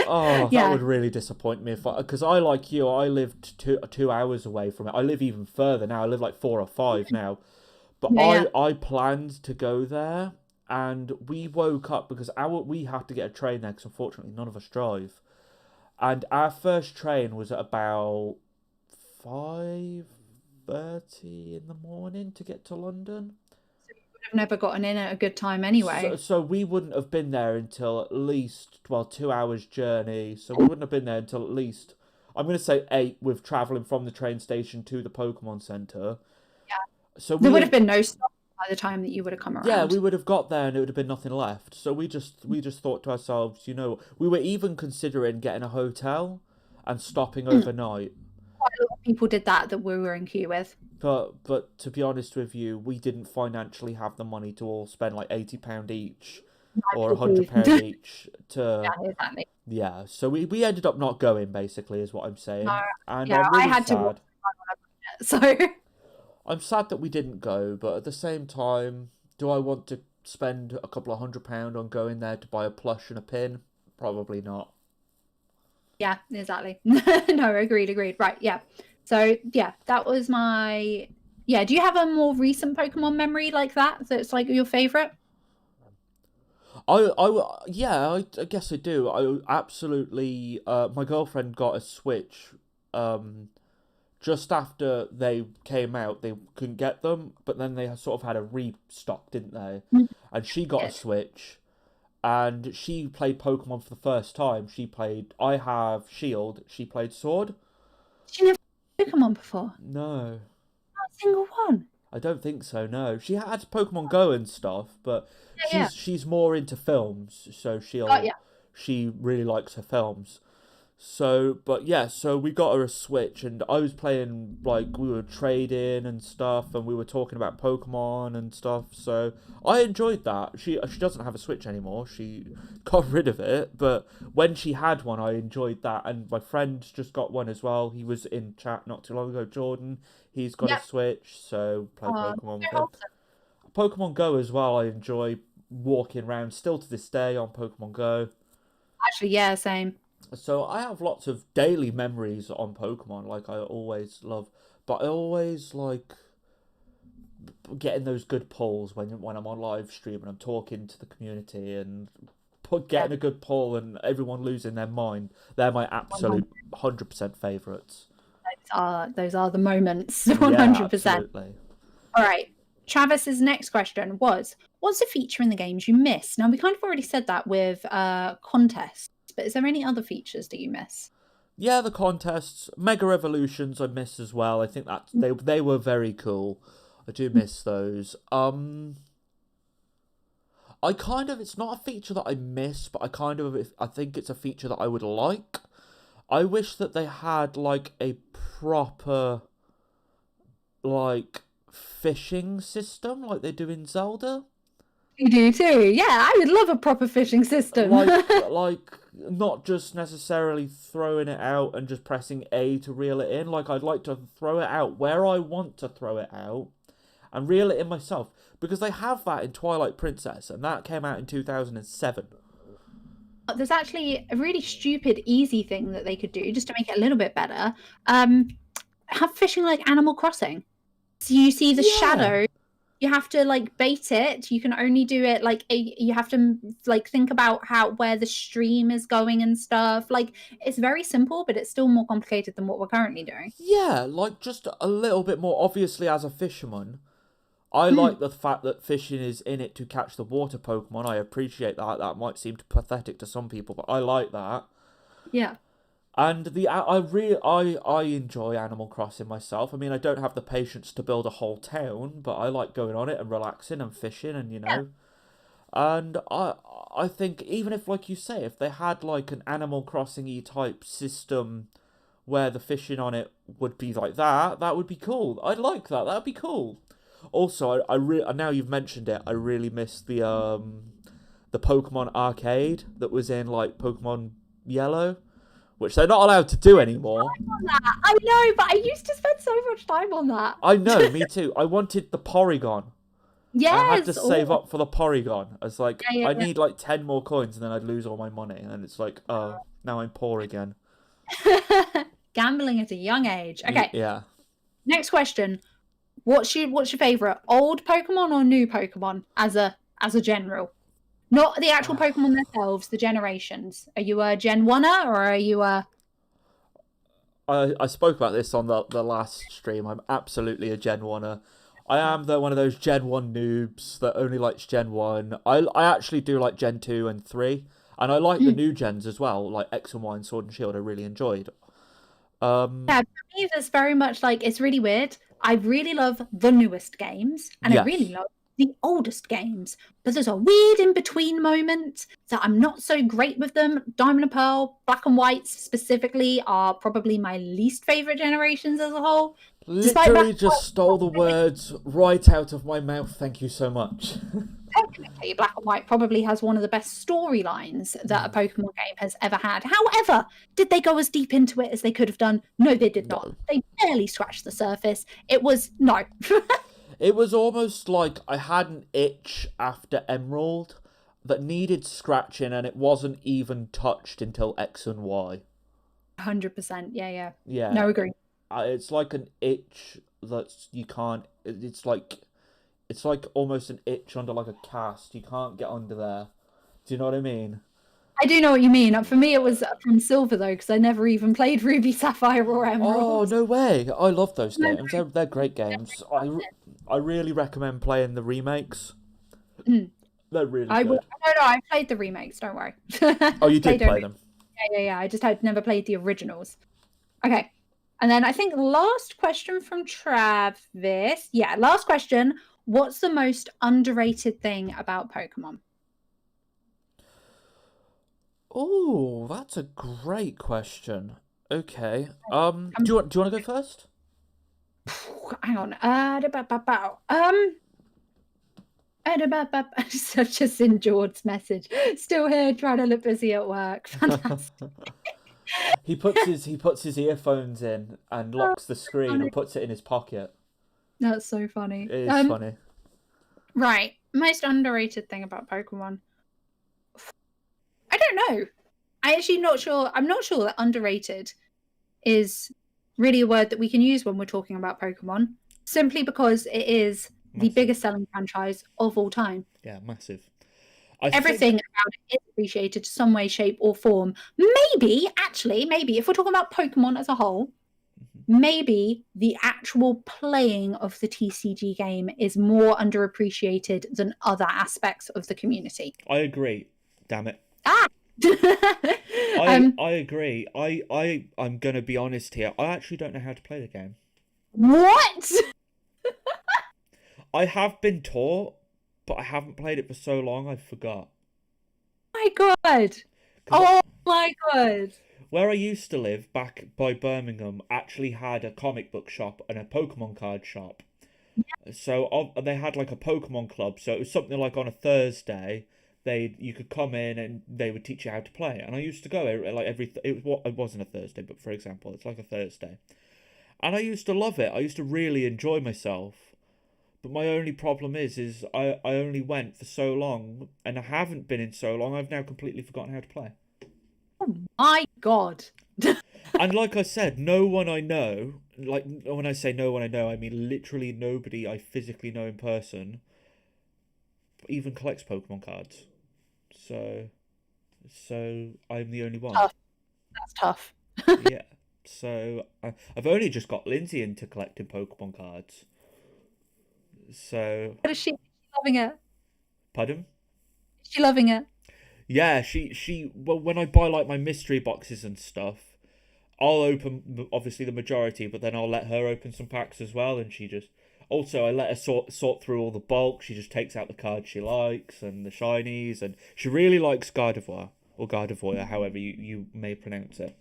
That would really disappoint me because I, like you, I lived 2 hours away from it. I live even further now. I live like 4 or 5 now. But I planned to go there, and we woke up because we had to get a train there because unfortunately none of us drive. And our first train was at about 5:30 in the morning to get to London. Have never gotten in at a good time anyway. So we wouldn't have been there until at least 2 hours journey. So we wouldn't have been there until at least, I'm going to say 8 with travelling from the train station to the Pokemon Center. Yeah. So there would have been no stop by the time that you would have come around. Yeah, we would have got there and it would have been nothing left. So we just thought to ourselves, we were even considering getting a hotel and stopping overnight. Quite a lot of people did that we were in queue with. But to be honest with you, we didn't financially have the money to all spend like £80 each or £100 each to. Yeah, exactly. Yeah, so we ended up not going. Basically, is what I'm saying. No, and I'm really I had sad. So I'm sad that we didn't go, but at the same time, do I want to spend a couple of £100 on going there to buy a plush and a pin? Probably not. Yeah, exactly. No, agreed. Right, yeah. So, yeah, that was my... Yeah, do you have a more recent Pokemon memory like that that's like your favourite? I guess I do. I absolutely... my girlfriend got a Switch just after they came out. They couldn't get them, but then they sort of had a restock, didn't they? Mm-hmm. And she got a Switch, and she played Pokemon for the first time. I have Shield, she played Sword. She never Pokemon before? No. Not a single one? I don't think so, no. She had Pokemon Go and stuff, but she's more into films, so she really likes her films. So we got her a Switch, and I was playing, like, we were trading and stuff, and we were talking about Pokemon and stuff, so I enjoyed that. She doesn't have a Switch anymore, she got rid of it, but when she had one, I enjoyed that, and my friend just got one as well. He was in chat not too long ago, Jordan. He's got a Switch, so play Pokemon with him. Awesome. Pokemon Go as well, I enjoy walking around, still to this day, on Pokemon Go. Actually, yeah, same. So I have lots of daily memories on Pokemon, like I always love, but I always like getting those good pulls when I'm on live stream and I'm talking to the community and getting a good pull and everyone losing their mind. They're my absolute 100% favourites. Those are the moments, 100%. Yeah, absolutely. All right. Travis's next question was, what's a feature in the games you miss? Now, we kind of already said that with contests. But is there any other features that you miss? Yeah, the contests, Mega Evolutions I miss as well. I think that they were very cool. I do miss those. It's not a feature that I miss, but I think it's a feature that I would like. I wish that they had, like, a proper, like, fishing system like they do in Zelda. You do too. Yeah, I would love a proper fishing system. like not just necessarily throwing it out and just pressing A to reel it in. Like, I'd like to throw it out where I want to throw it out and reel it in myself. Because they have that in Twilight Princess, and that came out in 2007. There's actually a really stupid, easy thing that they could do just to make it a little bit better. Have fishing like Animal Crossing. So you see the shadow. You have to like bait it. You can only do it like you have to like think about where the stream is going and stuff. Like, it's very simple, but it's still more complicated than what we're currently doing. Yeah, like just a little bit more. Obviously, as a fisherman, I like the fact that fishing is in it to catch the water Pokemon. I appreciate that. That might seem pathetic to some people, but I like that. Yeah. And I enjoy Animal Crossing myself. I mean, I don't have the patience to build a whole town, but I like going on it and relaxing and fishing and, you know. Yeah. And I think even if, like you say, if they had like an Animal Crossing-y type system where the fishing on it would be like that would be cool. I'd like that. That'd be cool. Also, now you've mentioned it, I really miss the Pokemon arcade that was in like Pokemon Yellow, which they're not allowed to do anymore. I know, but I used to spend so much time on that. I know, me too. I wanted the Porygon. Yes. I had to save up for the Porygon. I was like, I need like 10 more coins and then I'd lose all my money. And it's like, oh, now I'm poor again. Gambling at a young age. Okay. Yeah. Next question. What's your favourite? Old Pokemon or new Pokemon as a general? Not the actual Pokemon themselves, the generations. Are you a Gen 1er or are you a... I spoke about this on the last stream. I'm absolutely a Gen 1er. I am one of those Gen 1 noobs that only likes Gen 1. I actually do like Gen 2 and 3. And I like the new gens as well, like X and Y and Sword and Shield. I really enjoyed. Yeah, for me, there's very much like, it's really weird. I really love the newest games, and I really love the oldest games, but there's a weird in-between moment that I'm not so great with them. Diamond and Pearl, Black and White specifically are probably my least favourite generations as a whole. Literally just stole the words right out of my mouth. Thank you so much. Technically, Black and White probably has one of the best storylines that a Pokemon game has ever had. However, did they go as deep into it as they could have done? No, they did not. They barely scratched the surface. It was no. It was almost like I had an itch after Emerald that needed scratching, and it wasn't even touched until X and Y. 100%. Yeah. Yeah. No, agree. It's like an itch that you can't. It's like almost an itch under like a cast. You can't get under there. Do you know what I mean? I do know what you mean. For me, it was from Silver, though, because I never even played Ruby, Sapphire, or Emerald. Oh, no way. I love those games. They're great games. I really recommend playing the remakes. They're really good. No, I played the remakes, don't worry. Oh, you did play them? Yeah. I just had never played the originals. Okay. And then I think last question from Travis. Yeah, last question. What's the most underrated thing about Pokemon? Oh, that's a great question. Okay. Do you want to go first? Hang on. Such a St. George's message. Still here, trying to look busy at work. Fantastic. He puts his earphones in and locks the screen and puts it in his pocket. That's so funny. It is funny. Right. Most underrated thing about Pokemon. I don't know. I'm not sure that underrated is really a word that we can use when we're talking about Pokemon, simply because it is the biggest selling franchise of all time. Yeah, massive. Everything about it is appreciated to some way, shape, or form. Maybe, if we're talking about Pokemon as a whole, maybe the actual playing of the TCG game is more underappreciated than other aspects of the community. I agree. Damn it. I agree. I'm going to be honest here. I actually don't know how to play the game. What? I have been taught, but I haven't played it for so long I forgot. My God. Oh my God. Where I used to live, back by Birmingham, actually had a comic book shop and a Pokemon card shop. Yeah. So they had like a Pokemon club. So it was something like on a Thursday, you could come in and they would teach you how to play. And I used to go like it wasn't a Thursday, but for example, it's like a Thursday. And I used to love it. I used to really enjoy myself. But my only problem is I only went for so long, and I haven't been in so long, I've now completely forgotten how to play. Oh my God. And like I said, no one I know, like when I say no one I know, I mean literally nobody I physically know in person even collects Pokemon cards. So I'm the only one. Tough. That's tough. Yeah. So I've only just got Lindsay into collecting Pokemon cards. So Is she loving it? Pardon? Is she loving it? Yeah, well, when I buy like my mystery boxes and stuff, I'll open obviously the majority, but then I'll let her open some packs as well, and I let her sort through all the bulk. She just takes out the cards she likes and the shinies, and she really likes Gardevoir or Gardevoir, however you may pronounce it.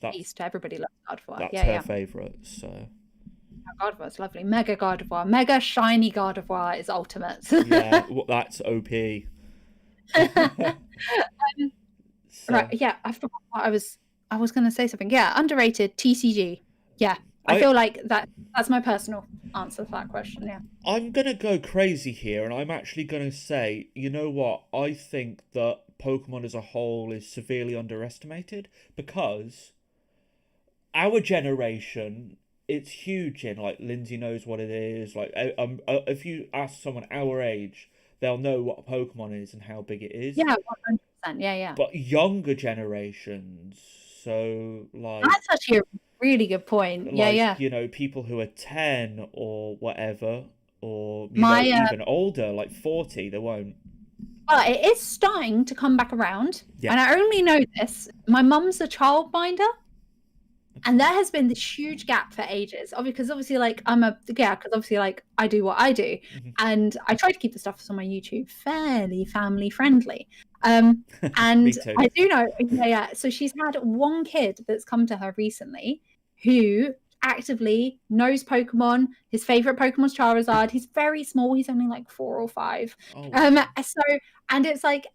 Beast. Everybody loves Gardevoir. That's her favourite. So. Gardevoir's lovely. Mega Gardevoir. Mega shiny Gardevoir is ultimate. Yeah, well, that's OP. Right, yeah, I forgot what I was going to say something. Yeah, underrated TCG. Yeah, I feel like that's my personal answer to that question, yeah. I'm going to go crazy here, and I'm actually going to say, you know what? I think that Pokemon as a whole is severely underestimated, because our generation, it's huge in, like, Lindsay knows what it is. Like, if you ask someone our age, they'll know what Pokemon is and how big it is. Yeah, 100%. Yeah. But younger generations, so like that's actually a really good point. Like, yeah. You know, people who are 10 or whatever, or even older, like 40, they won't. Well, it is starting to come back around, and I only know this. My mum's a childminder. And there has been this huge gap for ages, because obviously, like, I do what I do, and I try to keep the stuff on my YouTube fairly family friendly. And I do know, so she's had one kid that's come to her recently who actively knows Pokemon. His favorite Pokemon's Charizard. He's very small. He's only like 4 or 5. Oh. And it's like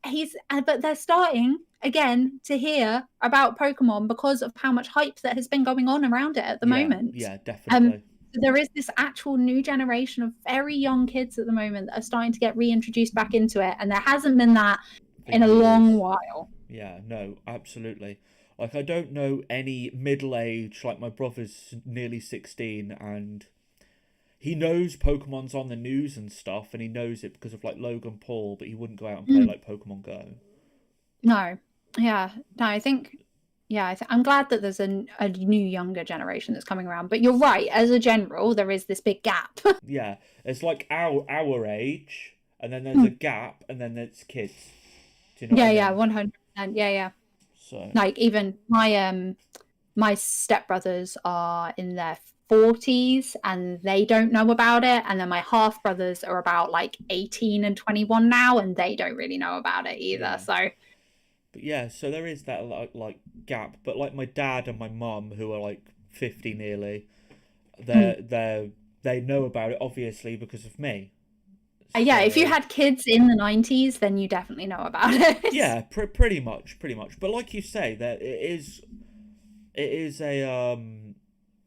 but they're starting again to hear about Pokemon because of how much hype that has been going on around it at the moment. Yeah, definitely. There is this actual new generation of very young kids at the moment that are starting to get reintroduced back into it, and there hasn't been that in a long while. Yeah, no, absolutely. Like, I don't know any middle-aged, like my brother's nearly 16, and he knows Pokemon's on the news and stuff, and he knows it because of, like, Logan Paul, but he wouldn't go out and play, like, Pokemon Go. No. Yeah. No, I think... Yeah, I'm glad that there's a new younger generation that's coming around. But you're right, as a general, there is this big gap. Yeah, it's like our age, and then there's a gap, and then there's kids. Do you know what I mean? 100%. Yeah. So, like, even my stepbrothers are in their 40s, and they don't know about it. And then my half brothers are about like 18 and 21 now, and they don't really know about it either. Yeah. So. But yeah, so there is that like gap. But like my dad and my mum, who are like 50 nearly, they know about it obviously because of me. So, yeah, if you had kids in the 90s, then you definitely know about it. Yeah, pretty much. But like you say, that it is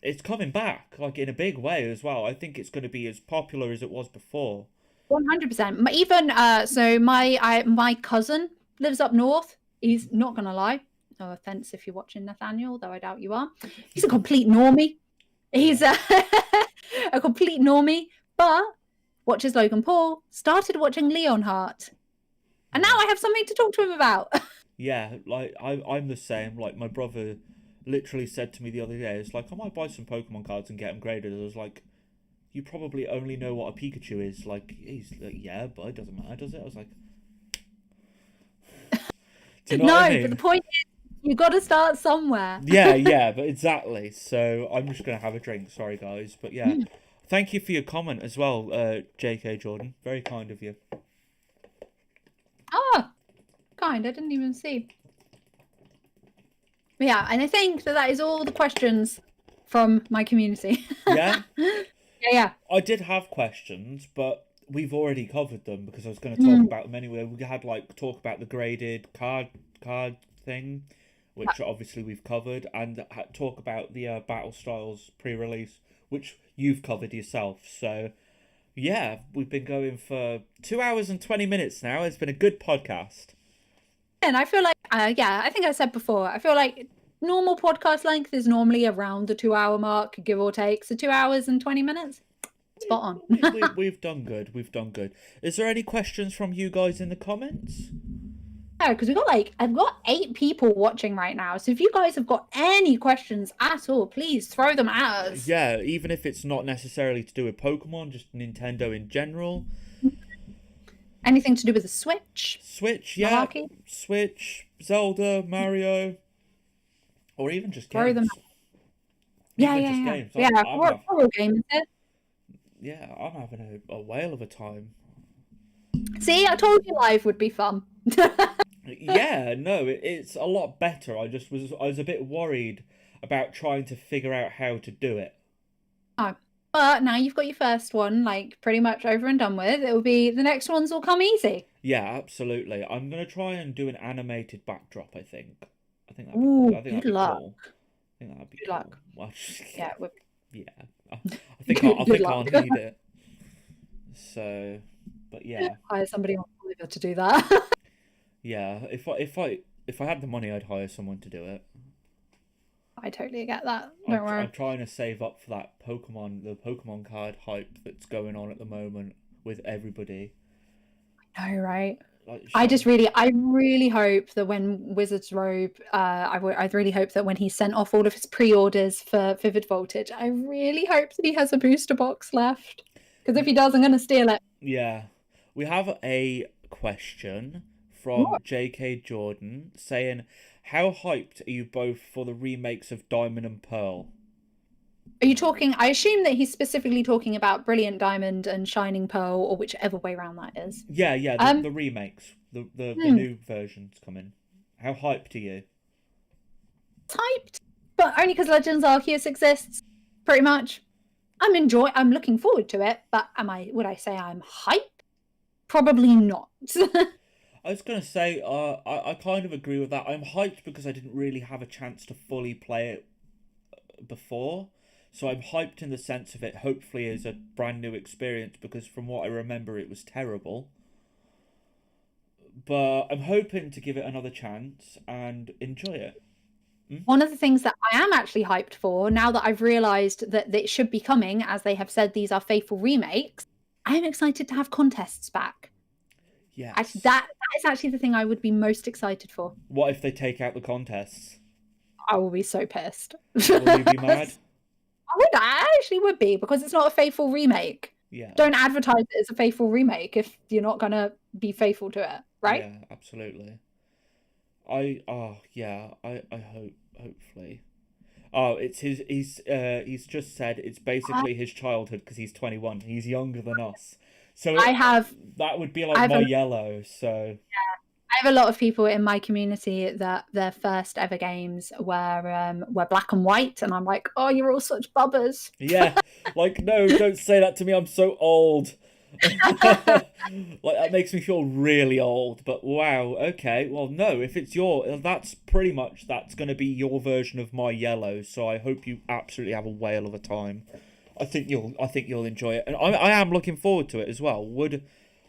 it's coming back, like, in a big way as well. I think it's going to be as popular as it was before. 100%. Even so, my cousin lives up north. He's not going to lie. No offense if you're watching, Nathaniel, though I doubt you are. He's a complete normie. He's a complete normie, but watches Logan Paul, started watching Leonhardt, and now I have something to talk to him about. Yeah, like, I'm the same. Like, my brother literally said to me the other day, it's like, I might buy some Pokemon cards and get them graded. I was like, you probably only know what a Pikachu is. Like, he's like, yeah, but it doesn't matter, does it? I was like... Do you know what I mean? But the point is, you got to start somewhere. Yeah, but exactly. So I'm just going to have a drink. Sorry, guys. But yeah, thank you for your comment as well, JK Jordan. Very kind of you. Oh, kind. I didn't even see. But yeah, and I think that is all the questions from my community. Yeah? Yeah. I did have questions, but we've already covered them because I was going to talk about them anyway. We had talk about the graded card thing, which obviously we've covered, and talk about the Battle Styles pre-release, which you've covered yourself. So yeah, we've been going for 2 hours and 20 minutes now. It's been a good podcast. And I feel like, I think I said before, I feel like normal podcast length is normally around the 2 hour mark, give or take. So 2 hours and 20 minutes. Spot on. We've done good. We've done good. Is there any questions from you guys in the comments? No, because I've got 8 people watching right now. So if you guys have got any questions at all, please throw them at us. Yeah, even if it's not necessarily to do with Pokemon, just Nintendo in general. Anything to do with the Switch? Switch, yeah. Malarkey? Switch, Zelda, Mario, or even just games. Throw them. Yeah. Games. Yeah, we're all games here. Yeah, I'm having a whale of a time. See, I told you live would be fun. Yeah, no, it's a lot better. I was a bit worried about trying to figure out how to do it. Oh, but now you've got your first one, pretty much over and done with. It'll be the next ones will come easy. Yeah, absolutely. I'm gonna try and do an animated backdrop. I think that'd be, Ooh, I think that'd good be luck. cool. I think that'd be Good cool. luck. Well, Yeah. yeah. I think I'll luck. need it. So, but yeah. Hire somebody on Fiverr to do that. Yeah, if I had the money, I'd hire someone to do it. I totally get that. Don't worry. I'm trying to save up for the Pokemon card hype that's going on at the moment with everybody. I know, right? I really hope that when Wizards Robe, I really hope that when he sent off all of his pre-orders for Vivid Voltage, I really hope that he has a booster box left. Because if he does, I'm going to steal it. Yeah. We have a question from JK Jordan saying, how hyped are you both for the remakes of Diamond and Pearl? Are you talking, I assume that he's specifically talking about Brilliant Diamond and Shining Pearl, or whichever way around that is. Yeah, the remakes, the new versions coming. How hyped are you? Hyped, but only because Legends Arceus exists, pretty much. I'm looking forward to it, but would I say I'm hyped? Probably not. I was going to say, I kind of agree with that. I'm hyped because I didn't really have a chance to fully play it before. So I'm hyped in the sense of it hopefully is a brand new experience, because from what I remember it was terrible. But I'm hoping to give it another chance and enjoy it. One of the things that I am actually hyped for, now that I've realised that it should be coming, as they have said these are faithful remakes, I am excited to have contests back. Yes. That is actually the thing I would be most excited for. What if they take out the contests? I will be so pissed. Will you be mad? I actually would be, because it's not a faithful remake. Yeah. Don't advertise it as a faithful remake if you're not going to be faithful to it, right? Yeah, absolutely. I hope, hopefully. Oh, he's just said it's basically his childhood because he's 21. He's younger than us. So that would be like my yellow, so... Yeah. I have a lot of people in my community that their first ever games were black and white, and I'm like, oh, you're all such bubbers. Yeah, no, don't say that to me. I'm so old. That makes me feel really old. But wow, okay, well, no, if it's that's going to be your version of my yellow. So I hope you absolutely have a whale of a time. I think you'll enjoy it, and I am looking forward to it as well.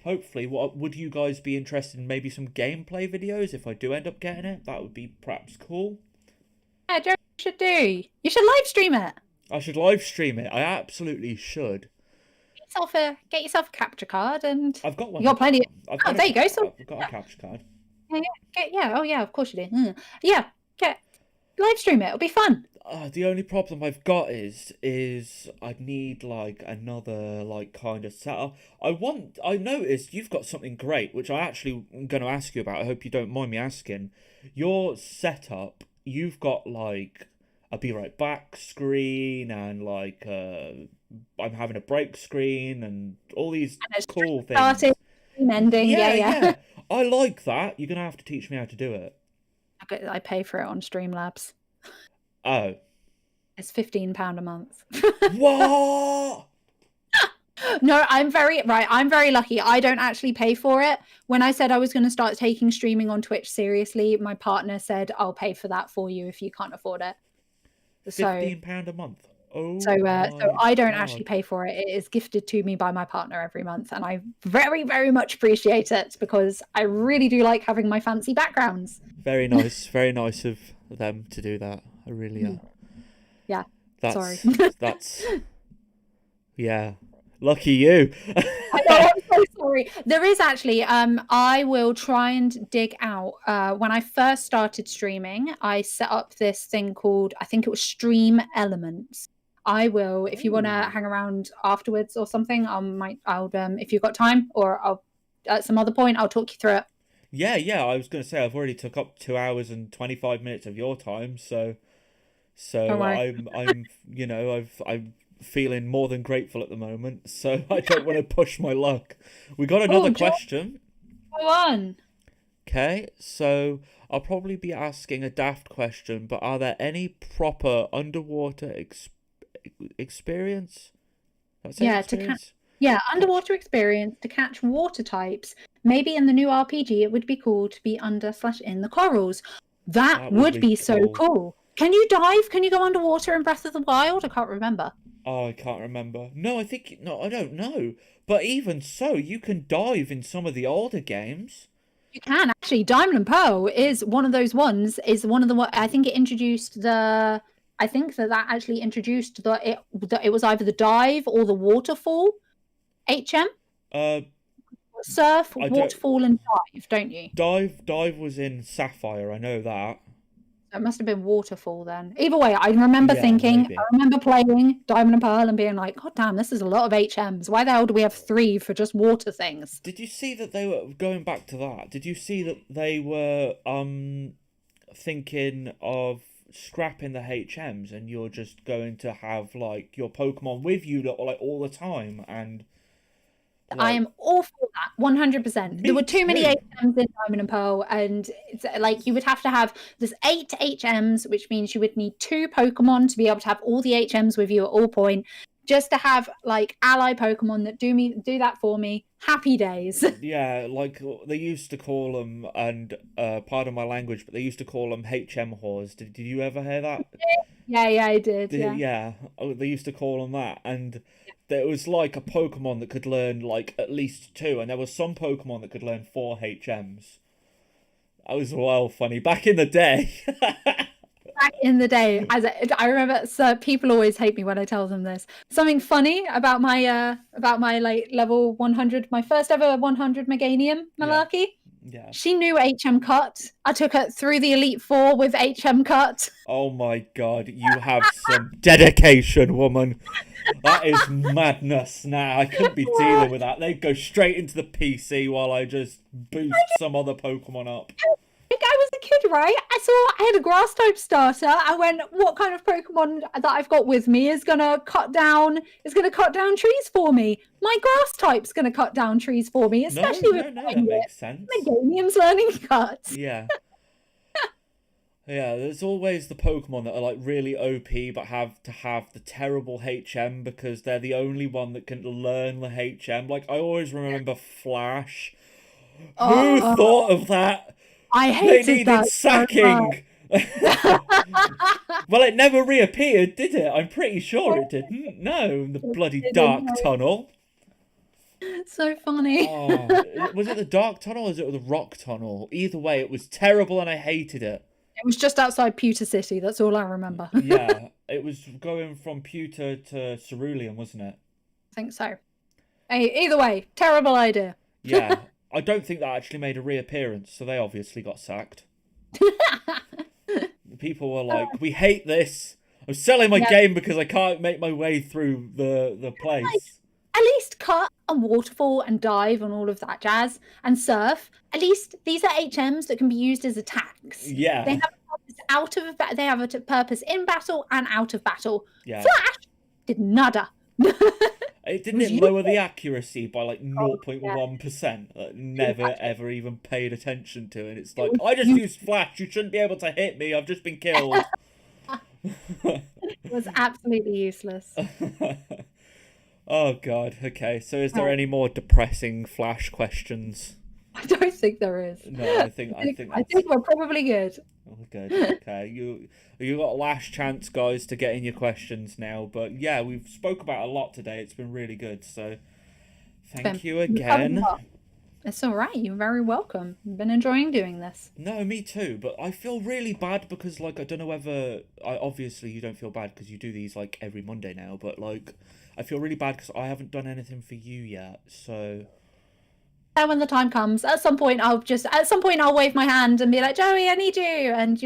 Hopefully, would you guys be interested in maybe some gameplay videos if I do end up getting it? That would be perhaps cool. Yeah, Joe, you should do. You should live stream it. I should live stream it. I absolutely should. Get yourself a capture card, and I've got one. You got plenty. There you go. So I've got a capture card. Yeah. Oh yeah, of course you do. Yeah. Live stream it. It'll be fun. The only problem I've got is I need another kind of setup. I noticed you've got something great, which I actually am going to ask you about. I hope you don't mind me asking. Your setup, you've got a be right back screen and I'm having a break screen and all these cool things. Starting, ending, yeah. I like that. You're going to have to teach me how to do it. I pay for it on Streamlabs. Oh. It's £15 a month. What? No, I'm very lucky. I don't actually pay for it. When I said I was going to start taking streaming on Twitch seriously, my partner said, I'll pay for that for you if you can't afford it. £15 a month. Oh, so I don't actually pay for it. It is gifted to me by my partner every month, and I very, very much appreciate it because I really do like having my fancy backgrounds. Very nice. Very nice of them to do that. I really am. Yeah. Sorry. That's... Yeah. Lucky you. I know, I'm so sorry. There is actually, I will try and dig out. When I first started streaming, I set up this thing called, I think it was Stream Elements. I will, if you want to hang around afterwards or something, I'll if you've got time, or I'll at some other point, I'll talk you through it. Yeah. I was going to say I've already took up 2 hours and 25 minutes of your time, so I'm feeling more than grateful at the moment, so I don't want to push my luck. We got another question. Go on. Okay, so I'll probably be asking a daft question, but are there any proper underwater experience? Underwater experience to catch water types. Maybe in the new RPG, it would be cool to be under/in the corals. That would be so cool. Can you dive? Can you go underwater in Breath of the Wild? I can't remember. Oh, I can't remember. No, I don't know. But even so, you can dive in some of the older games. You can, actually. Diamond and Pearl is one of those ones. I think it introduced the... I think that actually introduced it was either the dive or the waterfall. HM? Surf, waterfall, and dive, don't you? Dive was in Sapphire, I know that. It must have been waterfall then. Either way, I remember I remember playing Diamond and Pearl and being like, God damn, this is a lot of HMs. Why the hell do we have 3 for just water things? Did you see that they were, going back to that, did you see that they were thinking of scrapping the HMs and you're just going to have like your Pokemon with you like all the time? And I am all for that, 100%. There were too many HMs in Diamond and Pearl, and it's like you would have to have this 8 HMs, which means you would need 2 Pokemon to be able to have all the HMs with you at all point, just to have like ally Pokemon that do that for me. Happy days. Yeah, like they used to call them, and pardon my language, but they used to call them HM whores. Did you ever hear that? Yeah, I did. Yeah. Oh, they used to call them that, and there was like a Pokemon that could learn like at least 2, and there was some Pokemon that could learn 4 HMs. That was well funny back in the day. Back in the day, I remember, so people always hate me when I tell them this. Something funny about my like level 100, my first ever 100 Meganium Malarkey. Yeah. She knew HM Cut. I took her through the Elite Four with HM Cut. Oh my God, you have some dedication, woman. That is madness now. I couldn't be dealing with that. They'd go straight into the PC while I just boost some other Pokemon up. I was a kid, right? I had a grass type starter. I went, what kind of Pokemon that I've got with me is gonna cut down trees for me? My grass type's gonna cut down trees for me, especially with that makes sense. Meganium's learning cuts. Yeah. Yeah, there's always the Pokemon that are like really OP but have to have the terrible HM because they're the only one that can learn the HM. Like I always remember Flash. Who thought of that? I hated they needed that sacking. Well, it never reappeared, did it? I'm pretty sure it didn't. No, the bloody Dark Tunnel. So funny. Was it the Dark Tunnel or was it the Rock Tunnel? Either way, it was terrible and I hated it. It was just outside Pewter City. That's all I remember. Yeah, it was going from Pewter to Cerulean, wasn't it? I think so. Hey, either way, terrible idea. Yeah. I don't think that actually made a reappearance, so they obviously got sacked. People were like, we hate this. I'm selling my game because I can't make my way through the place. At least cut and waterfall and dive and all of that jazz and surf. At least these are HMs that can be used as attacks. Yeah. They have a purpose in battle and out of battle. Yeah. Flash did nada. It lower the accuracy by like Oh, 0.1%. yeah. Never ever even paid attention to it. It's like, I just used flash. You shouldn't be able to hit me. I've just been killed. It was absolutely useless. Oh god. Okay. So is there any more depressing flash questions? I don't think there is. No, I think we're probably good. Oh, good. Okay, you got last chance, guys, to get in your questions now. But yeah, we've spoke about a lot today. It's been really good. So thank you again. It's all right. You're very welcome. I've been enjoying doing this. No, me too. But I feel really bad because, like, I don't know whether obviously you don't feel bad because you do these like every Monday now. But like, I feel really bad because I haven't done anything for you yet. So. And when the time comes, at some point I'll wave my hand and be like, Joey, I need you, and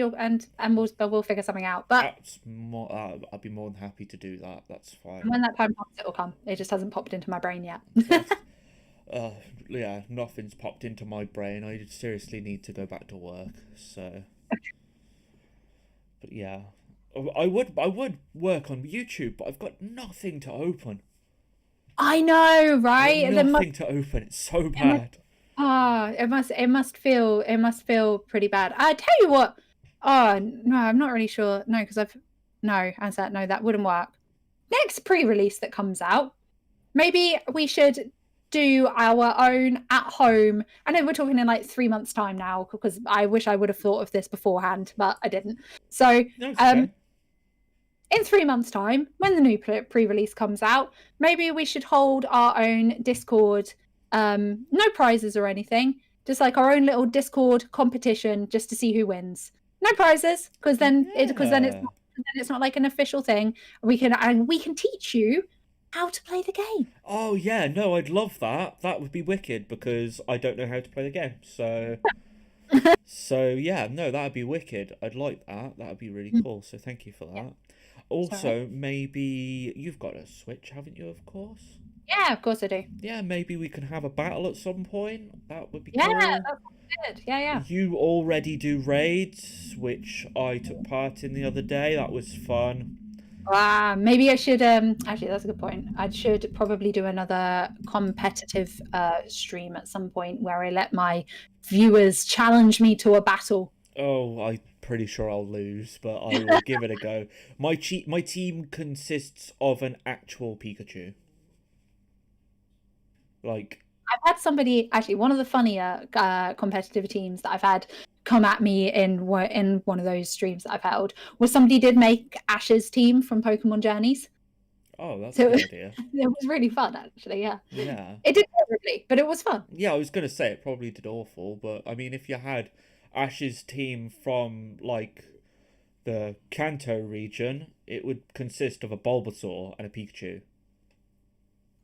we'll figure something out. But I'd be more than happy to do that. That's fine. And when that time comes, it will come. It just hasn't popped into my brain yet. Yeah, nothing's popped into my brain. I seriously need to go back to work. So, but yeah, I would work on YouTube, but I've got nothing to open. I know, right? Nothing to open. It's so bad. It must feel pretty bad. I tell you what. Oh no, I'm not really sure. No, because that wouldn't work. Next pre-release that comes out, maybe we should do our own at home. I know we're talking in like 3 months' time now, because I wish I would have thought of this beforehand, but I didn't. So, okay. In 3 months' time, when the new pre-release comes out, maybe we should hold our own Discord, no prizes or anything, just like our own little Discord competition, just to see who wins. No prizes, because then it's not like an official thing. We can teach you how to play the game. Oh yeah, no, I'd love that. That would be wicked because I don't know how to play the game. So, so yeah, no, that'd be wicked. I'd like that. That'd be really cool. So thank you for that. Yeah. Also, maybe you've got a Switch, haven't you, of course? Yeah, of course I do. Yeah, maybe we can have a battle at some point. That would be cool. Yeah, that's good. Yeah. You already do raids, which I took part in the other day. That was fun. Maybe I should, actually, that's a good point. I should probably do another competitive stream at some point where I let my viewers challenge me to a battle. Oh, I'm pretty sure I'll lose, but I will give it a go. My team consists of an actual Pikachu. Like, I've had somebody, actually, one of the funnier competitive teams that I've had come at me in one of those streams that I've held was somebody did make Ash's team from Pokemon Journeys. Oh, that's a good idea. It was really fun, actually, yeah. Yeah. It did terribly, but it was fun. Yeah, I was going to say it probably did awful, but I mean, if you had Ash's team from, like, the Kanto region, it would consist of a Bulbasaur and a Pikachu.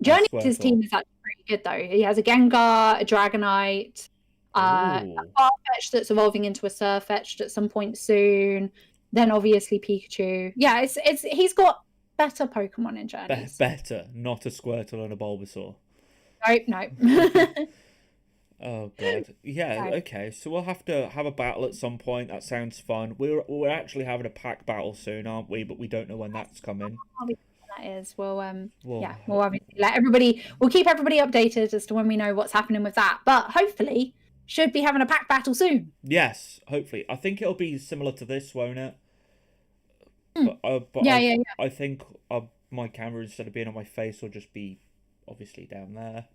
Journeys' team is actually pretty good, though. He has a Gengar, a Dragonite, a Farfetch that's evolving into a Surfetch'd at some point soon. Then obviously Pikachu. Yeah, he's got better Pokemon in Journeys. Better, not a Squirtle and a Bulbasaur. No. Oh god. Yeah, okay. So we'll have to have a battle at some point. That sounds fun. We're actually having a pack battle soon, aren't we? But we don't know when that's coming. That is. We'll obviously we'll keep everybody updated as to when we know what's happening with that. But hopefully should be having a pack battle soon. Yes, hopefully. I think it'll be similar to this, won't it? Yeah. I think my camera, instead of being on my face, will just be obviously down there.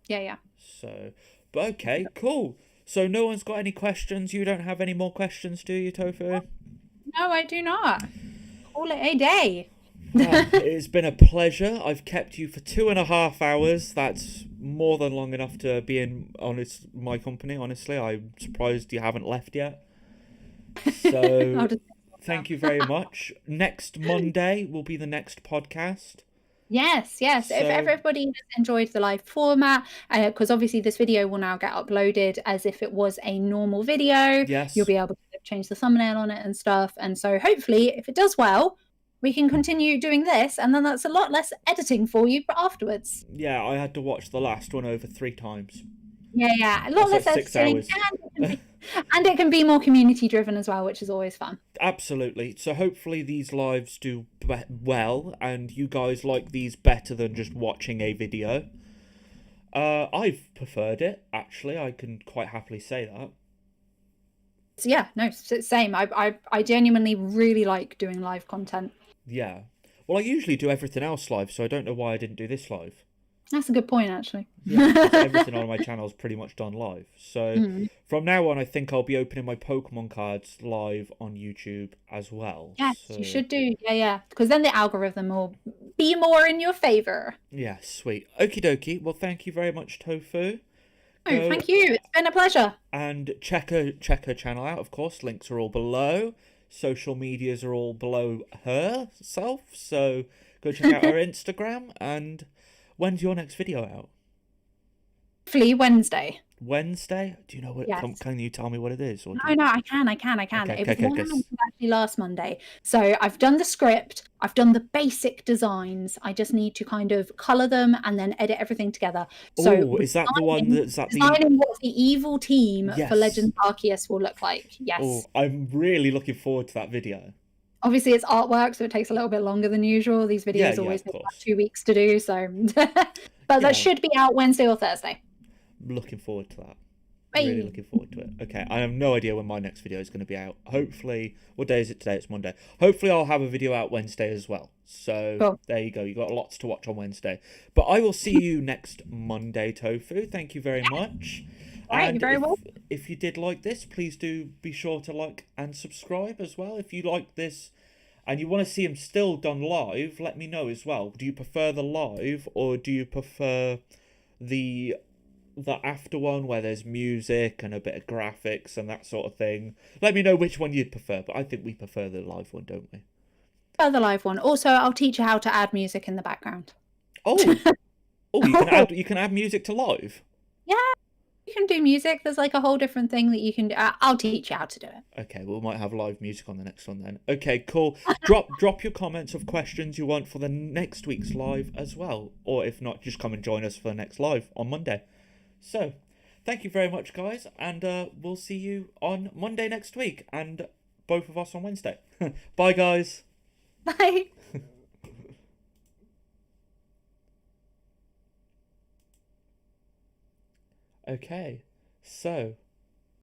Yeah. So, but okay, cool. So no one's got any questions? You don't have any more questions, do you, Tofu? No, I do not. Call it a day. Well, it's been a pleasure. I've kept you for 2.5 hours. That's more than long enough to be in my company, honestly. I'm surprised you haven't left yet. So thank you very much. Next Monday will be the next podcast. Yes. So, if everybody has enjoyed the live format, because obviously this video will now get uploaded as if it was a normal video. Yes. You'll be able to change the thumbnail on it and stuff. And so hopefully, if it does well, we can continue doing this, and then that's a lot less editing for you afterwards. Yeah, I had to watch the last one over 3 times. Yeah. A lot That's less like 6 editing, hours. and it can be more community driven as well, which is always fun. Absolutely. So hopefully these lives do well, and you guys like these better than just watching a video. I've preferred it, actually. I can quite happily say that. So yeah, no, same. I genuinely really like doing live content. Yeah. Well, I usually do everything else live, so I don't know why I didn't do this live. That's a good point, actually. Yeah, because everything on my channel is pretty much done live. So from now on, I think I'll be opening my Pokemon cards live on YouTube as well. Yes, so... you should do. Yeah. Because then the algorithm will be more in your favor. Yeah, sweet. Okie dokie. Well, thank you very much, Tofu. Oh, thank you. It's been a pleasure. And check her channel out, of course. Links are all below. Social medias are all below herself. So go check out her Instagram. And when's your next video out? Hopefully Wednesday. Wednesday? Do you know what? Yes. Can you tell me what it is? No, I can. Okay, It was one I mentioned actually last Monday. So I've done the script. I've done the basic designs. I just need to kind of colour them and then edit everything together. So is that the one that's at designing what the evil team Yes. for Legends Arceus will look like? Yes. Oh, I'm really looking forward to that video. Obviously, it's artwork, so it takes a little bit longer than usual. These videos always take about 2 weeks to do. So, but that should be out Wednesday or Thursday. Looking forward to that. Hey. Really looking forward to it. Okay, I have no idea when my next video is going to be out. Hopefully, what day is it today? It's Monday. Hopefully, I'll have a video out Wednesday as well. So cool. There you go. You got lots to watch on Wednesday. But I will see you next Monday, Tofu. Thank you very much. You're very welcome. If you did like this, please do be sure to like and subscribe as well. If you like this and you want to see them still done live, let me know as well. Do you prefer the live or do you prefer the after one where there's music and a bit of graphics and that sort of thing? Let me know which one you'd prefer, but I think we prefer the live one, don't we? The live one. Also, I'll teach you how to add music in the background. You can add music to live? Yeah, you can do music. There's like a whole different thing that you can do. I'll teach you how to do it. Okay, we might have live music on the next one then. Okay, cool. Drop your comments of questions you want for the next week's live as well. Or if not, just come and join us for the next live on Monday. So, thank you very much, guys, and we'll see you on Monday next week, and both of us on Wednesday. Bye, guys. Bye. Okay, so